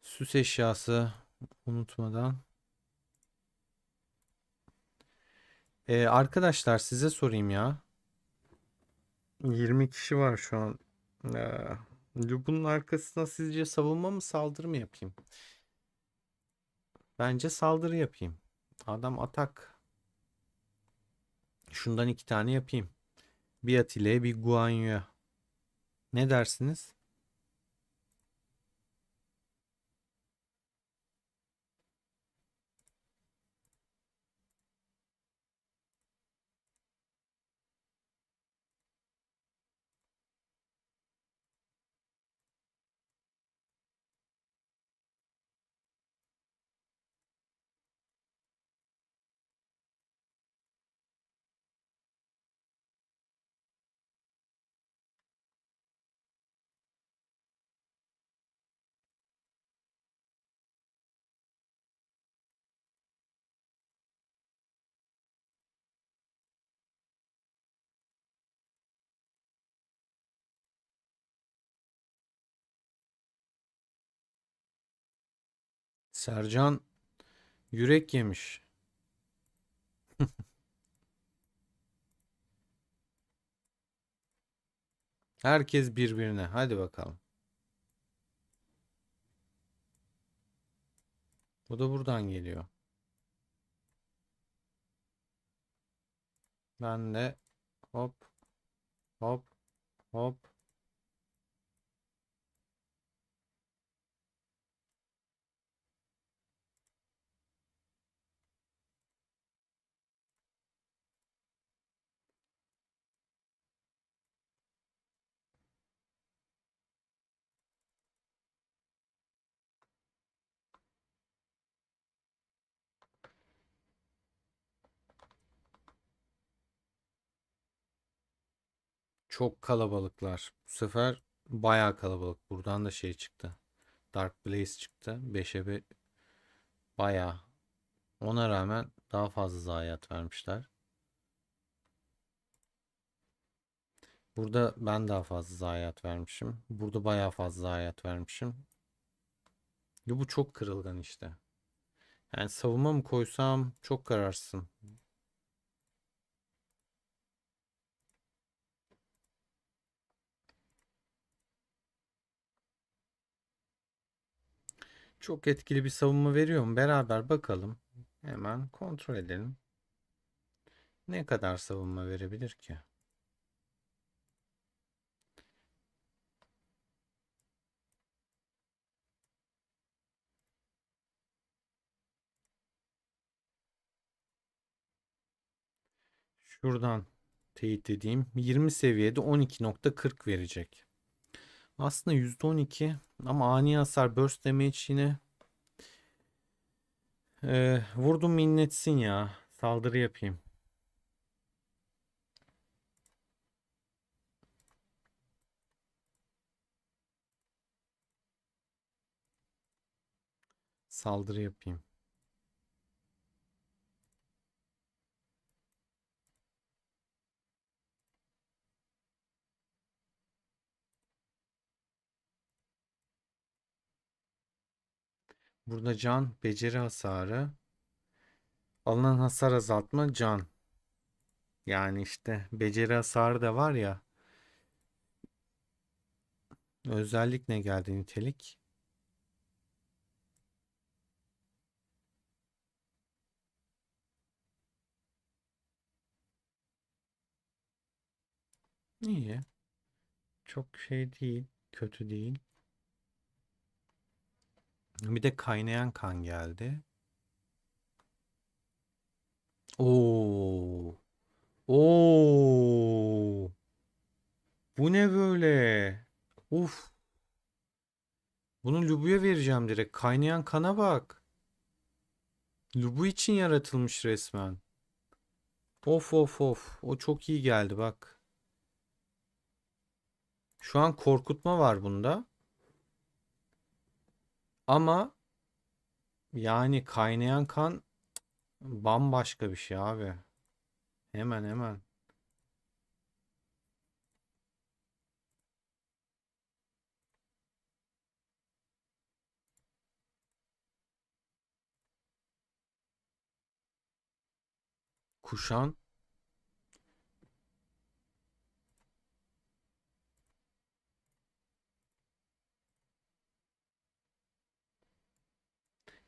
S1: Süs eşyası unutmadan. Arkadaşlar size sorayım ya. 20 kişi var şu an. Lub'un arkasına sizce savunma mı saldırı mı yapayım? Bence saldırı yapayım. Adam atak. Şundan 2 tane yapayım. Bir Atilla'ya bir Guanyu'ya. Ne dersiniz? Sercan yürek yemiş. Herkes birbirine. Hadi bakalım. Bu da buradan geliyor. Ben de hop hop hop. Çok kalabalıklar. Bu sefer bayağı kalabalık. Buradan da şey çıktı. Dark Blaze çıktı. 5'e bayağı. Ona rağmen daha fazla zayiat vermişler. Burada ben daha fazla zayiat vermişim. Burada bayağı fazla zayiat vermişim. Bu çok kırılgan işte. Yani savunma mı koysam çok kararsın. Çok etkili bir savunma veriyor mu? Beraber bakalım. Hemen kontrol edelim. Ne kadar savunma verebilir ki? Şuradan teyit edeyim. 20 seviyede 12.40 verecek. Aslında %12 ama ani hasar burst damage yine vurdum minnetsin ya. Saldırı yapayım. Saldırı yapayım. Burada can, beceri hasarı, alınan hasar azaltma, can. Yani işte beceri hasarı da var ya. Özellik ne geldi nitelik? İyi. Çok şey değil. Kötü değil. Bir de kaynayan kan geldi. Oo. Oo. Bu ne böyle? Uf. Bunu Lubu'ya vereceğim direkt. Kaynayan kana bak. Lubu için yaratılmış resmen. Of of of. O çok iyi geldi bak. Şu an korkutma var bunda. Ama yani kaynayan kan bambaşka bir şey abi. Hemen hemen. Kuşan.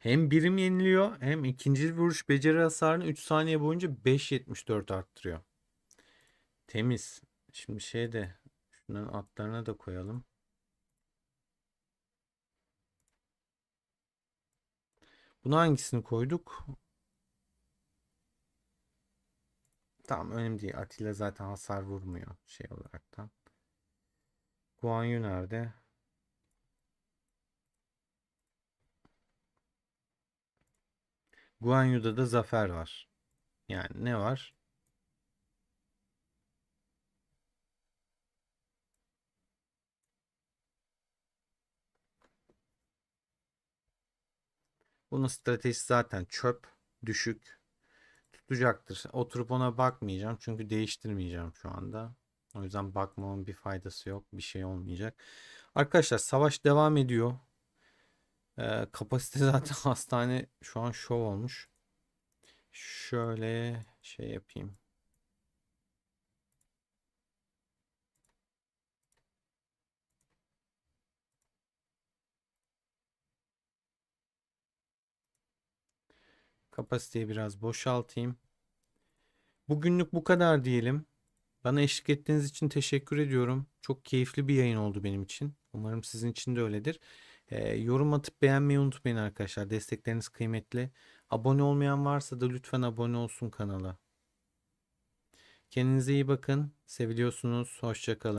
S1: Hem birim yeniliyor hem ikinci vuruş beceri hasarını 3 saniye boyunca 5.74 arttırıyor. Temiz. Şimdi şey de şunların atlarına da koyalım. Buna hangisini koyduk? Tamam önemli değil. Atilla zaten hasar vurmuyor şey olaraktan. Guan Yu nerede? Guan Yu'da da zafer var. Yani ne var? Bunun stratejisi zaten çöp, düşük, tutacaktır. Oturup ona bakmayacağım çünkü değiştirmeyeceğim şu anda. O yüzden bakmamın bir faydası yok. Bir şey olmayacak. Arkadaşlar savaş devam ediyor. Kapasite zaten hastane şu an şov olmuş. Şöyle şey yapayım. Kapasiteyi biraz boşaltayım. Bugünlük bu kadar diyelim. Bana eşlik ettiğiniz için teşekkür ediyorum. Çok keyifli bir yayın oldu benim için. Umarım sizin için de öyledir. Yorum atıp beğenmeyi unutmayın arkadaşlar. Destekleriniz kıymetli. Abone olmayan varsa da lütfen abone olsun kanala. Kendinize iyi bakın. Seviliyorsunuz. Hoşça kalın.